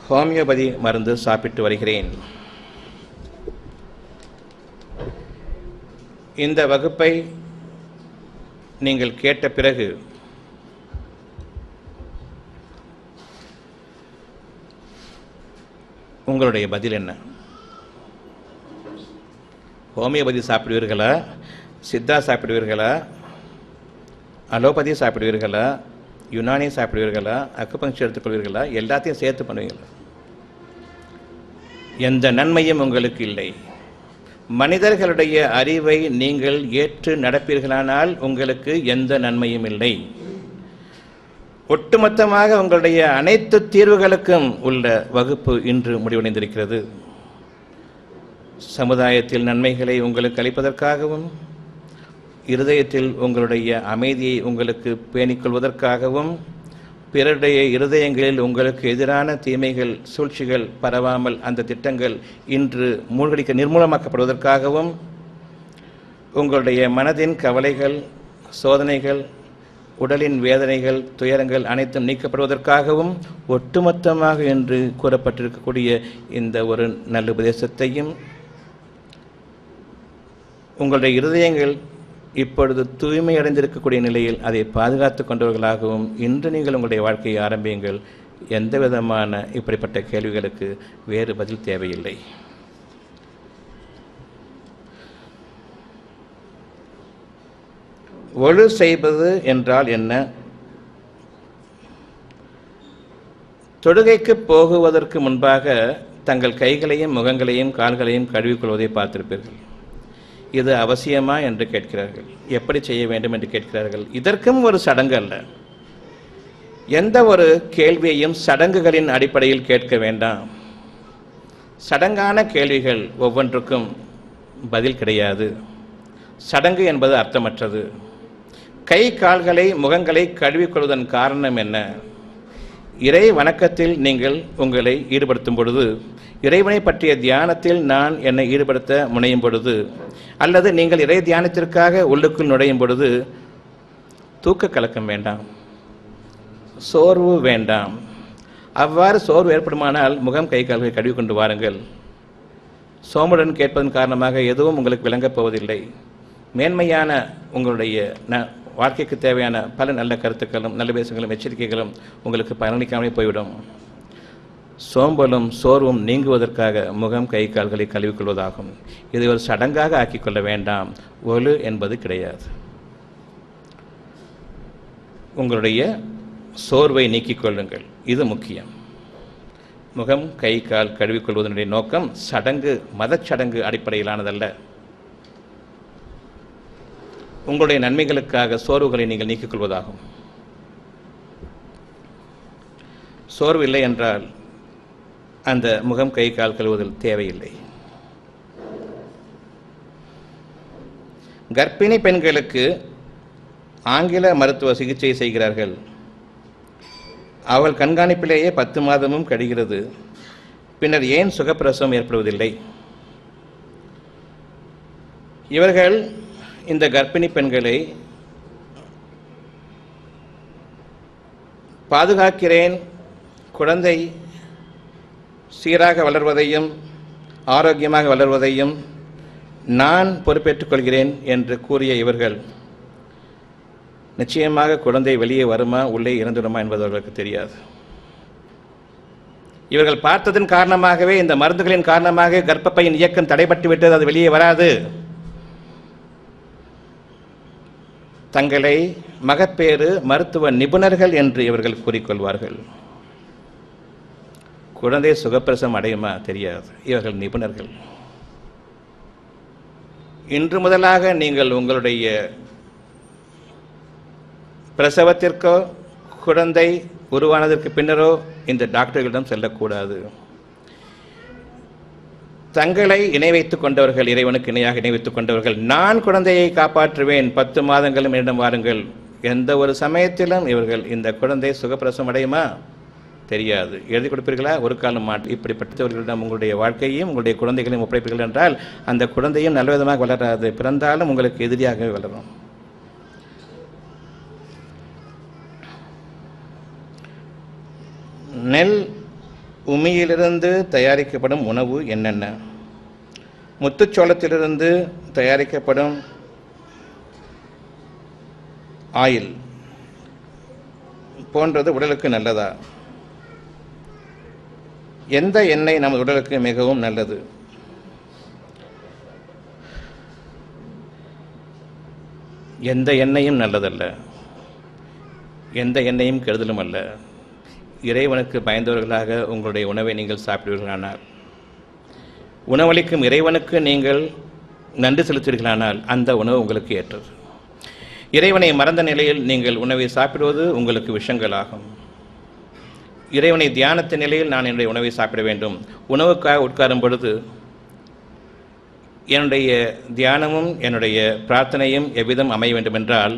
ஹோமியோபதி மருந்து சாப்பிட்டு வருகிறேன். இந்த வகுப்பை நீங்கள் கேட்ட பிறகு உங்களுடைய பதில் என்ன? ஹோமியோபதி சாப்பிடுவீர்களா, சித்தா சாப்பிடுவீர்களா, அலோபதி சாப்பிடுவீர்களா, யுனானி சாப்பிடுவீர்களா, அக்குபங்க்சர் எடுத்துக்கொள்வீர்களா, எல்லாத்தையும் சேர்த்து பண்ணுவீங்களா? எந்த நன்மையும் உங்களுக்கு இல்லை. மனிதர்களுடைய அறிவை நீங்கள் ஏற்று நடப்பீர்களானால் உங்களுக்கு எந்த நன்மையும் இல்லை. ஒட்டுமொத்தமாக உங்களுடைய அனைத்து தீர்வுகளுக்கும் உள்ள வகுப்பு இன்று முடிவடைந்திருக்கிறது. சமுதாயத்தில் நன்மைகளை உங்களுக்கு அளிப்பதற்காகவும், இருதயத்தில் உங்களுடைய அமைதியை உங்களுக்கு பேணிக்கொள்வதற்காகவும், பிறருடைய இருதயங்களில் உங்களுக்கு எதிரான தீமைகள் சூழ்ச்சிகள் பரவாமல் அந்த திட்டங்கள் இன்று நிர்மூலமாக்கப்படுவதற்காகவும், உங்களுடைய மனதின் கவலைகள், சோதனைகள், உடலின் வேதனைகள், துயரங்கள் அனைத்தும் நீக்கப்படுவதற்காகவும் ஒட்டுமொத்தமாக என்று கூறப்பட்டிருக்கக்கூடிய இந்த ஒரு நல்ல உபதேசத்தையும், உங்களுடைய இருதயங்கள் இப்பொழுது தூய்மையடைந்திருக்கக்கூடிய நிலையில் அதை பாதுகாத்து கொண்டவர்களாகவும் இன்று நீங்கள் உங்களுடைய வாழ்க்கையை ஆரம்பியுங்கள். எந்த விதமான இப்படிப்பட்ட கேள்விகளுக்கு வேறு பதில் தேவையில்லை. ஒழு செய்வது என்றால் என்ன? தொழுகைக்கு போகுவதற்கு முன்பாக தங்கள் கைகளையும் முகங்களையும் கால்களையும் கழுவிக்கொள்வதை பார்த்திருப்பீர்கள். இது அவசியமா என்று கேட்கிறார்கள். எப்படி செய்ய வேண்டும் என்று கேட்கிறார்கள். இதற்கும் ஒரு சடங்கு அல்ல. எந்த ஒரு கேள்வியையும் சடங்குகளின் அடிப்படையில் கேட்க வேண்டாம். சடங்கான கேள்விகள் ஒவ்வொன்றுக்கும் பதில் கிடையாது. சடங்கு என்பது அர்த்தமற்றது. கை கால்களை முகங்களை கழுவிக்கொள்வதன் காரணம் என்ன? இறை வணக்கத்தில் நீங்கள் உங்களை ஈடுபடுத்தும் பொழுது, இறைவனை பற்றிய தியானத்தில் நான் என்னை ஈடுபடுத்த முனையும் பொழுது, அல்லது நீங்கள் இறை தியானத்திற்காக உள்ளுக்குள் நுழையும் பொழுது தூக்க கலக்கம் வேண்டாம், சோர்வு வேண்டாம். அவ்வாறு சோர்வு ஏற்படுமானால் முகம் கை கால்களை கழுவிக்கொண்டு வாருங்கள். சோமுடன் கேட்பதன் காரணமாக எதுவும் உங்களுக்கு விளங்கப் போவதில்லை. மேன்மையான உங்களுடைய வாழ்க்கைக்கு தேவையான பல நல்ல கருத்துக்களும் நல்ல பேசுகளும் எச்சரிக்கைகளும் உங்களுக்கு பயனளிக்காமலே போய்விடும். சோம்பலும் சோர்வும் நீங்குவதற்காக முகம் கை கால்களை கழுவிக்கொள்வதாகும். இதை ஒரு சடங்காக ஆக்கிக்கொள்ள வேண்டாம். ஒழு என்பது கிடையாது. உங்களுடைய சோர்வை நீக்கிக் கொள்ளுங்கள். இது முக்கியம். முகம் கை கால் கழுவிக்கொள்வதனுடைய நோக்கம் சடங்கு, மதச்சடங்கு அடிப்படையிலானதல்ல. உங்களுடைய நன்மைகளுக்காக சோர்வுகளை நீங்கள் நீக்கிக் கொள்வதாகும். சோர்வு இல்லை என்றால் அந்த முகம் கை கால் கழுவுதல் தேவையில்லை. கர்ப்பிணி பெண்களுக்கு ஆங்கில மருத்துவ சிகிச்சை செய்கிறார்கள். அவள் கண்காணிப்பிலேயே 10 மாதமும் கழிகிறது. பின்னர் ஏன் சுகப்பிரசவம் ஏற்படுவதில்லை? இவர்கள் இந்த கர்ப்பிணி பெண்களை பாதுகாக்கிறேன், குழந்தை சீராக வளர்வதையும் ஆரோக்கியமாக வளர்வதையும் நான் பொறுப்பேற்றுக் கொள்கிறேன் என்று கூறிய இவர்கள் நிச்சயமாக குழந்தை வெளியே வருமா உள்ளே இறந்துவிடுமா என்பது அவர்களுக்கு தெரியாது. இவர்கள் பார்த்ததன் காரணமாகவே, இந்த மருந்துகளின் காரணமாக கர்ப்பப்பையின் இயக்கம் தடைபட்டு விட்டது, அது வெளியே வராது. தங்களை மகப்பேறு மருத்துவ நிபுணர்கள் என்று இவர்கள் கூறிக்கொள்வார்கள். குழந்தை சுகப்பிரசவம் அடையுமா தெரியாது. இவர்கள் நிபுணர்கள். இன்று முதலாக நீங்கள் உங்களுடைய பிரசவத்திற்கோ குழந்தை உருவானதற்கு பின்னரோ இந்த டாக்டர்களிடம் செல்லக்கூடாது. தங்களை இணை வைத்துக் கொண்டவர்கள், இறைவனுக்கு இணையாக இணை வைத்துக் கொண்டவர்கள், நான் குழந்தையை காப்பாற்றுவேன், 10 மாதங்களும் என்னிடம் வாருங்கள். எந்த ஒரு சமயத்திலும் இவர்கள் இந்த குழந்தை சுகப்பிரசவம் அடையுமா தெரியாது. எழுதி கொடுப்பீர்களா? ஒரு காலம் மாட்டு. இப்படிப்பட்டவர்களிடம் உங்களுடைய வாழ்க்கையையும் உங்களுடைய குழந்தைகளையும் ஒப்படைப்பீர்கள் என்றால் அந்த குழந்தையும் நல்ல விதமாக வளராது, பிறந்தாலும் உங்களுக்கு எதிரியாகவே வளரும். நெல் உமியிலிருந்து தயாரிக்கப்படும் உணவு என்னென்ன? முத்துச்சோளத்திலிருந்து தயாரிக்கப்படும் ஆயில் போன்றது உடலுக்கு நல்லதா? எந்த எண்ணெய் நமது உடலுக்கு மிகவும் நல்லது? எந்த எண்ணெயும் நல்லதல்ல, எந்த எண்ணெயும் கெடுதலும் அல்ல. இறைவனுக்கு பயந்தவர்களாக உங்களுடைய உணவை நீங்கள் சாப்பிடுவீர்களானால், உணவளிக்கும் இறைவனுக்கு நீங்கள் நன்றி செலுத்துவீர்களானால் அந்த உணவு உங்களுக்கு ஏற்றது. இறைவனை மறந்த நிலையில் நீங்கள் உணவை சாப்பிடுவது உங்களுக்கு விஷங்களாகும். இறைவனை தியானத்தின் நிலையில் நான் என்னுடைய உணவை சாப்பிட வேண்டும். உணவுக்காக உட்காரும் பொழுது என்னுடைய தியானமும் என்னுடைய பிரார்த்தனையும் எவ்விதம் அமைய வேண்டும் என்றால்,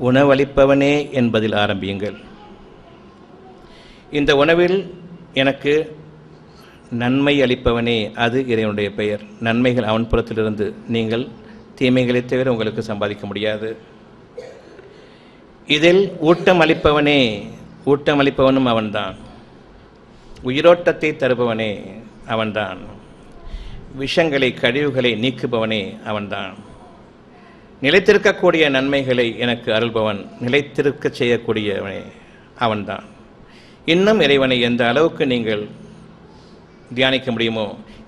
உணவளிப்பவனே என்பதில் ஆரம்பியுங்கள். இந்த உணவில் எனக்கு நன்மை அளிப்பவனே, அது இறைவனுடைய பெயர். நன்மைகள் அவன் புறத்திலிருந்து, நீங்கள் தீமைகளை தவிர உங்களுக்கு சம்பாதிக்க முடியாது. இதில் ஊட்டம் அளிப்பவனே, ஊட்டம் அளிப்பவனும் அவன்தான். உயிரோட்டத்தை தருபவனே அவன்தான். விஷங்களை கழிவுகளை நீக்குபவனே அவன்தான். நிலைத்திருக்கக்கூடிய நன்மைகளை எனக்கு அருள்பவன், நிலைத்திருக்க செய்யக்கூடியவனே அவன்தான். இன்னும் இறைவனை எந்த அளவுக்கு நீங்கள் தியானிக்க முடியுமோ,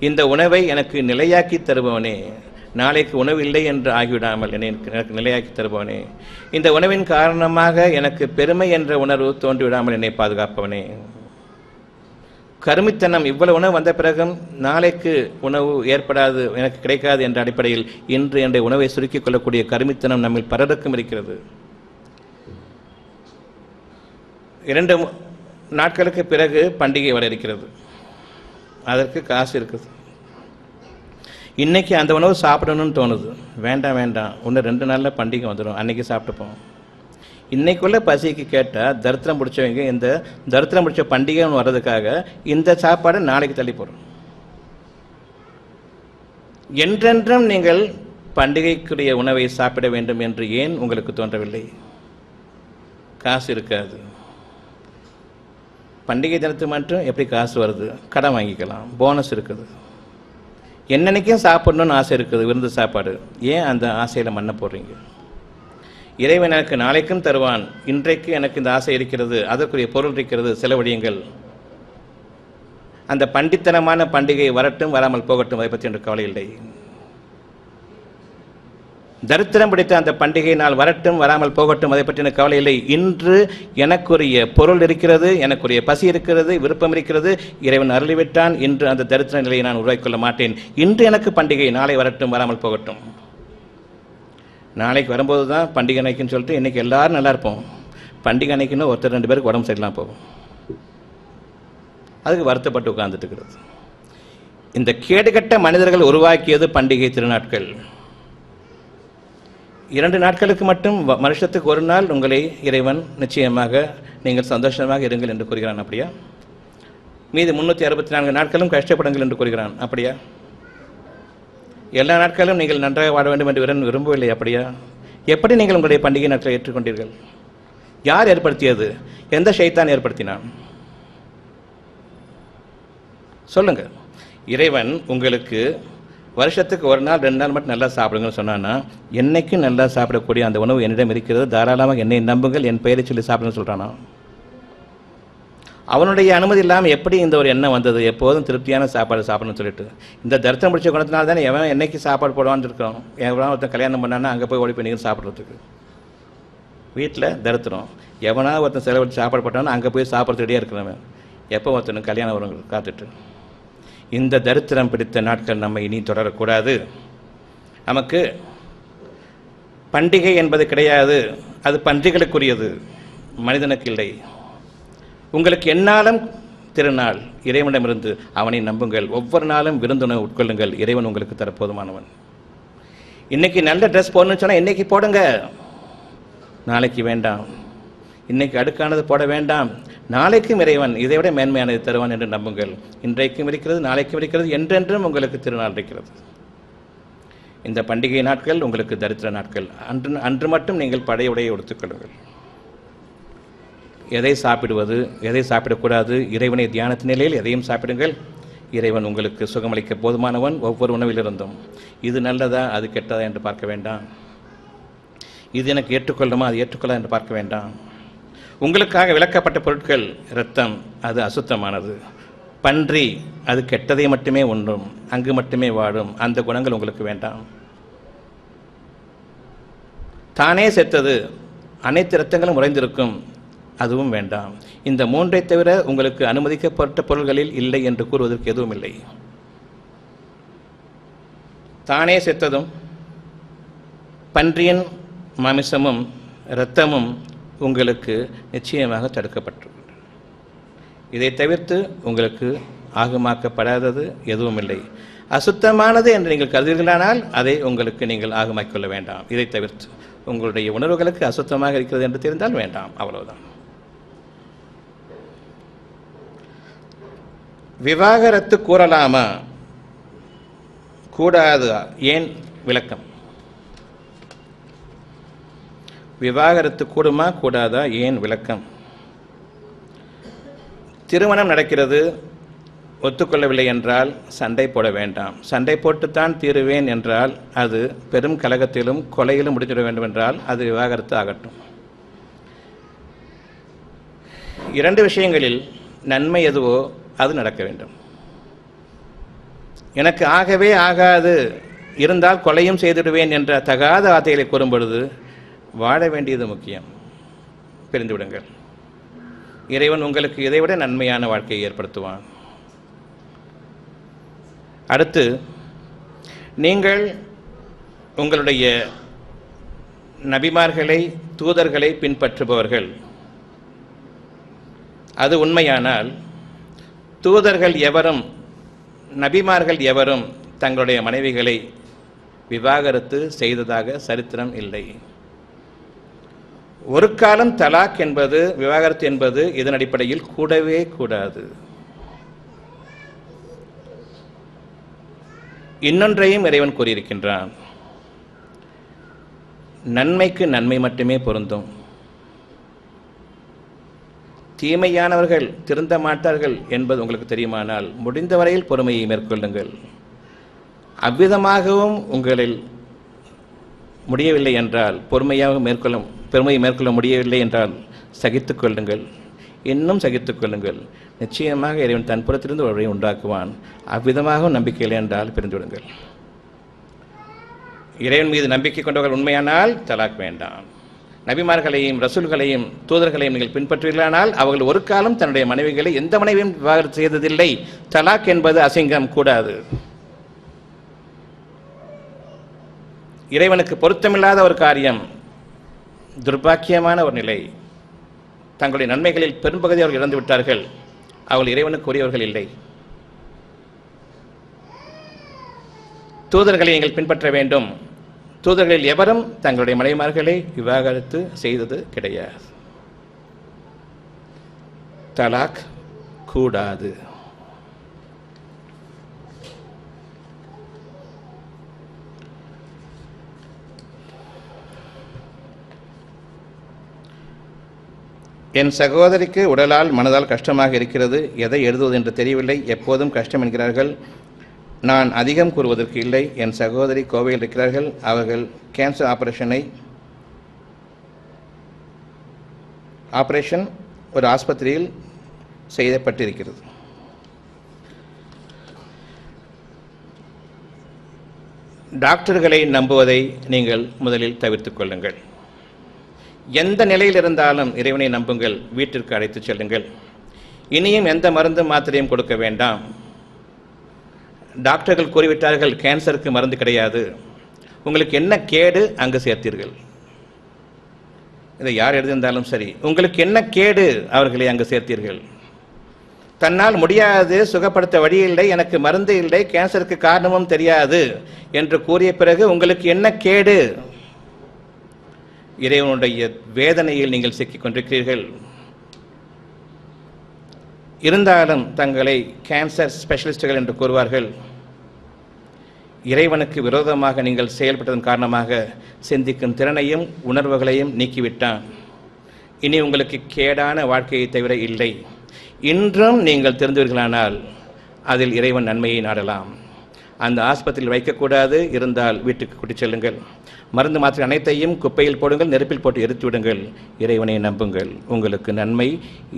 இந்த உணவை எனக்கு நிலையாக்கி தருபவனே, நாளைக்கு உணவு இல்லை என்று ஆகிவிடாமல் எனக்கு நிலையாக்கி தருபவனே, இந்த உணவின் காரணமாக எனக்கு பெருமை என்ற உணர்வு தோன்றிவிடாமல் என்னை பாதுகாப்பவனே, கருமித்தனம் இவ்வளவு உணவு வந்த பிறகும் நாளைக்கு உணவு ஏற்படாது, எனக்கு கிடைக்காது என்ற அடிப்படையில் இன்று என்னுடைய உணவை சுருக்கிக் கொள்ளக்கூடிய கருமித்தனம் நம்மில் பலருக்கும் இருக்கிறது. 2 நாட்களுக்கு பிறகு பண்டிகை வர இருக்கிறது, அதற்கு காசு இருக்குது. இன்றைக்கி அந்த உணவு சாப்பிடணும்னு தோணுது, வேண்டாம் வேண்டாம், இன்னும் 2 நாளில் பண்டிகை வந்துடும், அன்றைக்கி சாப்பிட்டுப்போம். இன்றைக்குள்ள பசிக்கு கேட்டால் தரித்திரம் பிடிச்சவங்க இந்த தரித்திரம் பிடிச்ச பண்டிகை வர்றதுக்காக இந்த சாப்பாடை நாளைக்கு தள்ளி போகிறோம். என்றென்றும் நீங்கள் பண்டிகைக்குரிய உணவை சாப்பிட வேண்டும் என்று ஏன் உங்களுக்கு தோன்றவில்லை? காசு இருக்காது. பண்டிகை தினத்துக்கு மட்டும் எப்படி காசு வருது? கடன் வாங்கிக்கலாம், போனஸ் இருக்குது. என்னன்னைக்கும் சாப்பிடணும்னு ஆசை இருக்குது, விருந்து சாப்பாடு. ஏன் அந்த ஆசையில் மண்ணை போடுறீங்க? இறைவன் எனக்கு நாளைக்கும் தருவான், இன்றைக்கு எனக்கு இந்த ஆசை இருக்கிறது, அதற்குரிய பொருள் இருக்கிறது, செலவழியுங்கள். அந்த பண்டித்தனமான பண்டிகை வரட்டும் வராமல் போகட்டும், அதை பற்றி எனக்கு கவலை இல்லை. தரித்திரம் பிடித்த அந்த பண்டிகை நாள் வரட்டும் வராமல் போகட்டும், அதை பற்றி எனக்கு கவலை இல்லை. இன்று எனக்குரிய பொருள் இருக்கிறது, எனக்குரிய பசி இருக்கிறது, விருப்பம் இருக்கிறது, இறைவன் அருளிவிட்டான். இன்று அந்த தரித்திர நிலையை நான் உருவாக்கிக்கொள்ள மாட்டேன். இன்று எனக்கு பண்டிகை, நாளை வரட்டும் வராமல் போகட்டும். நாளைக்கு வரும்போது தான் பண்டிகை அன்னைக்குன்னு சொல்லிட்டு இன்றைக்கி எல்லோரும் நல்லா இருப்போம். பண்டிகை அன்னைக்குன்னு ஒருத்தர் 2 பேருக்கு உடம்பு சரியில்லாம் போகும், அதுக்கு வருத்தப்பட்டு உட்கார்ந்துட்டு இருக்கிறது. இந்த கேடுகட்ட மனிதர்கள் உருவாக்கியது பண்டிகை திருநாட்கள். 2 நாட்களுக்கு மட்டும், வருஷத்துக்கு 1 நாள் உங்களை இறைவன் நிச்சயமாக நீங்கள் சந்தோஷமாக இருங்கள் என்று கூறுகிறான். அப்படியா? மீது 364 நாட்களும் கஷ்டப்படுங்கள் என்று கூறுகிறான். அப்படியா? எல்லா நாட்களும் நீங்கள் நன்றாக வாழ வேண்டும் என்று விரும்பவில்லை. அப்படியா? எப்படி நீங்கள் உங்களுடைய பண்டிகை நாட்களை ஏற்றுக்கொண்டீர்கள்? யார் ஏற்படுத்தியது? எந்த ஷைத்தான் ஏற்படுத்தினான்? சொல்லுங்கள். இறைவன் உங்களுக்கு வருஷத்துக்கு 1 நாள் 2 நாள் மட்டும் நல்லா சாப்பிடுங்கன்னு சொன்னான்னா, என்னைக்கும் நல்லா சாப்பிடக்கூடிய அந்த உணவு என்னிடம் இருக்கிறது, தாராளமாக என்னை நம்புங்கள், என் பெயரை சொல்லி சாப்பிடுங்கன்னு சொல்கிறானா? அவனுடைய அனுமதி இல்லாமல் எப்படி இந்த ஒரு எண்ணம் வந்தது? எப்போதும் திருப்தியான சாப்பாடு சாப்பிடணும்னு சொல்லிட்டு. இந்த தரித்திரம் பிடிச்ச குணத்தினால தானே எவன் என்னைக்கு சாப்பாடு போடுவான்னு இருக்கிறோம். எவனா ஒருத்தன் கல்யாணம் பண்ணான்னா அங்கே போய் ஓடி போய் நீங்கள் சாப்பிட்றதுக்கு. வீட்டில் தரித்திரம், எவனா ஒருத்தன் செலவழித்து சாப்பாடு போட்டான்னா அங்கே போய் சாப்பிட்றது ரெடியாக இருக்கிறவன். எப்போ ஒருத்தனுக்கு கல்யாணம் வரும் காத்துட்டு. இந்த தரித்திரம் பிடித்த நாட்கள் நம்ம இனி தொடரக்கூடாது. நமக்கு பண்டிகை என்பது கிடையாது, அது பன்றிகளுக்குரியது, மனிதனுக்கு இல்லை. உங்களுக்கு எந்நாளும் திருநாள். இறைவனிடமிருந்து அவனை நம்புங்கள். ஒவ்வொரு நாளும் விருந்துணவு உட்கொள்ளுங்கள். இறைவன் உங்களுக்கு தர போதுமானவன். இன்றைக்கி நல்ல ட்ரெஸ் போடணும்னு சொன்னால் இன்றைக்கி போடுங்க, நாளைக்கு வேண்டாம். இன்னைக்கு அடுக்கானது போட வேண்டாம், நாளைக்கும் இறைவன் இதைவிட மேன்மையானதை தருவான் என்று நம்புங்கள். இன்றைக்கும் இருக்கிறது, நாளைக்கும் இருக்கிறது, என்றென்றும் உங்களுக்கு திருநாள் இருக்கிறது. இந்த பண்டிகை நாட்கள் உங்களுக்கு தரித்திர நாட்கள். அன்று மட்டும் நீங்கள் படையுடையை எடுத்துக்கொள்ளுங்கள். எதை சாப்பிடுவது, எதை சாப்பிடக்கூடாது, இறைவனை தியானத்தின் நிலையில் எதையும் சாப்பிடுங்கள். இறைவன் உங்களுக்கு சுகமளிக்க போதுமானவன். ஒவ்வொரு உணவிலிருந்தும் இது நல்லதா அது கெட்டதா என்று பார்க்க வேண்டாம். இது எனக்கு ஏற்றுக்கொள்ளுமா அது ஏற்றுக்கொள்ளா என்று பார்க்க வேண்டாம். உங்களுக்காக விளக்கப்பட்ட பொருட்கள், இரத்தம் அது அசுத்தமானது, பன்றி அது கெட்டதை மட்டுமே உண்ணும், அங்கு மட்டுமே வாழும், அந்த குணங்கள் உங்களுக்கு வேண்டாம். தானே செத்தது, அனைத்து இரத்தங்களும் உறைந்திருக்கும், அதுவும் வேண்டாம். இந்த மூன்றை தவிர உங்களுக்கு அனுமதிக்கப்பட்ட பொருள்களில் இல்லை என்று கூறுவதற்கு எதுவும் இல்லை. தானே செத்ததும் பன்றியின் மாமிசமும் இரத்தமும் உங்களுக்கு நிச்சயமாக தடுக்கப்பட்டுள்ளது. இதை தவிர்த்து உங்களுக்கு ஆகமாக்கப்படாதது எதுவும் இல்லை. அசுத்தமானது என்று நீங்கள் கருதுகிறானால் அதை உங்களுக்கு நீங்கள் ஆகமாக்கிக்கொள்ள வேண்டாம். இதை தவிர்த்து உங்களுடைய உணர்வுகளுக்கு அசுத்தமாக இருக்கிறது என்று தெரிந்தால் வேண்டாம், அவ்வளவுதான். விவாகரத்து கூறலாமா கூடாது, ஏன் விளக்கம்? விவாகரத்து கூடுமா கூடாதா, ஏன் விளக்கம்? திருமணம் நடக்கிறது, ஒத்துக்கொள்ளவில்லை என்றால் சண்டை போட வேண்டாம். சண்டை போட்டுத்தான் தீருவேன் என்றால் அது பெரும் கலகத்திலும் கொலையிலும் முடிந்துவிட வேண்டும் என்றால் அது விவாகரத்து ஆகட்டும். இரண்டு விஷயங்களில் நன்மை எதுவோ அது நடக்க வேண்டும். எனக்கு ஆகவே ஆகாது, இருந்தால் கொலையும் செய்துவிடுவேன் என்ற தகாத வார்த்தைகளை கூறும் பொழுது வாழ வேண்டியது முக்கியம். பிரிந்துவிடுங்கள். இறைவன் உங்களுக்கு இதைவிட நன்மையான வாழ்க்கையை ஏற்படுத்துவான். அடுத்து, நீங்கள் உங்களுடைய நபிமார்களை தூதர்களை பின்பற்றுபவர்கள், அது உண்மையானால் தூதர்கள் எவரும் நபிமார்கள் எவரும் தங்களுடைய மனைவிகளை விவாகரத்து செய்ததாக சரித்திரம் இல்லை. ஒரு காலம் தலாக் என்பது, விவாகரத்து என்பது இதன் அடிப்படையில் கூடவே கூடாது. இன்னொன்றையும் இறைவன் கூறியிருக்கின்றான், நன்மைக்கு நன்மை மட்டுமே பொருந்தும். தீமையானவர்கள் திருந்த மாட்டார்கள் என்பது உங்களுக்கு தெரியுமானால் முடிந்தவரையில் பொறுமையை மேற்கொள்ளுங்கள். அவ்விதமாகவும் உங்களில் முடியவில்லை என்றால், பொறுமையை மேற்கொள்ள முடியவில்லை என்றால் சகித்துக் கொள்ளுங்கள், இன்னும் சகித்துக் கொள்ளுங்கள். நிச்சயமாக இறைவன் தன் புறத்திலிருந்து ஒரு வழியை உண்டாக்குவான். அவ்விதமாகவும் நம்பிக்கை இல்லை என்றால் பிரிந்துவிடுங்கள். இறைவன் மீது நம்பிக்கை கொண்டவர்கள் உண்மையானால் தலாக் வேண்டாம். நபிமார்களையும் ரசூல்களையும் தூதர்களையும் நீங்கள் பின்பற்றுவீர்களானால் அவர்கள் ஒரு காலம் தன்னுடைய மனைவிகளை எந்த மனைவியும் விவாகரத்து செய்ததில்லை. தலாக் என்பது அசிங்கம், கூடாது. இறைவனுக்கு பொருத்தமில்லாத ஒரு காரியம், துர்பாக்கியமான ஒரு நிலை. தங்களுடைய நன்மைகளில் பெரும்பகுதி அவர்கள் இழந்து விட்டார்கள். அவர்கள் இறைவனுக்கு உரியவர்கள் இல்லை. தூதர்களை நீங்கள் பின்பற்ற வேண்டும். தூதர்களில் எவரும் தங்களுடைய மனைவிமார்களை விவாகரத்து செய்தது கிடையாது. தலாக் கூடாது. என் சகோதரிக்கு உடலால் மனதால் கஷ்டமாக இருக்கிறது. எதை எழுதுவது என்று தெரியவில்லை. எப்போதும் கஷ்டம் என்கிறார்கள். நான் அதிகம் கூறுவதற்கு இல்லை. என் சகோதரி கோவையில் இருக்கிறார்கள். அவர்கள் கேன்சர் ஆபரேஷன் ஒரு ஆஸ்பத்திரியில் செய்யப்பட்டிருக்கிறது. டாக்டர்களை நம்புவதை நீங்கள் முதலில் தவிர்த்துக் கொள்ளுங்கள். எந்த நிலையில் இருந்தாலும் இறைவனை நம்புங்கள். வீட்டிற்கு அழைத்துச் செல்லுங்கள். இனியும் எந்த மருந்து மாத்திரையும் கொடுக்க வேண்டாம். டாக்டர்கள் கூறிவிட்டார்கள் கேன்சருக்கு மருந்து கிடையாது. உங்களுக்கு என்ன கேடு அங்கு சேர்த்தீர்கள். இதை யார் எழுதியிருந்தாலும் சரி, உங்களுக்கு என்ன கேடு அவர்களை அங்கு சேர்த்தீர்கள். தன்னால் முடியாது, சுகப்படுத்த வழி இல்லை, எனக்கு மருந்து இல்லை, கேன்சருக்கு காரணமும் தெரியாது என்று கூறிய பிறகு உங்களுக்கு என்ன கேடு? இறைவனுடைய வேதனையில் நீங்கள் சிக்கிக் கொண்டிருக்கிறீர்கள். இருந்தாலும் தங்களை கேன்சர் ஸ்பெஷலிஸ்டுகள் என்று கூறுவார்கள். இறைவனுக்கு விரோதமாக நீங்கள் செயல்பட்டதன் காரணமாக சிந்திக்கும் திறனையும் உணர்வுகளையும் நீக்கிவிட்டான். இனி உங்களுக்கு கேடான வாழ்க்கையை தவிர இல்லை. இன்றும் நீங்கள் தெரிந்தவர்களானால் அதில் இறைவன் நன்மையை நாடலாம். அந்த ஆஸ்பத்திரியில் வைக்கக்கூடாது, இருந்தால் வீட்டுக்கு கூட்டிச் செல்லுங்கள். மருந்து மாத்திரை அனைத்தையும் குப்பையில் போடுங்கள், நெருப்பில் போட்டு எரித்து விடுங்கள். இறைவனை நம்புங்கள். உங்களுக்கு நன்மை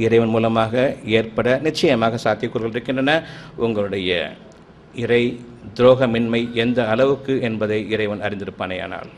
இறைவன் மூலமாக ஏற்பட நிச்சயமாக சாத்தியக்கூறுகள் இருக்கின்றன. உங்களுடைய இறை துரோகமின்மை எந்த அளவுக்கு என்பதை இறைவன் அறிந்திருப்பானேயானால்